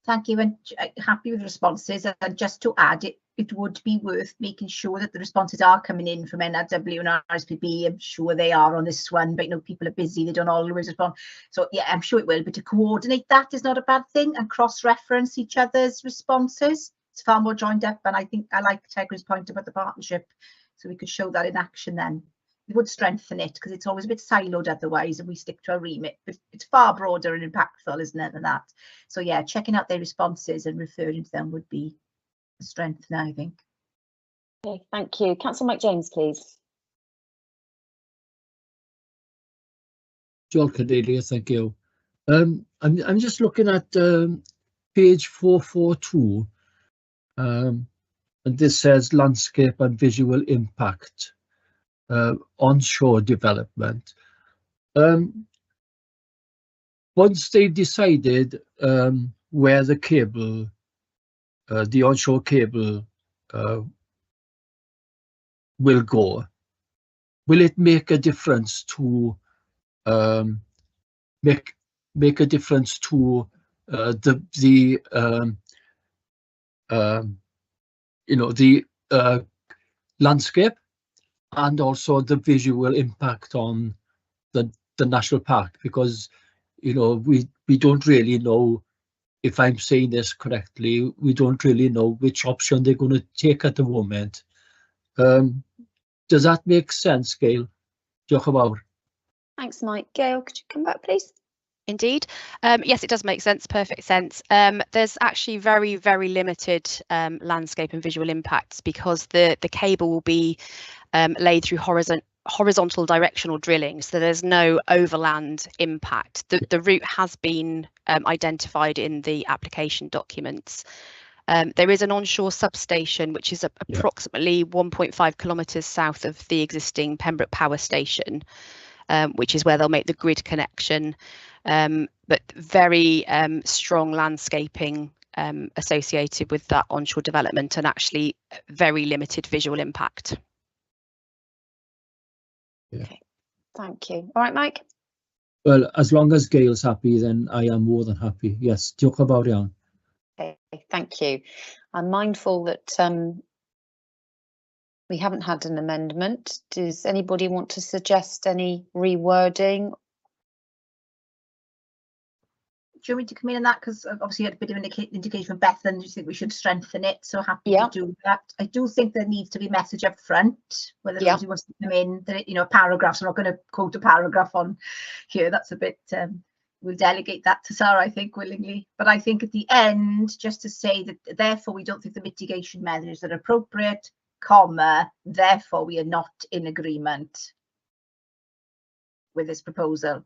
Thank you, and happy with responses. And just to add, it would be worth making sure that the responses are coming in from NRW and RSPB. I'm sure they are on this one, but you know, people are busy, they don't always respond. So yeah, I'm sure it will, but to coordinate that is not a bad thing, and cross-reference each other's responses. It's far more joined up, and I think I like Tegra's point about the partnership, so we could show that in action then. It would strengthen it, because it's always a bit siloed otherwise, and we stick to a remit, but it's far broader and impactful, isn't it, than that? So yeah, checking out their responses and referring to them would be a strength now, I think.
Okay, thank you. Councillor Mike James, please.
John Cordelia, thank you. I'm just looking at page 442, and this says landscape and visual impact, onshore development. Once they've decided where the cable, the onshore cable will go, will it make a difference to make a difference to the you know, the landscape, and also the visual impact on the national park? Because you know, we don't really know, if I'm saying this correctly, we don't really know which option they're going to take at the moment. Does that make sense, Gail? Diolch yn fawr.
Thanks, Mike. Gail, could you come back, please?
Indeed. Yes, it does make sense, perfect sense. There's actually very, very limited landscape and visual impacts, because the cable will be laid through horizontal directional drilling, so there's no overland impact. The route has been identified in the application documents. There is an onshore substation which is approximately 1.5 kilometres south of the existing Pembroke Power Station, which is where they'll make the grid connection, but very strong landscaping associated with that onshore development, and actually very limited visual impact.
Yeah.
Okay, thank you. All right, Mike.
Well, as long as Gail's happy, then I am more than happy. Yes, diolch yn fawr iawn.
Okay, thank you. I'm mindful that we haven't had an amendment. Does anybody want to suggest any rewording?
Do you want me to come in on that? Because obviously you had a bit of an indication from Beth, and you think we should strengthen it, so happy to do that. I do think there needs to be message up front, whether somebody wants to come in, that, you know, paragraphs. I'm not going to quote a paragraph on here, that's a bit, we'll delegate that to Sarah, I think, willingly. But I think at the end, just to say that therefore we don't think the mitigation measures are appropriate, comma, therefore we are not in agreement with this proposal.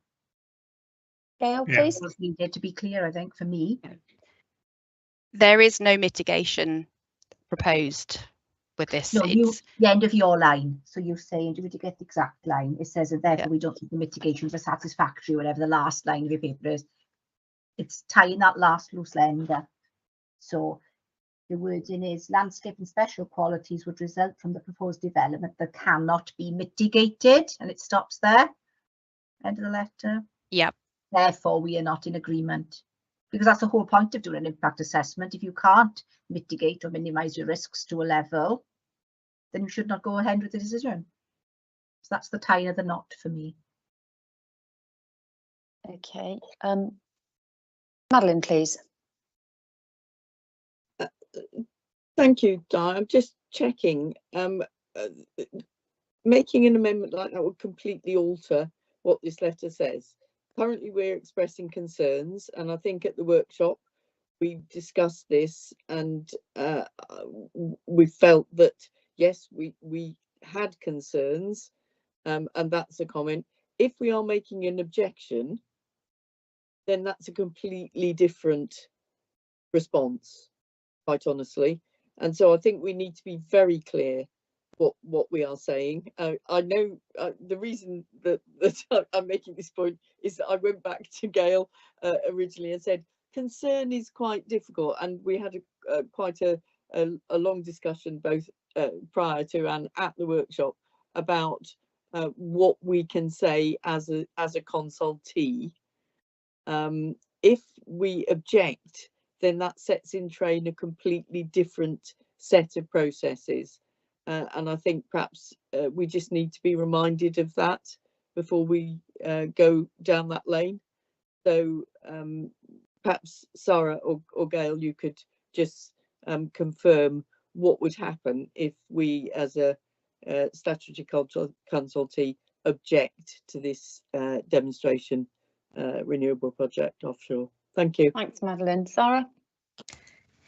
Gail, please.
Was needed to be clear, I think, for me.
There is no mitigation proposed with this.
No, the end of your line. So you're saying, do we get the exact line? It says that therefore we don't think the mitigations are satisfactory, whatever the last line of your paper is. It's tying that last loose end up. So the wording is landscape and special qualities would result from the proposed development that cannot be mitigated, and it stops there. End of the letter.
Yep.
Therefore, we are not in agreement, because that's the whole point of doing an impact assessment. If you can't mitigate or minimise your risks to a level, then you should not go ahead with the decision. So that's the tie of the knot for me.
Okay. Madeline, please.
Thank you, Di. I'm just checking. Making an amendment like that would completely alter what this letter says. Currently, we're expressing concerns, and I think at the workshop we discussed this, and we felt that yes, we had concerns, and that's a comment. If we are making an objection, then that's a completely different response, quite honestly. And so I think we need to be very clear what we are saying. I know the reason that I'm making this point is that I went back to Gail originally and said concern is quite difficult, and we had quite a long discussion both prior to and at the workshop about what we can say as a consultee. If we object, then that sets in train a completely different set of processes. And I think perhaps we just need to be reminded of that before we go down that lane. So perhaps Sarah or Gail, you could just confirm what would happen if we, as a statutory consultee, object to this demonstration renewable project offshore. Thank you.
Thanks, Madeline. Sarah?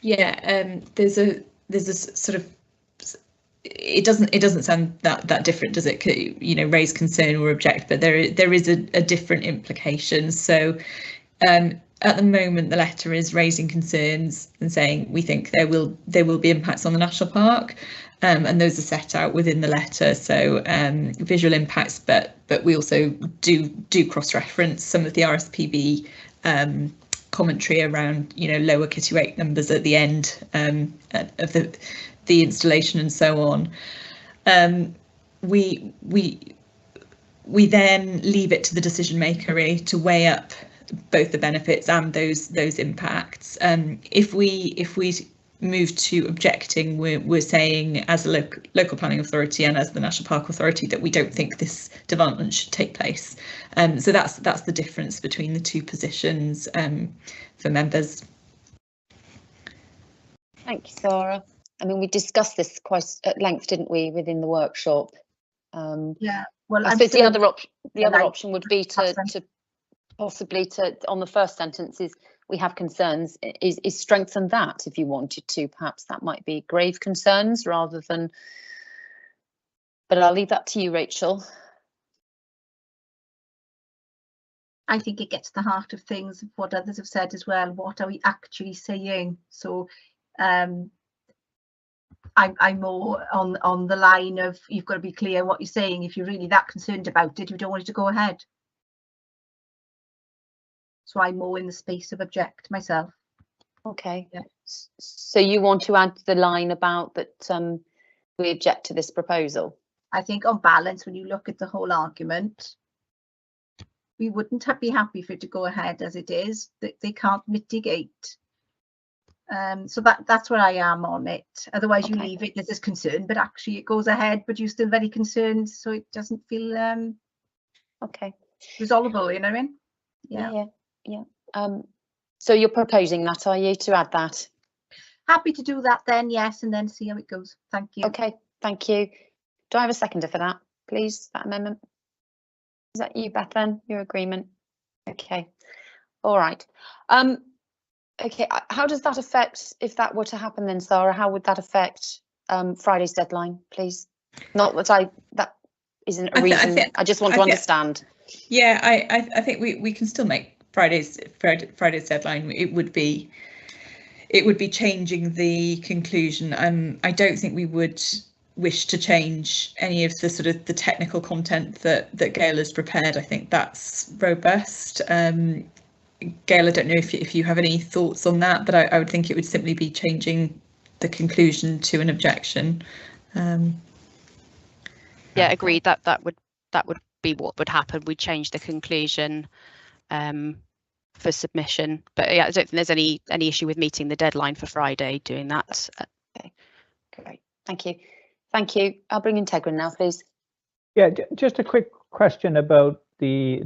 Yeah, there's a sort of, it doesn't sound that different, does it? You know, raise concern or object, but there is a different implication. So at the moment, the letter is raising concerns and saying we think there will be impacts on the national park, and those are set out within the letter. So visual impacts, but we also do cross-reference some of the RSPB commentary around, you know, lower kittiwake numbers at the end of the installation and so on. We then leave it to the decision maker to weigh up both the benefits and those impacts. If we move to objecting, we're saying as a local planning authority and as the National Park Authority that we don't think this development should take place. So that's the difference between the two positions for members.
Thank you, Sarah. I mean, we discussed this quite at length, didn't we, within the workshop?
Yeah. Well,
I suppose the other option would be to possibly on the first sentence is we have concerns is strengthen that if you wanted to. Perhaps that might be grave concerns rather than, but I'll leave that to you, Rachel.
I think it gets to the heart of things, what others have said as well. What are we actually saying? So I'm more on the line of you've got to be clear what you're saying. If you're really that concerned about it, you don't want it to go ahead. So I'm more in the space of object myself.
Okay. Yeah. So you want to add the line about that we object to this proposal?
I think on balance, when you look at the whole argument, we wouldn't be happy for it to go ahead as it is. They can't mitigate. So that's where I am on it. Otherwise, you leave it as concern, but actually it goes ahead, but you're still very concerned, so it doesn't feel resolvable. You know what I mean?
Yeah. So you're proposing that, are you, to add that?
Happy to do that then, yes, and then see how it goes. Thank you.
Okay, thank you. Do I have a seconder for that, please? That amendment. Is that you, Beth? Then your agreement. Okay. All right. Okay. How does that affect, if that were to happen, then, Sarah? How would that affect Friday's deadline, please? Not that that isn't a reason. I just want to understand.
Yeah, I think we can still make Friday's deadline. It would be changing the conclusion. I don't think we would wish to change any of the sort of the technical content that Gail has prepared. I think that's robust. Gail, I don't know if you have any thoughts on that, but I would think it would simply be changing the conclusion to an objection.
Yeah, agreed. That would be what would happen. We'd change the conclusion for submission, but yeah, I don't think there's any issue with meeting the deadline for Friday doing that.
Okay, great, thank you. I'll bring in Tegrin now, please.
Yeah, just a quick question about the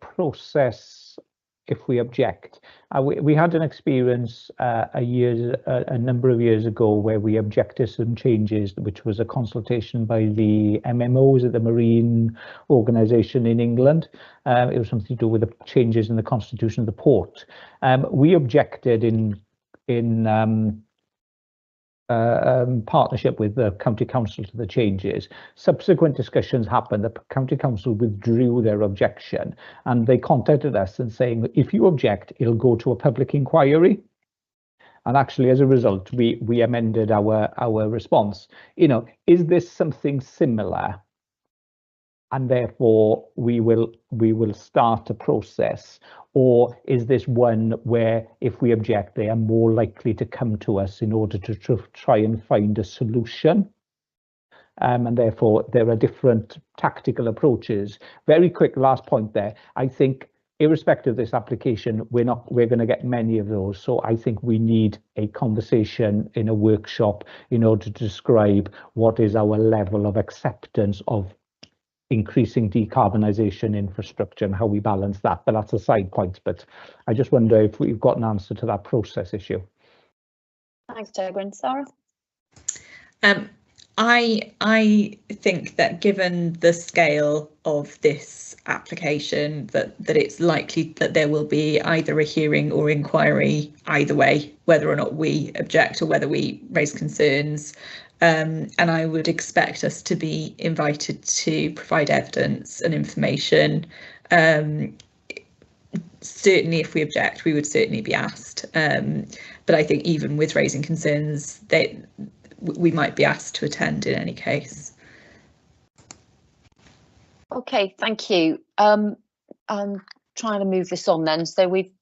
process if we object. We had an experience a number of years ago where we objected to some changes, which was a consultation by the MMOs at the Marine Organisation in England. It was something to do with the changes in the constitution of the port. We objected in partnership with the county council to the changes. Subsequent discussions happened. The county council withdrew their objection, and they contacted us and saying, if you object, it'll go to a public inquiry. And actually, as a result, we amended our response. You know, is this something similar? And therefore we will start a process, or is this one where if we object, they are more likely to come to us in order to try and find a solution? And therefore there are different tactical approaches. Very quick last point there. I think irrespective of this application, we're going to get many of those. So I think we need a conversation in a workshop in order to describe what is our level of acceptance of increasing decarbonisation infrastructure and how we balance that. But that's a side point. But I just wonder if we've got an answer to that process issue.
Thanks, Deborah. Sarah?
I think that given the scale of this application, that it's likely that there will be either a hearing or inquiry either way, whether or not we object or whether we raise concerns. And I would expect us to be invited to provide evidence and information. Certainly, if we object, we would certainly be asked. But I think even with raising concerns, we might be asked to attend in any case.
Okay, thank you. I'm trying to move this on then. So we've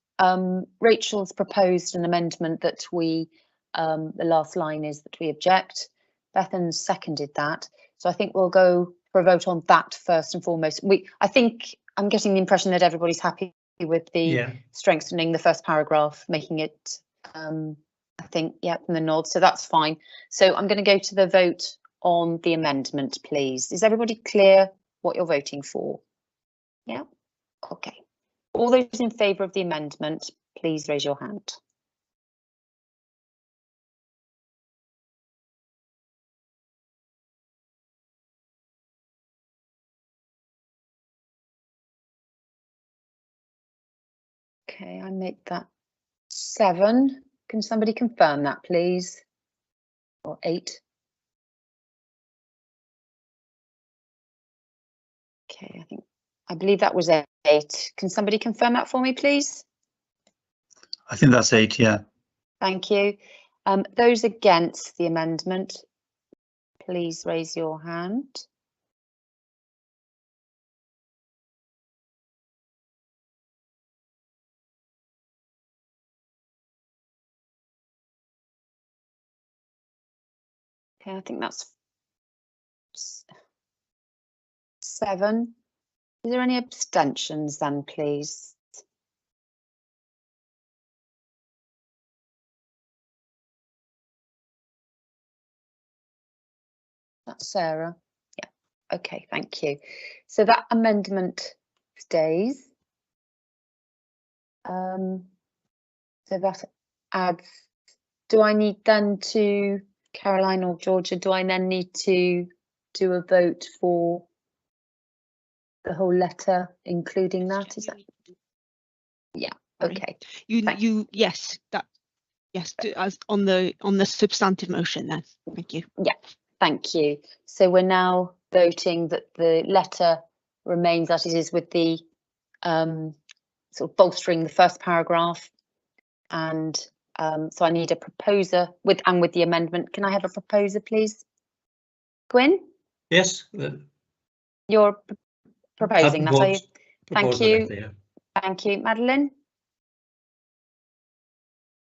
Rachel's proposed an amendment that we the last line is that we object. Bethan's seconded that. So I think we'll go for a vote on that first and foremost. I think I'm getting the impression that everybody's happy with the strengthening the first paragraph, making it I think, yeah, from the nod, so that's fine. So I'm going to go to the vote on the amendment, please. Is everybody clear what you're voting for? Yeah, okay. All those in favour of the amendment, please raise your hand. Okay, I make that 7. Can somebody confirm that, please? Or 8? Okay, I believe that was 8. Can somebody confirm that for me, please?
I think that's 8, yeah.
Thank you. Those against the amendment, please raise your hand. Okay, I think that's 7. Is there any abstentions then, please? That's Sarah. Yeah, okay, thank you. So that amendment stays. So that adds, do I need then to, Caroline or Georgia, do I then need to do a vote for the whole letter, including that? Is that? Yeah, okay.
Yes, as on the substantive motion then. Thank you.
Yeah, thank you. So we're now voting that the letter remains as it is with the sort of bolstering the first paragraph, and so I need a proposer with the amendment. Can I have a proposer, please? Gwyn?
Yes.
You're proposing that, are you? Thank you.
Letter, yeah.
Thank you, Madeline.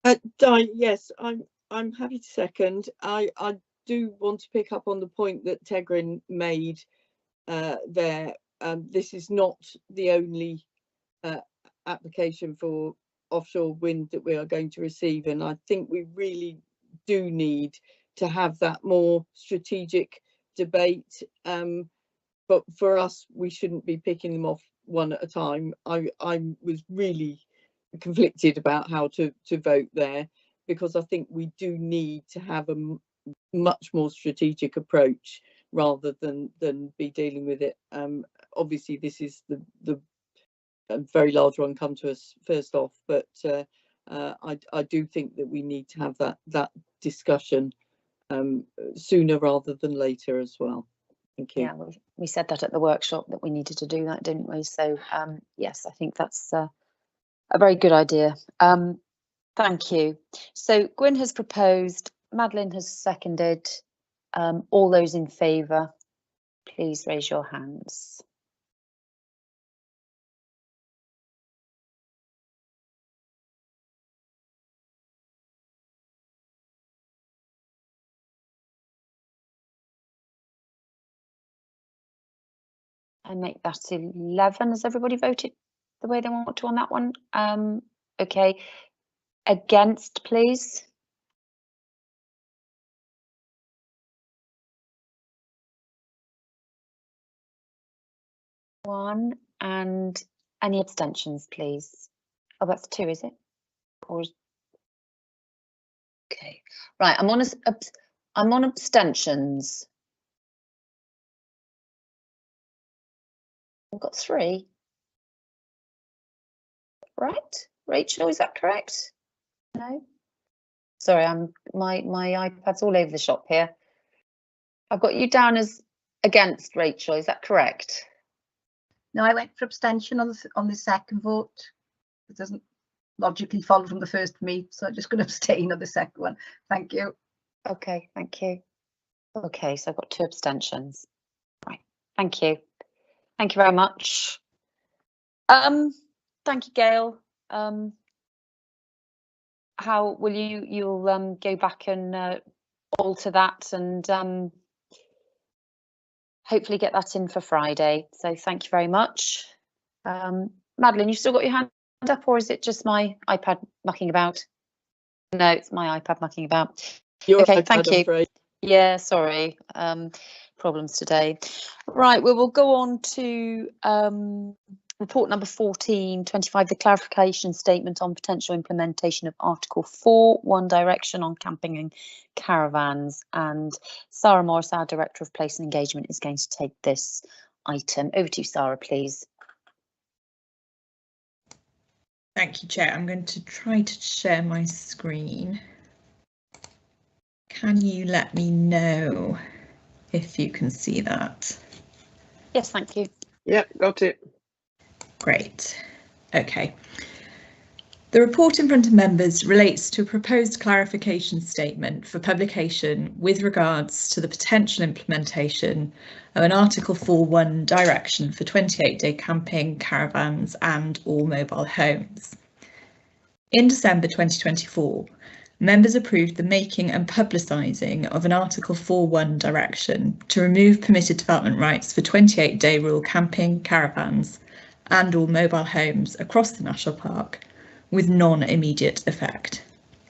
Di, yes, I'm happy to second. I do want to pick up on the point that Tegrin made there. This is not the only application for offshore wind that we are going to receive, and I think we really do need to have that more strategic debate. But for us, we shouldn't be picking them off one at a time. I was really conflicted about how to vote there, because I think we do need to have a much more strategic approach rather than be dealing with it. Obviously, this is the very large one come to us first off, but I do think that we need to have that discussion sooner rather than later as well. Thank you.
Yeah, we said that at the workshop that we needed to do that, didn't we? So yes, I think that's a very good idea. Thank you. So Gwyn has proposed, Madeline has seconded. All those in favour, please raise your hands. I make that 11. Has everybody voted the way they want to on that one? Okay. Against, please. One, and any abstentions, please? Oh, that's two, is it? Or okay, right. I'm on abstentions. I've got three. Right, Rachel, is that correct? No. Sorry, my iPad's all over the shop here. I've got you down as against, Rachel. Is that correct?
No, I went for abstention on the second vote. It doesn't logically follow from the first for me, so I'm just going to abstain on the second one. Thank you.
Okay, thank you. Okay, so I've got two abstentions. Right, thank you. Thank you very much. Thank you, Gail. How will you'll go back and alter that and hopefully get that in for Friday. So thank you very much. Madeline, you still got your hand up, or is it just my iPad mucking about? No, it's my iPad mucking about. Okay, thank you. Yeah, sorry. Problems today. Right, we will go on to report number 1425, the clarification statement on potential implementation of Article 4, One Direction on camping and caravans. And Sarah Morris, our Director of Place and Engagement, is going to take this item. Over to you, Sarah, please.
Thank you, Chair. I'm going to try to share my screen. Can you let me know if you can see that?
Yes, thank you.
Yep, got it.
Great. OK. The report in front of members relates to a proposed clarification statement for publication with regards to the potential implementation of an Article 4.1 direction for 28-day camping, caravans and or mobile homes. In December 2024, members approved the making and publicising of an Article 4.1 direction to remove permitted development rights for 28-day rural camping, caravans and or mobile homes across the National Park with non-immediate effect.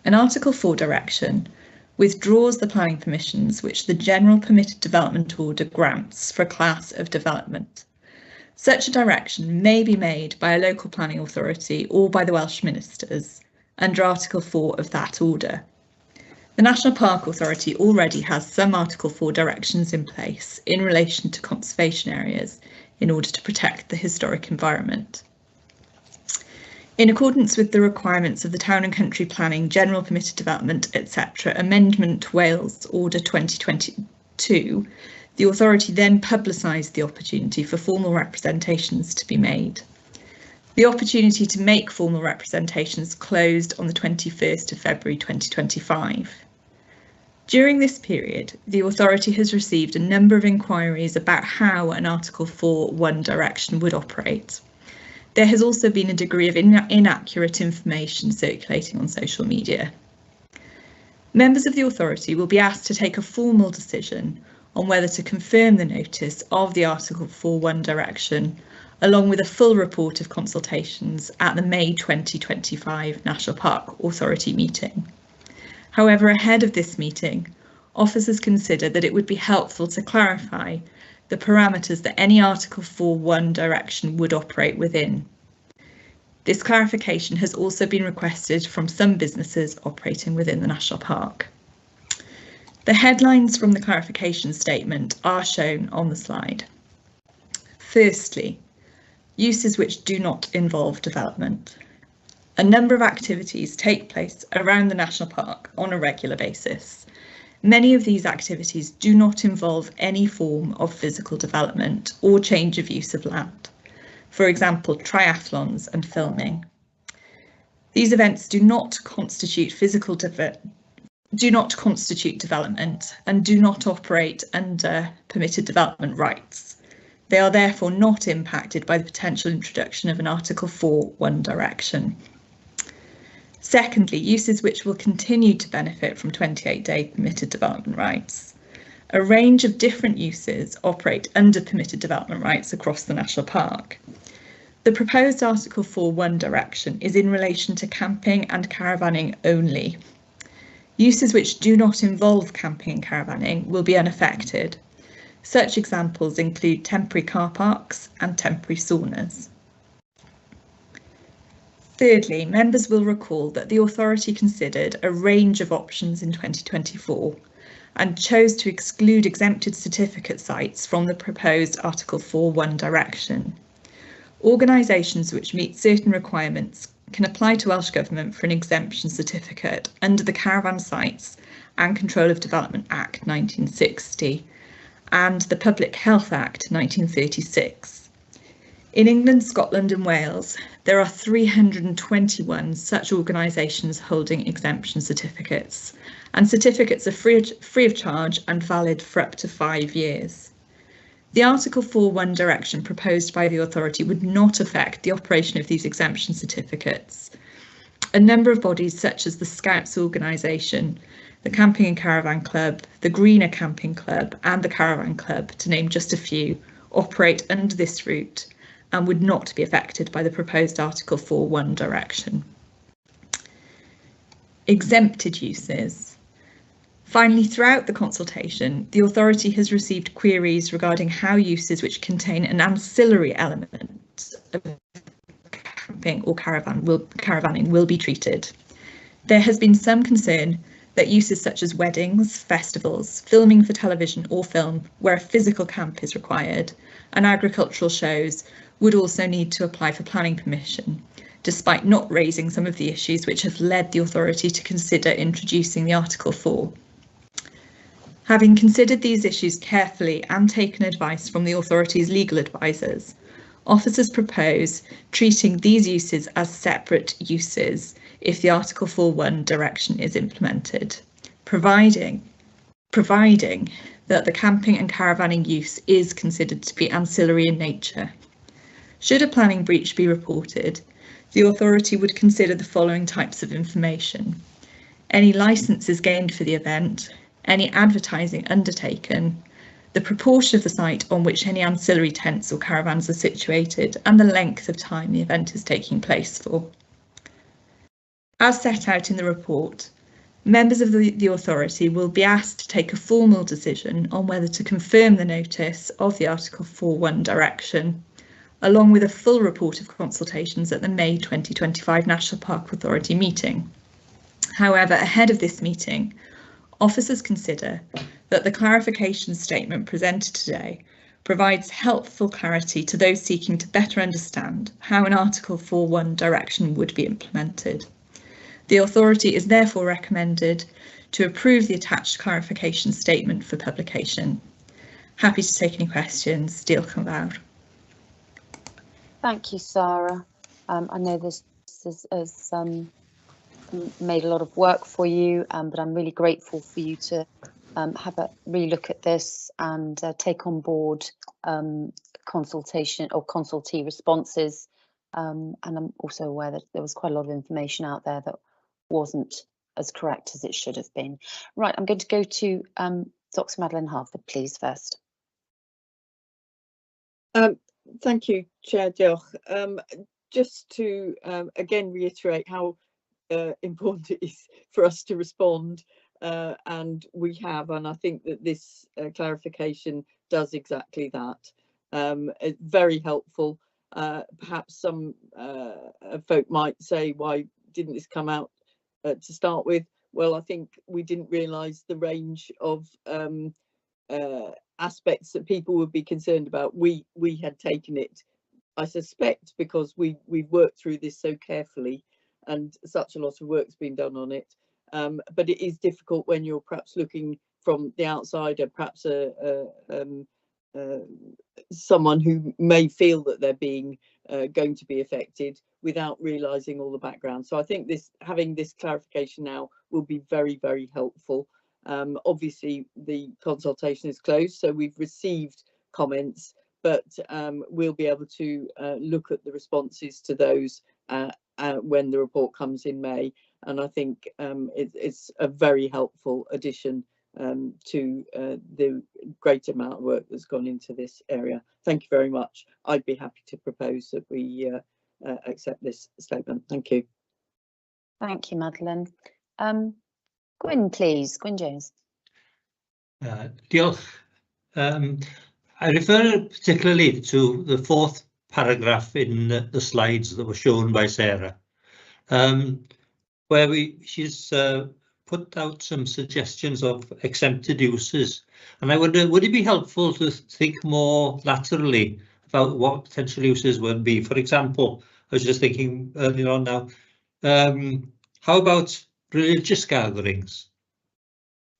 An Article 4 direction withdraws the planning permissions which the General Permitted Development Order grants for a class of development. Such a direction may be made by a local planning authority or by the Welsh Ministers under Article 4 of that order. The National Park Authority already has some Article 4 directions in place in relation to conservation areas in order to protect the historic environment. In accordance with the requirements of the Town and Country Planning, General Permitted Development, etc. Amendment Wales Order 2022, the authority then publicised the opportunity for formal representations to be made. The opportunity to make formal representations closed on the 21st of February 2025. During this period, the authority has received a number of inquiries about how an Article 4.1 direction would operate. There has also been a degree of inaccurate information circulating on social media. Members of the authority will be asked to take a formal decision on whether to confirm the notice of the Article 4.1 direction, along with a full report of consultations at the May 2025 National Park Authority meeting. However, ahead of this meeting, officers considered that it would be helpful to clarify the parameters that any Article 4.1 direction would operate within. This clarification has also been requested from some businesses operating within the National Park. The headlines from the clarification statement are shown on the slide. Firstly, uses which do not involve development. A number of activities take place around the National Park on a regular basis. Many of these activities do not involve any form of physical development or change of use of land. For example, triathlons and filming. These events do not constitute development and do not operate under permitted development rights. They are therefore not impacted by the potential introduction of an Article 4.1 direction. Secondly, uses which will continue to benefit from 28-day permitted development rights. A range of different uses operate under permitted development rights across the National Park. The proposed Article 4.1 direction is in relation to camping and caravanning only. Uses which do not involve camping and caravanning will be unaffected. Such examples include temporary car parks and temporary saunas. Thirdly, members will recall that the authority considered a range of options in 2024 and chose to exclude exempted certificate sites from the proposed Article 4.1 direction. Organisations which meet certain requirements can apply to Welsh Government for an exemption certificate under the Caravan Sites and Control of Development Act 1960 and the Public Health Act 1936. In England, Scotland and Wales, there are 321 such organisations holding exemption certificates, and certificates are free of charge and valid for up to 5 years. The Article 4.1 direction proposed by the authority would not affect the operation of these exemption certificates. A number of bodies such as the Scouts organisation, the Camping and Caravan Club, the Greener Camping Club and the Caravan Club, to name just a few, operate under this route and would not be affected by the proposed Article 4.1 direction. Exempted uses. Finally, throughout the consultation, the authority has received queries regarding how uses which contain an ancillary element of camping or caravanning will be treated. There has been some concern that uses such as weddings, festivals, filming for television or film where a physical camp is required, and agricultural shows would also need to apply for planning permission, despite not raising some of the issues which have led the authority to consider introducing the Article 4. Having considered these issues carefully and taken advice from the authority's legal advisors, officers propose treating these uses as separate uses if the Article 4.1 direction is implemented, providing that the camping and caravanning use is considered to be ancillary in nature. Should a planning breach be reported, the authority would consider the following types of information: any licences gained for the event, any advertising undertaken, the proportion of the site on which any ancillary tents or caravans are situated, and the length of time the event is taking place for. As set out in the report, members of the authority will be asked to take a formal decision on whether to confirm the notice of the Article 4.1 direction, along with a full report of consultations at the May 2025 National Park Authority meeting. However, ahead of this meeting, officers consider that the clarification statement presented today provides helpful clarity to those seeking to better understand how an Article 4.1 direction would be implemented. The authority is therefore recommended to approve the attached clarification statement for publication. Happy to take any questions. Diolch yn fawr.
Thank you, Sarah. I know this has made a lot of work for you, but I'm really grateful for you to have a relook at this and take on board consultation or consultee responses. And I'm also aware that there was quite a lot of information out there that wasn't as correct as it should have been. Right, I'm going to go to Dr. Madeline Harford, please, first.
Thank you, Chair Diolch. Just to again reiterate how important it is for us to respond, and we have, and I think that this clarification does exactly that. It's very helpful. Perhaps some folk might say, why didn't this come out to start with? Well, I think we didn't realise the range of aspects that people would be concerned about. We had taken it, I suspect, because we've worked through this so carefully and such a lot of work's been done on it. But it is difficult when you're perhaps looking from the outsider, perhaps someone who may feel that they're being going to be affected without realising all the background. So I think having this clarification now will be very, very helpful. Obviously, the consultation is closed, so we've received comments, but we'll be able to look at the responses to those when the report comes in May. And I think it's a very helpful addition to the great amount of work that's gone into this area. Thank you very much. I'd be happy to propose that we accept this statement. Thank you.
Thank you, Madeleine. Gwyn, please. Gwyn Jones.
Diolch. I refer particularly to the fourth paragraph in the slides that were shown by Sarah, where she's put out some suggestions of exempted uses. And I wonder, would it be helpful to think more laterally about what potential uses would be? For example, I was just thinking earlier on now, how about religious gatherings?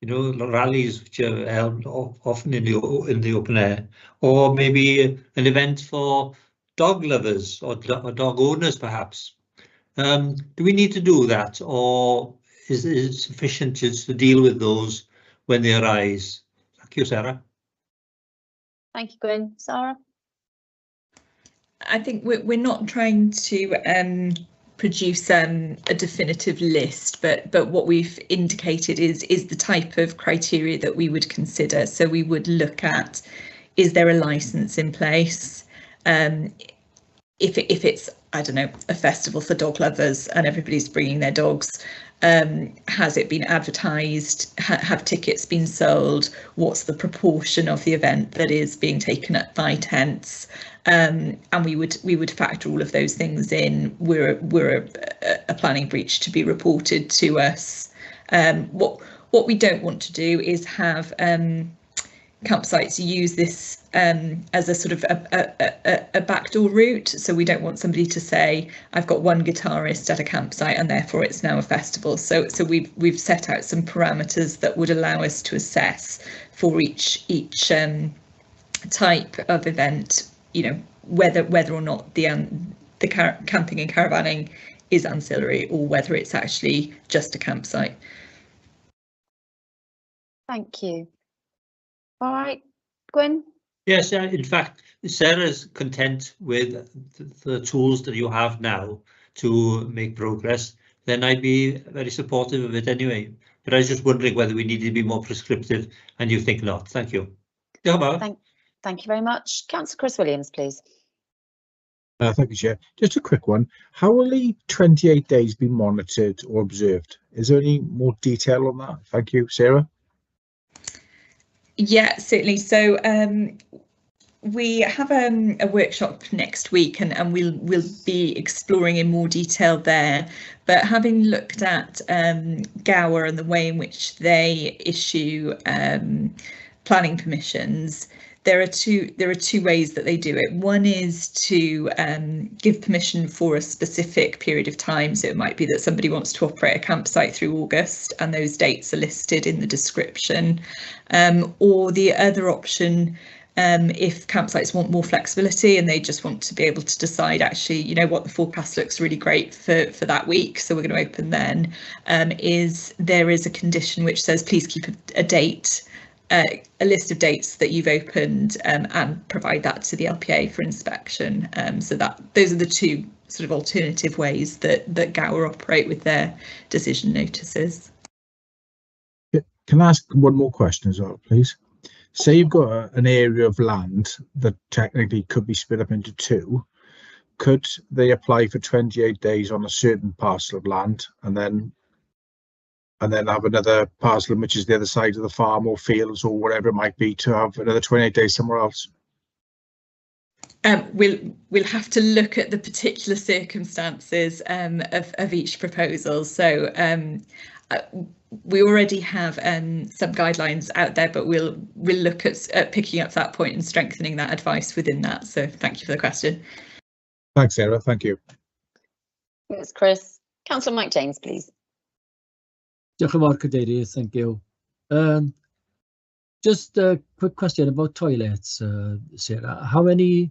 You know, rallies which are held often in the open air, or maybe an event for dog lovers or dog owners, perhaps. Do we need to do that, or is it sufficient just to deal with those when they arise? Thank you, Sarah.
Thank you, Gwyn. Sarah?
I think we're not trying to produce a definitive list, but what we've indicated is the type of criteria that we would consider. So we would look at, is there a license in place? If it's, I don't know, a festival for dog lovers and everybody's bringing their dogs, has it been advertised? Have tickets been sold? What's the proportion of the event that is being taken up by tents? And we would factor all of those things in. We're a planning breach to be reported to us. What we don't want to do is have campsites use this as a sort of a backdoor route. So we don't want somebody to say, I've got one guitarist at a campsite and therefore it's now a festival. So we've set out some parameters that would allow us to assess for each type of event, you know, whether or not the camping and caravanning is ancillary or whether it's actually just a campsite.
Thank you. All right, Gwyn?
Yes, in fact, Sarah's content with the tools that you have now to make progress, then I'd be very supportive of it anyway. But I was just wondering whether we need to be more prescriptive, and you think not. Thank you.
Thank you very much. Councillor Chris Williams, please.
Thank you, Chair. Just a quick one. How will the 28 days be monitored or observed? Is there any more detail on that? Thank you, Sarah.
Yeah, certainly. So we have a workshop next week, and we'll be exploring in more detail there. But having looked at Gower and the way in which they issue planning permissions, there are two ways that they do it. One is to give permission for a specific period of time. So it might be that somebody wants to operate a campsite through August, and those dates are listed in the description. Or the other option, if campsites want more flexibility and they just want to be able to decide, actually, you know what, the forecast looks really great for that week, so we're going to open then, is there is a condition which says please keep a date, a list of dates that you've opened, and provide that to the LPA for inspection. So that those are the two sort of alternative ways that Gower operate with their decision notices.
Can I ask one more question as well, please? Say you've got an area of land that technically could be split up into two. Could they apply for 28 days on a certain parcel of land and then have another parcel which is the other side of the farm or fields or whatever it might be to have another 28 days somewhere else?
We'll have to look at the particular circumstances of each proposal. So we already have some guidelines out there, but we'll look at picking up that point and strengthening that advice within that. So thank you for the question.
Thanks, Sarah. Thank you.
Thanks, Chris. Councillor Mike James, please.
Diolch yn fawr, Cadeirydd, thank you. Just a quick question about toilets, Sarah. How many,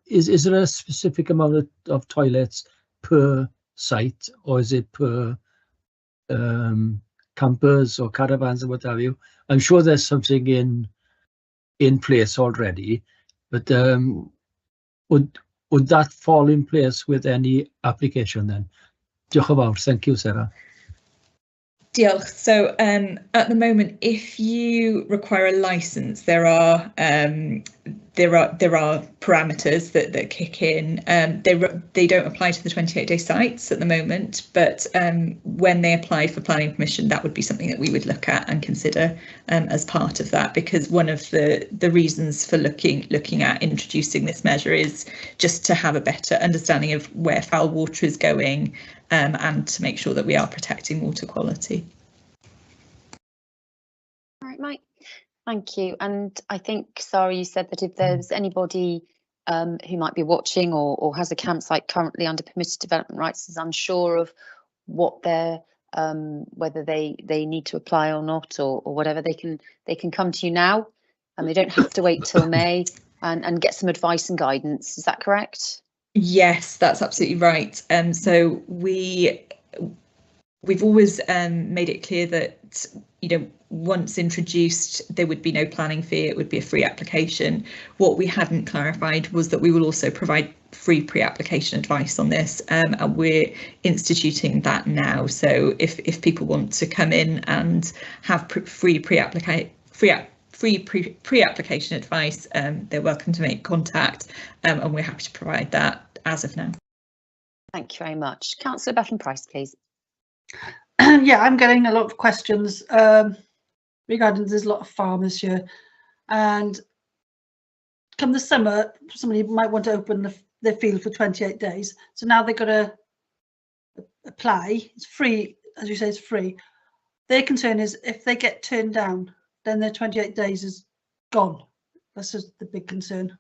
is there a specific amount of toilets per site, or is it per campers or caravans or what have you? I'm sure there's something in place already, but would that fall in place with any application then? Diolch yn fawr, thank you, Sarah.
Diolch. So at the moment, if you require a license, there are parameters that kick in. They don't apply to the 28-day sites at the moment, but when they apply for planning permission, that would be something that we would look at and consider as part of that, because one of the reasons for looking at introducing this measure is just to have a better understanding of where foul water is going, and to make sure that we are protecting water quality.
All right, Mike. Thank you. And I think, Sarah, you said that if there's anybody who might be watching or has a campsite currently under permitted development rights is unsure of what their whether they need to apply or not, or whatever, they can come to you now, and they don't have to wait till May and get some advice and guidance. Is that correct?
Yes, that's absolutely right. So we've always made it clear that, you know, once introduced, there would be no planning fee. It would be a free application. What we hadn't clarified was that we will also provide free pre-application advice on this, and we're instituting that now. So if people want to come in and have free pre-application advice, they're welcome to make contact, and we're happy to provide that as of now.
Thank you very much. Councillor Bethan-Price, please.
Yeah, I'm getting a lot of questions regarding there's a lot of farmers here, and come the summer, somebody might want to open their field for 28 days. So now they've got to apply. It's free, as you say, it's free. Their concern is if they get turned down, then their 28 days is gone. That's just the big concern.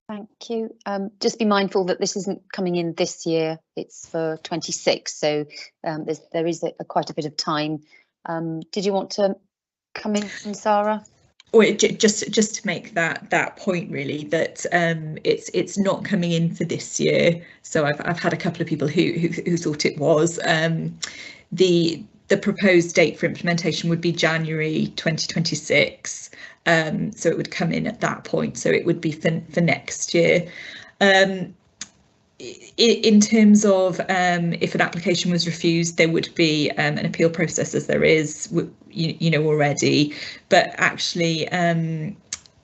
Thank you. Just be mindful that this isn't coming in this year, it's for 26, so there is quite a bit of time. Did you want to come in, Sarah?
Or just to make that point, really, that it's not coming in for this year. So I've had a couple of people who thought it was. The proposed date for implementation would be January 2026. So it would come in at that point. So it would be for next year. In terms of if an application was refused, there would be an appeal process, as there is, you know, already. But actually,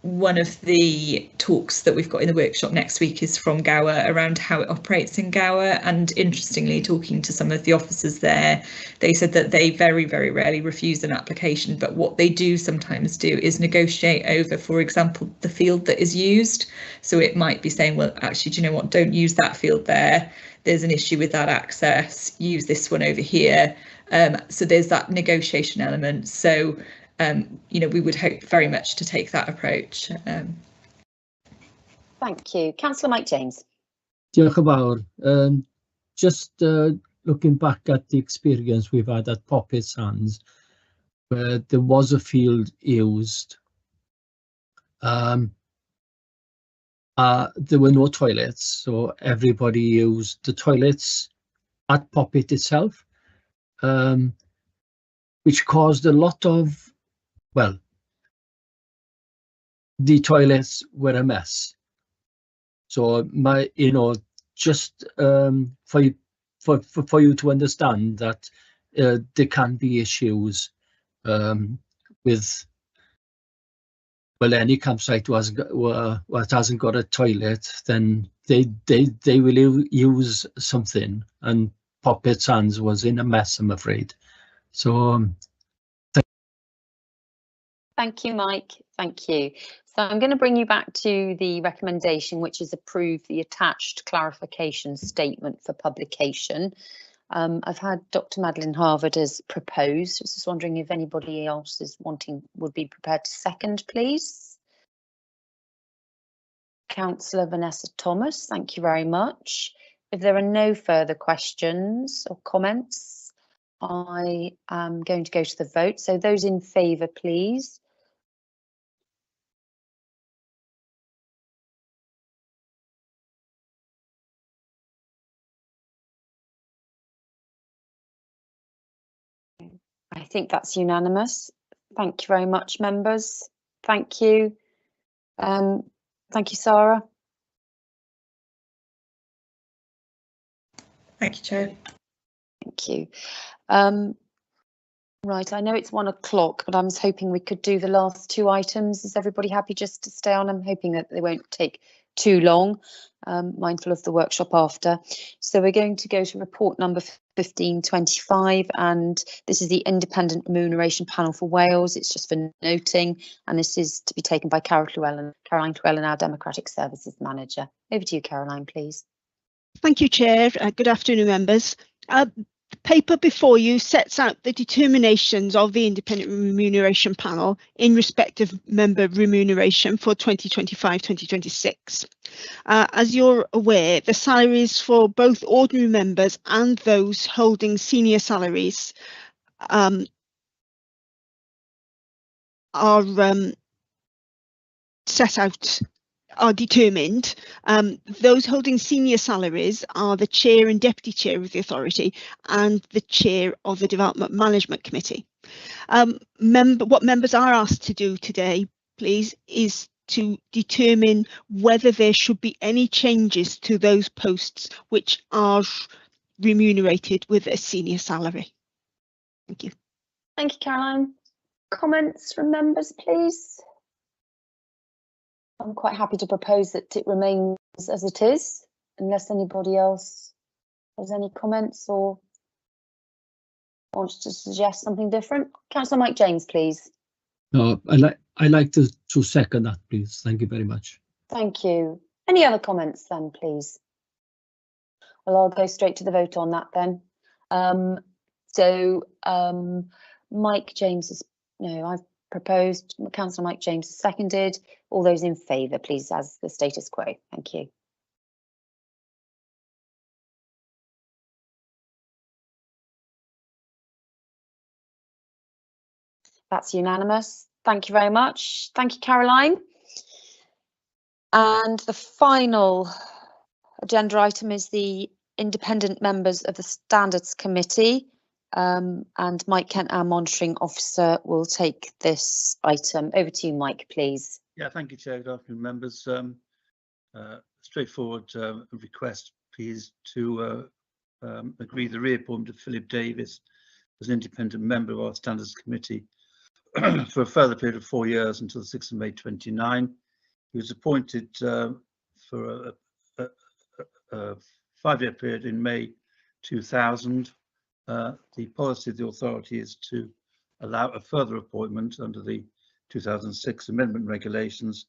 one of the talks that we've got in the workshop next week is from Gower, around how it operates in Gower. And interestingly, talking to some of the officers there, they said that they very, very rarely refuse an application, but what they do sometimes do is negotiate over, for example, the field that is used. So it might be saying, well, actually, do you know what, don't use that field there. There's an issue with that access, use this one over here. So there's that negotiation element. So you know, we would hope very much to take that approach.
Thank you. Councillor Mike James.
Diolch yn fawr. Just looking back at the experience we've had at Poppet Sands, where there was a field used, there were no toilets, so everybody used the toilets at Poppet itself, which caused a lot of, well, the toilets were a mess. So you know, just for you to understand that there can be issues with, well, any campsite that hasn't got a toilet, then they will use something, and Poppet Sands was in a mess, I'm afraid. So.
Thank you, Mike. Thank you. So I'm going to bring you back to the recommendation, which is approve the attached clarification statement for publication. I've had Dr. Madeline Harvard as proposed. I was just wondering if anybody else would be prepared to second, please. Councillor Vanessa Thomas, thank you very much. If there are no further questions or comments, I am going to go to the vote. So those in favour, please. I think that's unanimous. Thank you very much, members. Thank you. Thank you, Sarah.
Thank you, Chair.
Thank you. Right, I know it's 1 o'clock, but I was hoping we could do the last 2 items. Is everybody happy just to stay on? I'm hoping that they won't take too long, mindful of the workshop after. So we're going to go to report number 1525, and this is the Independent Remuneration Panel for Wales. It's just for noting, and this is to be taken by Caroline Llewellyn, our Democratic Services Manager. Over to you, Caroline, please.
Thank you, Chair. Good afternoon, members. The paper before you sets out the determinations of the Independent Remuneration Panel in respect of member remuneration for 2025-2026. As you're aware, the salaries for both ordinary members and those holding senior salaries are set out, are determined. Those holding senior salaries are the chair and deputy chair of the authority and the chair of the Development Management Committee. What members are asked to do today, please, is to determine whether there should be any changes to those posts which are remunerated with a senior salary. Thank you.
Thank you, Caroline. Comments from members, please? I'm quite happy to propose that it remains as it is, unless anybody else has any comments or wants to suggest something different. Councillor Mike James, please.
No, I like to second that, please. Thank you very much.
Thank you. Any other comments then, please? Well, I'll go straight to the vote on that then. Mike James has, no, I've proposed, Councillor Mike James has seconded. All those in favour, please, as the status quo. Thank you. That's unanimous. Thank you very much. Thank you, Caroline. And the final agenda item is the independent members of the Standards Committee. And Mike Kent, our monitoring officer, will take this item. Over to you, Mike, please.
Yeah, thank you, Chair. Good afternoon, members. Straightforward request, please, to agree the reappointment of Philip Davis as an independent member of our Standards Committee for a further period of 4 years until the 6th of May 29. He was appointed for a 5-year period in May 2000. The policy of the authority is to allow a further appointment under the 2006 amendment regulations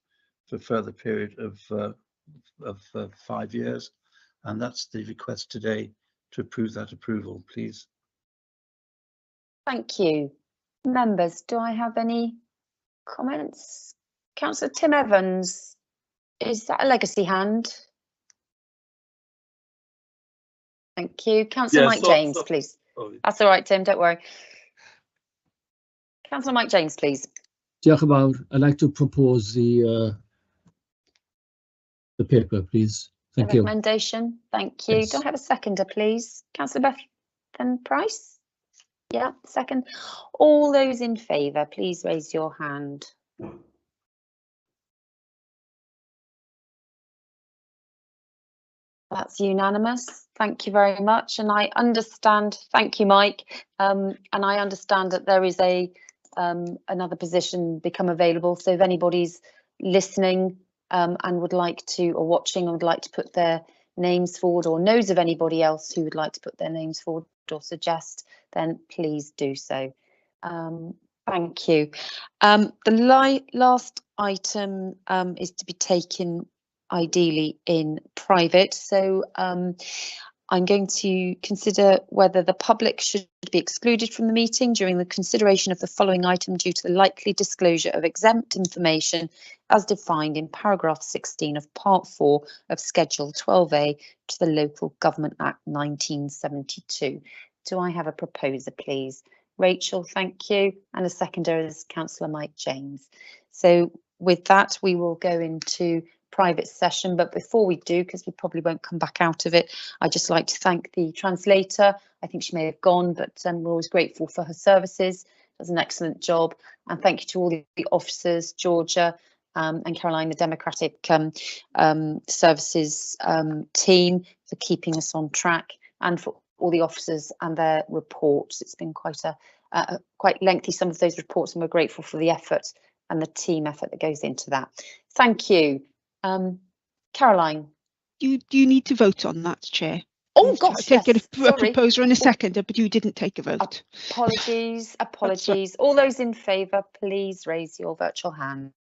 for a further period of 5 years, and that's the request today, to approve that approval, please.
Thank you. Members, do I have any comments? Councillor Tim Evans, is that a legacy hand? Thank you. Councillor Mike James, please. That's all right, Tim, don't worry. Councillor Mike James, please.
Diolch yn fawr. I'd like to propose the paper, please. Thank you.
Recommendation. Thank you.
Yes.
Do I have a seconder, please? Councillor Bethan Price? Yeah, second. All those in favour, please raise your hand. That's unanimous. Thank you very much. And I understand, thank you, Mike. And I understand that there is a another position become available. So if anybody's listening and would like to, or watching and would like to put their names forward, or knows of anybody else who would like to put their names forward or suggest, then please do so. Thank you. The last item is to be taken ideally in private. So I'm going to consider whether the public should be excluded from the meeting during the consideration of the following item due to the likely disclosure of exempt information as defined in paragraph 16 of part 4 of Schedule 12A to the Local Government Act 1972. Do I have a proposer, please? Rachel, thank you. And a seconder is Councillor Mike James. So with that, we will go into private session, but before we do, because we probably won't come back out of it, I'd just like to thank the translator. I think she may have gone, but we're always grateful for her services. Does an excellent job. And thank you to all the officers, Georgia and Caroline, the Democratic Services team, for keeping us on track, and for all the officers and their reports. It's been quite quite lengthy, some of those reports, and we're grateful for the effort and the team effort that goes into that. Thank you. Caroline.
Do you need to vote on that, Chair?
Oh gosh, yes.
Take a
Sorry.
proposer and a seconder, but you didn't take a vote.
Apologies, apologies. All those in favour, please raise your virtual hand.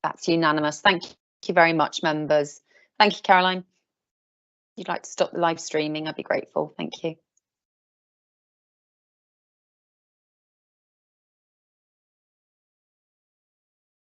That's unanimous. Thank you very much, members. Thank you, Caroline. If you'd like to stop the live streaming, I'd be grateful. Thank you.